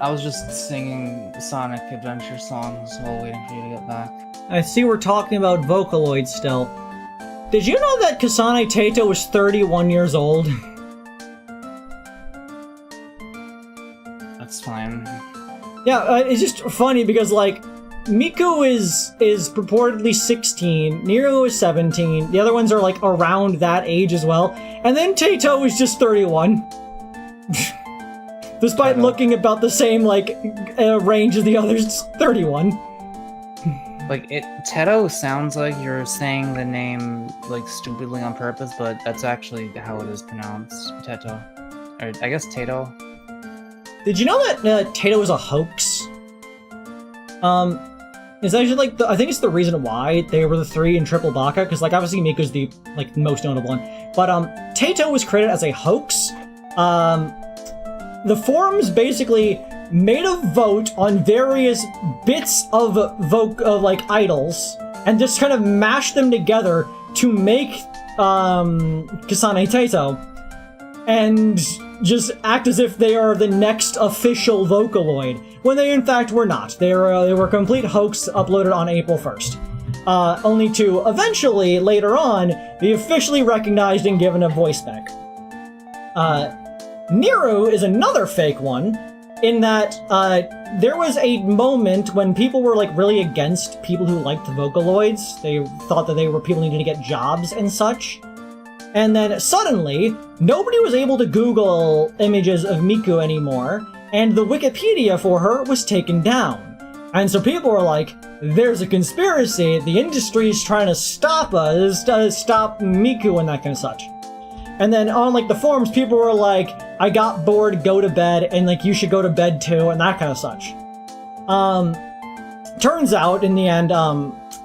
I was just singing Sonic Adventure songs while waiting for you to get back. I see we're talking about Vocaloid still. Did you know that Kasane Taito was 31 years old? That's fine. Yeah, it's just funny because, like, Miku is purportedly 16, Nero is 17, the other ones are, like, around that age as well, and then Taito is just 31. Despite looking about the same, like, range as the others, 31. Like, Teto sounds like you're saying the name, like, stupidly on purpose, but that's actually how it is pronounced. Teto. Or, I guess Tato. Did you know that Taito is a hoax? It's actually, like, I think it's the reason why they were the three in Triple Baka, because, like, obviously Miku's the, like, most notable one. But, Taito was created as a hoax. The forums basically made a vote on various bits of like, idols, and just kind of mashed them together to make, Kasane Taito, and just act as if they are the next official Vocaloid, when they in fact were not. They were a complete hoax uploaded on April 1st. Only to eventually, later on, be officially recognized and given a voice back. Nero is another fake one, in that there was a moment when people were, like, really against people who liked Vocaloids. They thought that they were people needing to get jobs and such. And then suddenly, nobody was able to Google images of Miku anymore, and the Wikipedia for her was taken down. And so people were like, there's a conspiracy, the industry's trying to stop us, stop Miku and that kind of such. And then on, like, the forums, people were like, I got bored, go to bed, and, like, you should go to bed too, and that kind of such. Turns out, in the end,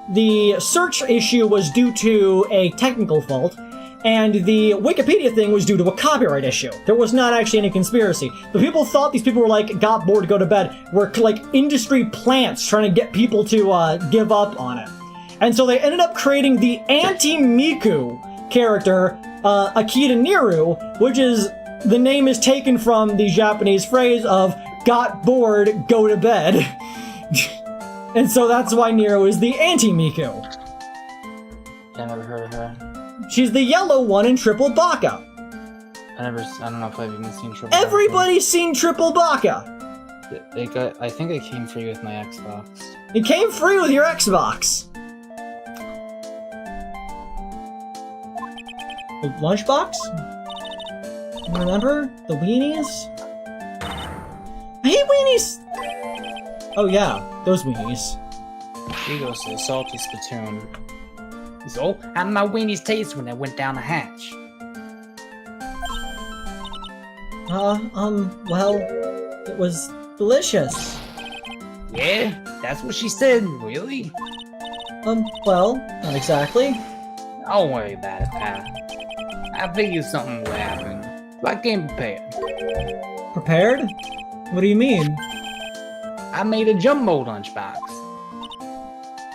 the search issue was due to a technical fault, and the Wikipedia thing was due to a copyright issue. There was not actually any conspiracy. The people thought these people were, like, got bored, go to bed, were, like, industry plants trying to get people to, give up on it. And so they ended up creating the anti-Miku character, Akita Niru, which is, the name is taken from the Japanese phrase of, got bored, go to bed. And so that's why Nero is the anti-Miku. I never heard of her. She's the yellow one in Triple Baka. I don't know if I've even seen Triple Everybody's seen Triple Baka! Baka. I think it came free with my Xbox. It came free with your Xbox! The lunchbox? Remember? The weenies? I hate weenies! Oh yeah, those weenies. She goes to the salty spittoon. So, how did my weenies taste when I went down the hatch? Well, it was delicious. Yeah, that's what she said, really? Well, not exactly. Don't worry about it, pal. I figured something would happen, so I came prepared. Prepared? What do you mean? I made a jumbo lunchbox.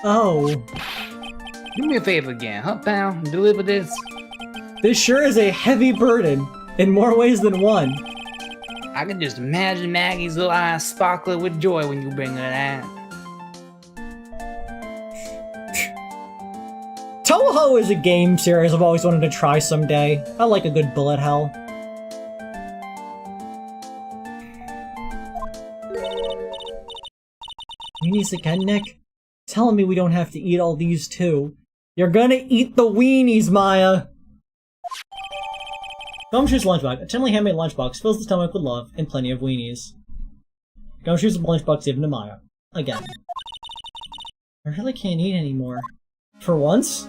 Oh. Do me a favor again, huh, pal? Deliver this. This sure is a heavy burden, in more ways than one. I can just imagine Maggie's little eyes sparkling with joy when you bring her that. Toho is a game series I've always wanted to try someday. I like a good bullet hell. Weenies again, Nick? Telling me we don't have to eat all these too. You're gonna eat the weenies, Maya! Gumshoe's lunchbox. A timely handmade lunchbox fills the stomach with love and plenty of weenies. Gumshoe's lunchbox given to Maya. Again. I really can't eat anymore. For once?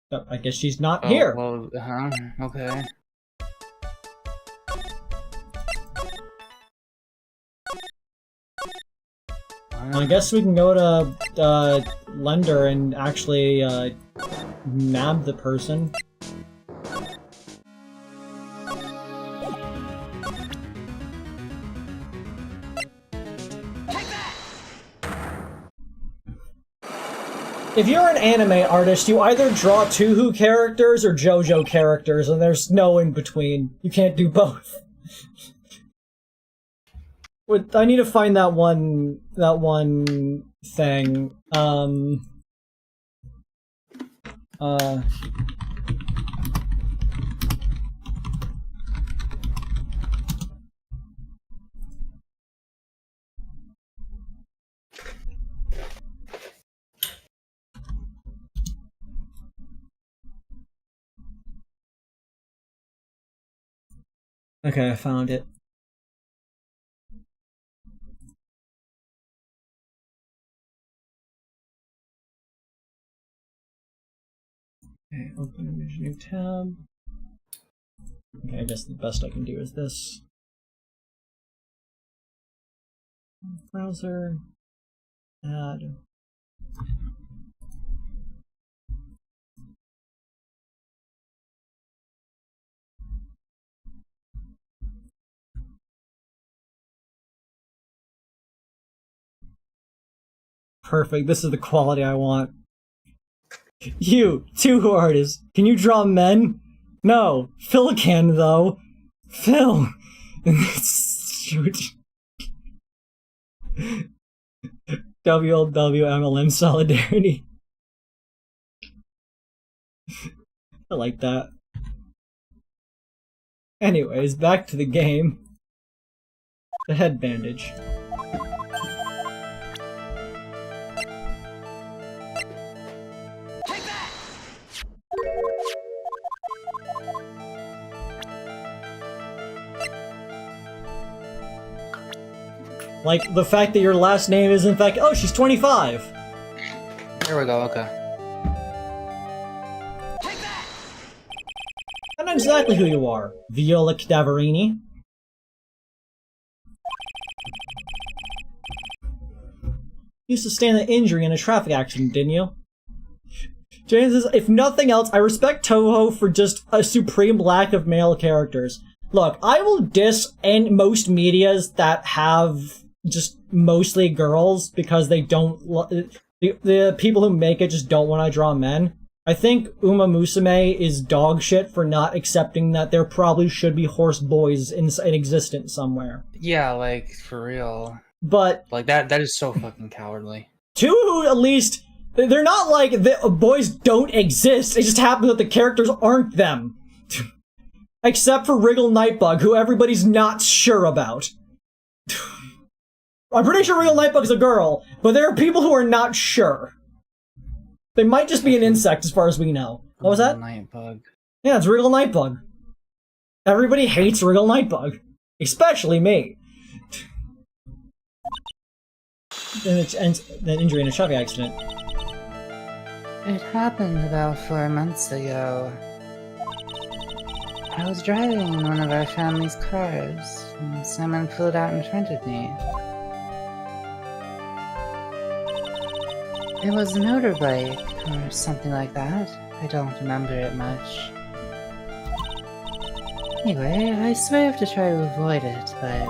Oh, I guess she's not Oh, here. well, okay. I guess we can go to Lender and actually nab the person. If you're an anime artist, you either draw Touhou characters or JoJo characters, and there's no in between. You can't do both. I need to find that one thing. Okay, I found it. Okay, open image, new tab. Okay, I guess the best I can do is this. Browser. Add. Perfect, this is the quality I want. You, Touhou artist, can you draw men? No, Phil can though. Phil! Shoot. WLW Solidarity. I like that. Anyways, back to the game. The head bandage. Like, the fact that your last name is in fact- oh, she's 25! There we go, okay. I know exactly who you are. Viola Cadaverini. You sustained an injury in a traffic accident, didn't you? James says, if nothing else, I respect Toho for just a supreme lack of male characters. Look, I will diss most medias that have just mostly girls because they don't... the people who make it just don't want to draw men. I think Uma Musume is dog shit for not accepting that there probably should be horse boys in existence somewhere. Yeah, like, for real. But... like, that is so fucking cowardly. Two, at least... they're not like the boys don't exist, it just happens that the characters aren't them. Except for Wriggle Nightbug, who everybody's not sure about. I'm pretty sure Wriggle Nightbug's a girl, but there are people who are not sure. They might just be an insect as far as we know. What was that? Nightbug. Yeah, it's Wriggle Nightbug. Everybody hates Wriggle Nightbug. Especially me. Then it ends an injury in a traffic accident. It happened about 4 months ago. I was driving in one of our family's cars, and someone pulled out in front of me. It was a motorbike, or something like that. I don't remember it much. Anyway, I swerved to try to avoid it, but...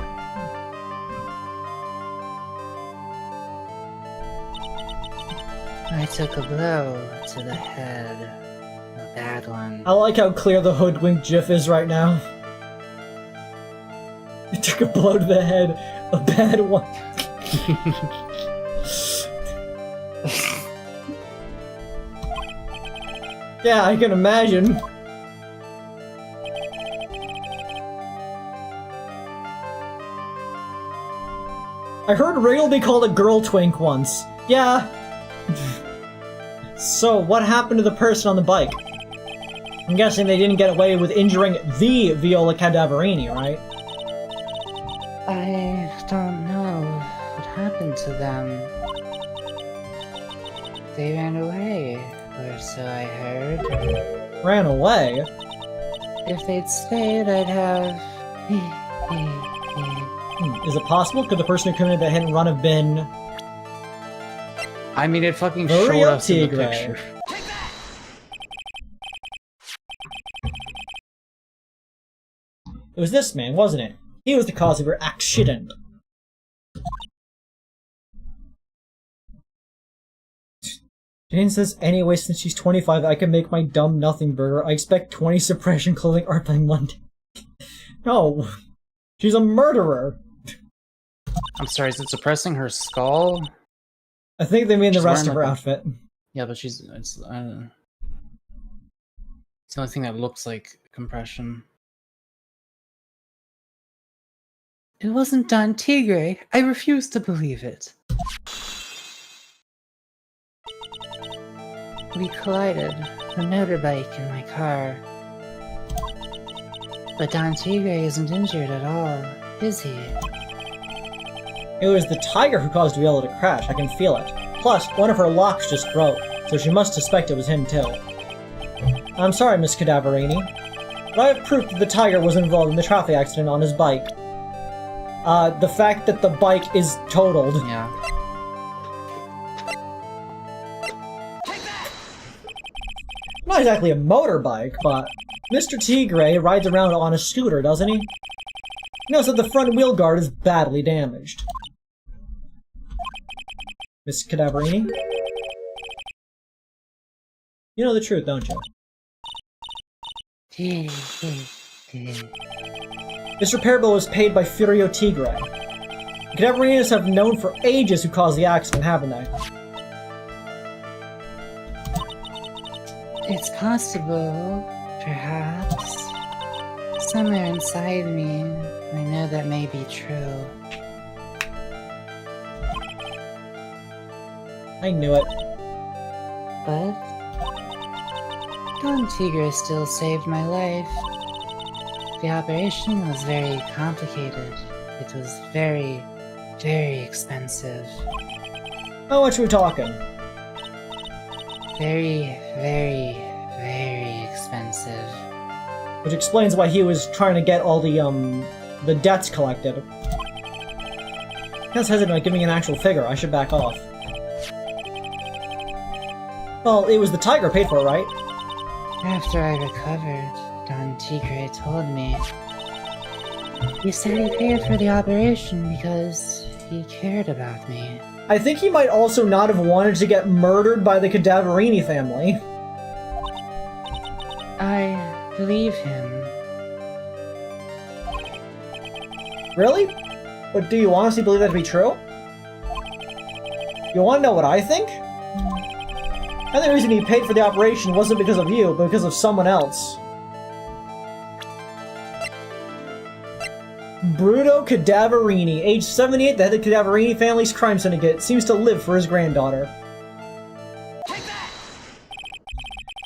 I took a blow to the head. A bad one. I like how clear the hoodwink gif is right now. It took a blow to the head. A bad one. Yeah, I can imagine. I heard Wriggle be called a girl twink once. Yeah. So, what happened to the person on the bike? I'm guessing they didn't get away with injuring the Viola Cadaverini, right? I don't know what happened to them. They ran away. Or so I heard. Ran away? If they'd stayed, I'd have... Is it possible? Could the person who committed the hit and run have been... I mean, it fucking Hurry showed up, us in the Tigre. picture. It was this man, wasn't it? He was the cause of your accident. Jane says, anyway, since she's 25, I can make my dumb nothing burger. I expect 20 suppression clothing art by Monday. No. She's a murderer. I'm sorry, is it suppressing her skull? I think they mean the She's rest of wearing her like outfit. Yeah, but it's I don't know. It's the only thing that looks like compression. It wasn't Don Tigre. I refuse to believe it. We collided, a motorbike in my car. But Don Tigre isn't injured at all, is he? It was the tiger who caused Viola to crash, I can feel it. Plus, one of her locks just broke, so she must suspect it was him too. I'm sorry, Miss Cadaverini, but I have proof that the tiger was involved in the traffic accident on his bike. The fact that the bike is totaled. Yeah. Not exactly a motorbike, but Mr. Tigre rides around on a scooter, doesn't he? Notice that the front wheel guard is badly damaged. Miss Cadaverini? You know the truth, don't you? This repair bill was paid by Furio Tigre. The Cadaverinos have known for ages who caused the accident, haven't they? It's possible, perhaps. Somewhere inside me, I know that may be true. I knew it. But Don Tigre still saved my life. The operation was very complicated. It was very, very expensive. How much are we talking? Very, very, very expensive. Which explains why he was trying to get all the debts collected. That's hesitant about giving an actual figure. I should back off. Well, it was the tiger paid for it, right? After I recovered, Don Tigre told me. He said he paid for the operation because he cared about me. I think he might also not have wanted to get murdered by the Cadaverini family. I believe him. Really? But do you honestly believe that to be true? You want to know what I think? I think the reason he paid for the operation wasn't because of you, but because of someone else. Bruno Cadaverini, age 78, the head of the Cadaverini family's crime syndicate, seems to live for his granddaughter.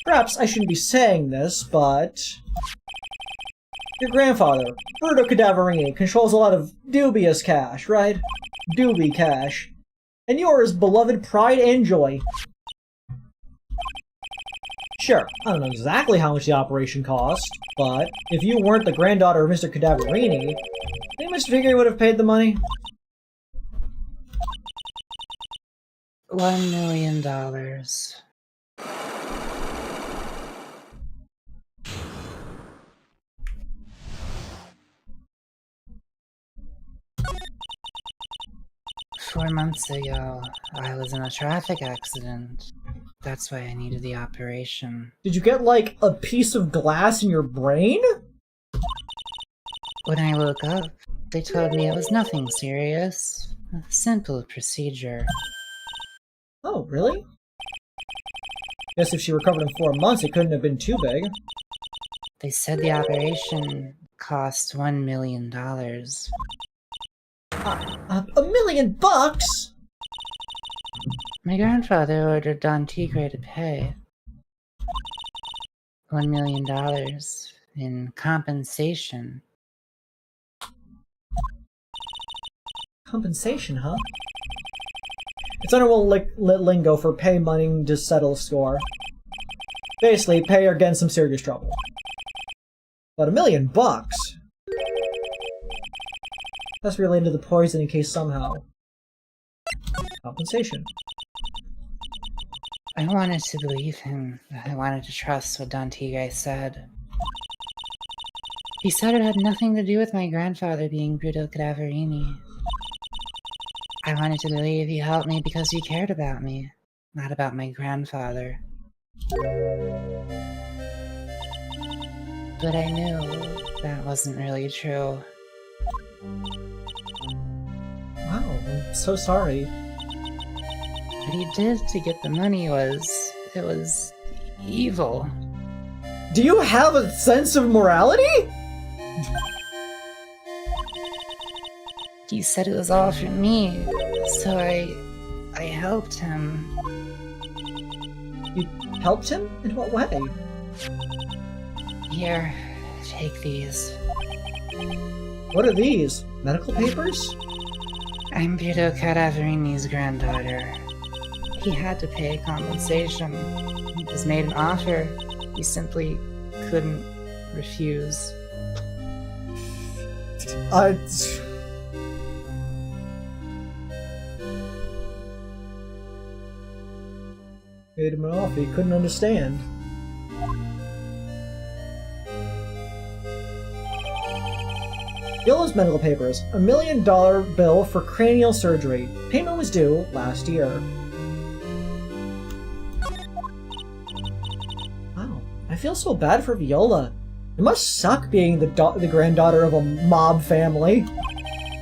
Perhaps I shouldn't be saying this, but... your grandfather, Bruno Cadaverini, controls a lot of dubious cash, right? Doobie cash. And you're his beloved pride and joy. Sure, I don't know exactly how much the operation cost, but if you weren't the granddaughter of Mr. Cadaverini, I think Mr. Tigre would have paid the money. $1 million. Four months ago, I was in a traffic accident. That's why I needed the operation. Did you get, like, a piece of glass in your brain? When I woke up, they told me it was nothing serious. A simple procedure. Oh, really? Guess if she recovered in 4 months, it couldn't have been too big. They said the operation cost $1 million. $1 million bucks? My grandfather ordered Don Tigre to pay $1 million in compensation. Compensation, huh? It's underworld lingo for pay money to settle a score. Basically, pay or get in some serious trouble. But $1 million bucks? That's related to the poisoning case somehow. Compensation. I wanted to believe him. I wanted to trust what Don Tigre said. He said it had nothing to do with my grandfather being Bruto Cadaverini. I wanted to believe he helped me because he cared about me, not about my grandfather. But I knew that wasn't really true. Wow, I'm so sorry. What he did to get the money was evil. Do you have a sense of morality? He said it was all for me, so I helped him. You helped him? In what way? Here, take these. What are these? Medical papers? I'm Bruto Cadaverini's granddaughter. He had to pay compensation. He was made an offer he simply couldn't refuse. Made him an offer he couldn't understand. Yellow's medical papers. $1 million bill for cranial surgery. Payment was due last year. Wow, I feel so bad for Viola. It must suck being the granddaughter of a mob family.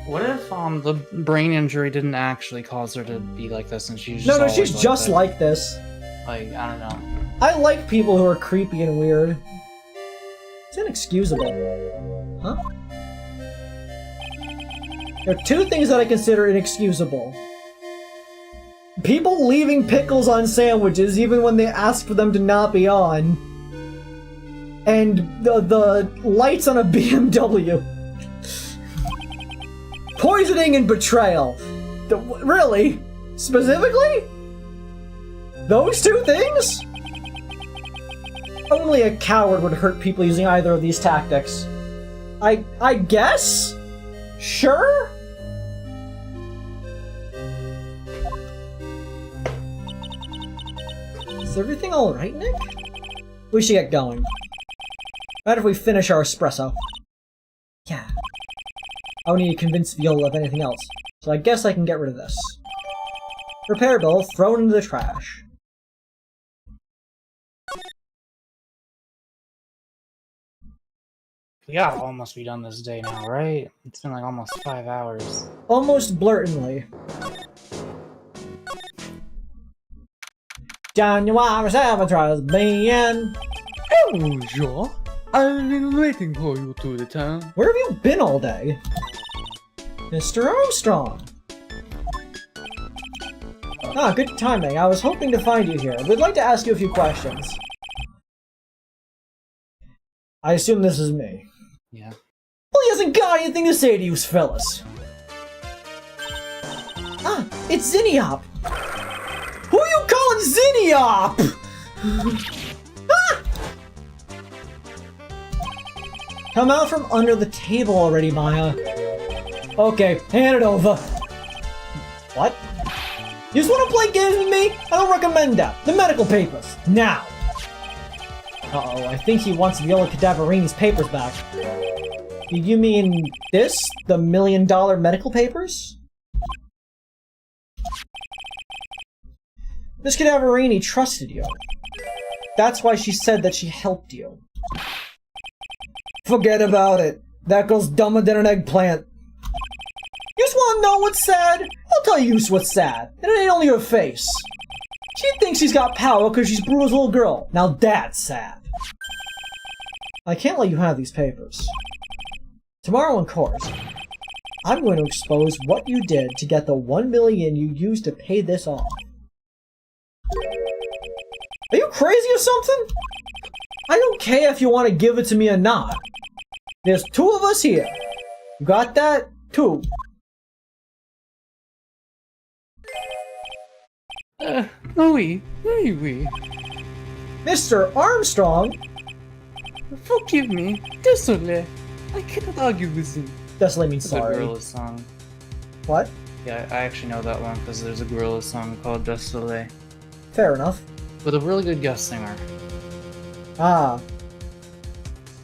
What if the brain injury didn't actually cause her to be like this, and she's just No, always she's like just that? like this. Like, I don't know. I like people who are creepy and weird. It's inexcusable. Huh? There are two things that I consider inexcusable. People leaving pickles on sandwiches even when they ask for them to not be on. And the lights on a BMW. Poisoning and betrayal. Really? Specifically? Those two things? Only a coward would hurt people using either of these tactics. I guess? Sure? Is everything alright, Nick? We should get going. Right if we finish our espresso. Yeah. I would need to convince Viola of anything else, so I guess I can get rid of this. Repair bill thrown into the trash. We gotta almost be done this day now, right? It's been like almost 5 hours. Almost blatantly. January 7th was being. Hello, Joe. I've been waiting for you to return. Where have you been all day? Mr. Armstrong! Ah, good timing. I was hoping to find you here. We'd like to ask you a few questions. I assume this is me. Yeah. Well, he hasn't got anything to say to you fellas. Ah, it's Zinniop! Who are you calling Zinniop? Ah! Come out from under the table already, Maya. Okay, hand it over. What? You just want to play games with me? I don't recommend that. The medical papers, now. Uh-oh, I think he wants Viola Cadaverini's papers back. You mean this? The $1 million medical papers? Miss Cadaverini trusted you. That's why she said that she helped you. Forget about it. That girl's dumber than an eggplant. You just wanna know what's sad? I'll tell you what's sad. And it ain't only her face. She thinks she's got power because she's Bruto's little girl. Now that's sad. I can't let you have these papers. Tomorrow in court, I'm going to expose what you did to get the $1 million you used to pay this off. Are you crazy or something? I don't care if you want to give it to me or not. There's two of us here. You got that? Two. Oui, oui, oui. Mr. Armstrong? Forgive me, désolé. I cannot argue with you. Desolate means It's a sorry. Gorillaz song. What? Yeah, I actually know that one because there's a Gorillaz song called Desolé Fair enough. with a really good guest singer. Ah,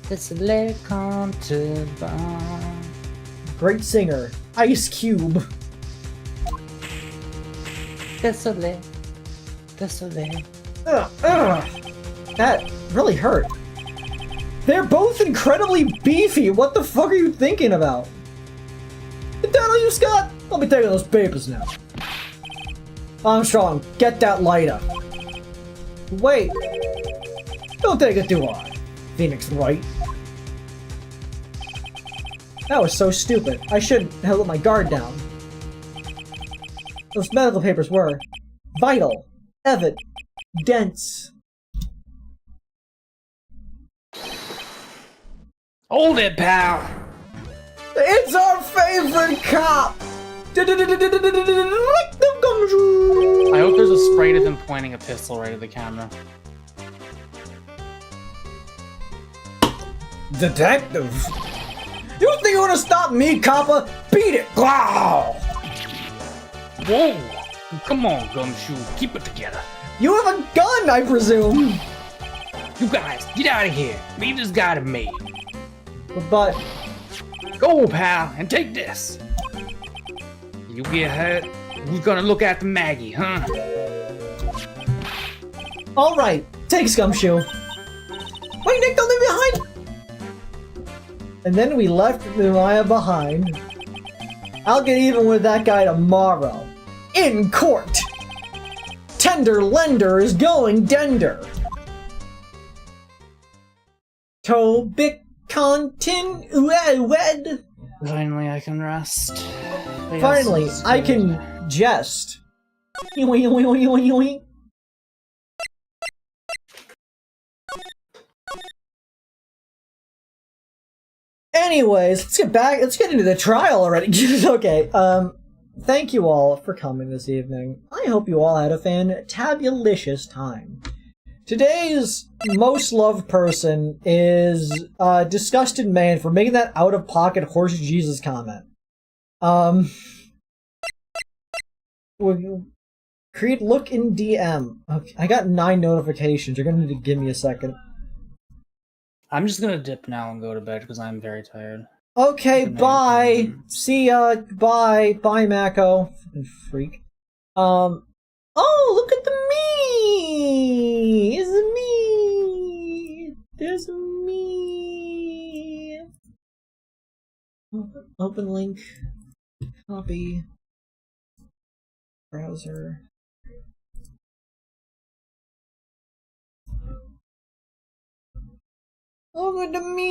Désolé quand tu vas. great singer. Ice Cube. Désolé. Désolé. Ugh, ugh. That really hurt. They're both incredibly beefy. What the fuck are you thinking about? Is that all you, Scott? I'll be taking those papers now. Armstrong, get that lighter. Wait. Don't take it too hard. Phoenix Wright. That was so stupid. I should have let my guard down. Those medical papers were vital, dense. Hold it, pal! It's our favorite cop! I hope there's a sprite of him pointing a pistol right at the camera. Detective? You think you're gonna stop me, copper? Beat it! Wow! Whoa! Come on, Gumshoe, keep it together. You have a gun, I presume! You guys, get out of here. Leave this guy to me. But, Go, pal, and take this. You get hurt, who's gonna look after Maggie, huh? alright, take Scumshoe. Wait, Nick, don't leave me behind! And then we left Maya behind. I'll get even with that guy tomorrow. In court! Tender lender is going dender. Tobic wed. Finally, I can rest. But yes, Finally, it's I good. can jest. Yoink, yoink, yoink, yoink, yoink. Anyways, let's get into the trial already. Okay, thank you all for coming this evening. I hope you all had a fantabulous time. Today's most loved person is Disgusted Man for making that out-of-pocket horse Jesus comment. Create look in DM. Okay, I got 9 notifications. You're gonna need to give me a second. I'm just gonna dip now and go to bed because I'm very tired. Okay, Good night, bye. everyone. See ya. Bye. Bye, Mako. Fucking freak. Oh, look at the me. It's me. There's me. Open link. Copy. Browser. Look at the me!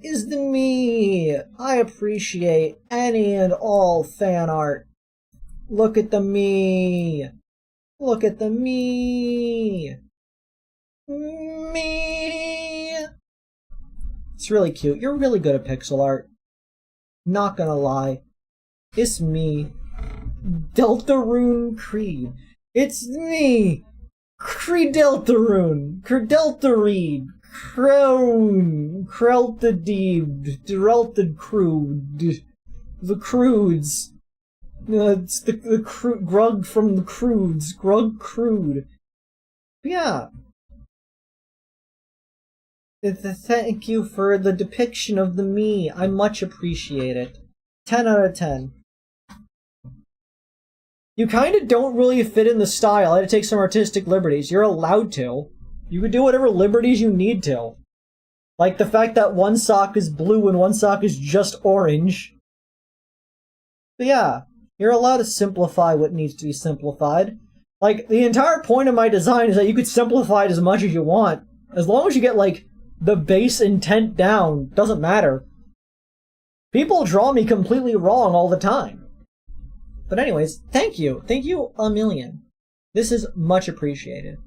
Is the me! I appreciate any and all fan art. Look at the me! Look at the me! Me! It's really cute. You're really good at pixel art. Not gonna lie. It's me. Deltarune Creed. It's me! Credeltarune, Credeltareed, Crown, Kreltadeed, Derelted Crude, the Crudes. It's the Grug from the Crudes, Grug Crude. Yeah. Thank you for the depiction of the me. I much appreciate it. 10 out of 10. You kind of don't really fit in the style. I had to take some artistic liberties. You're allowed to. You can do whatever liberties you need to. Like the fact that one sock is blue and one sock is just orange. But yeah, you're allowed to simplify what needs to be simplified. Like, the entire point of my design is that you could simplify it as much as you want. As long as you get, like, the base intent down, doesn't matter. People draw me completely wrong all the time. But anyways, thank you. Thank you a million. This is much appreciated.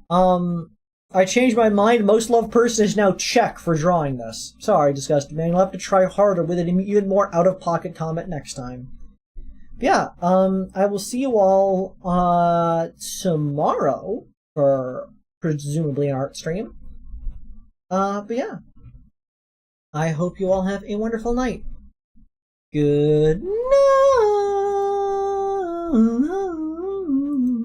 I changed my mind. Most loved person is now check for drawing this. Sorry, Disgusted Man. You'll have to try harder with an even more out-of-pocket comment next time. Yeah, I will see you all tomorrow for presumably an art stream. But yeah. I hope you all have a wonderful night. Good night.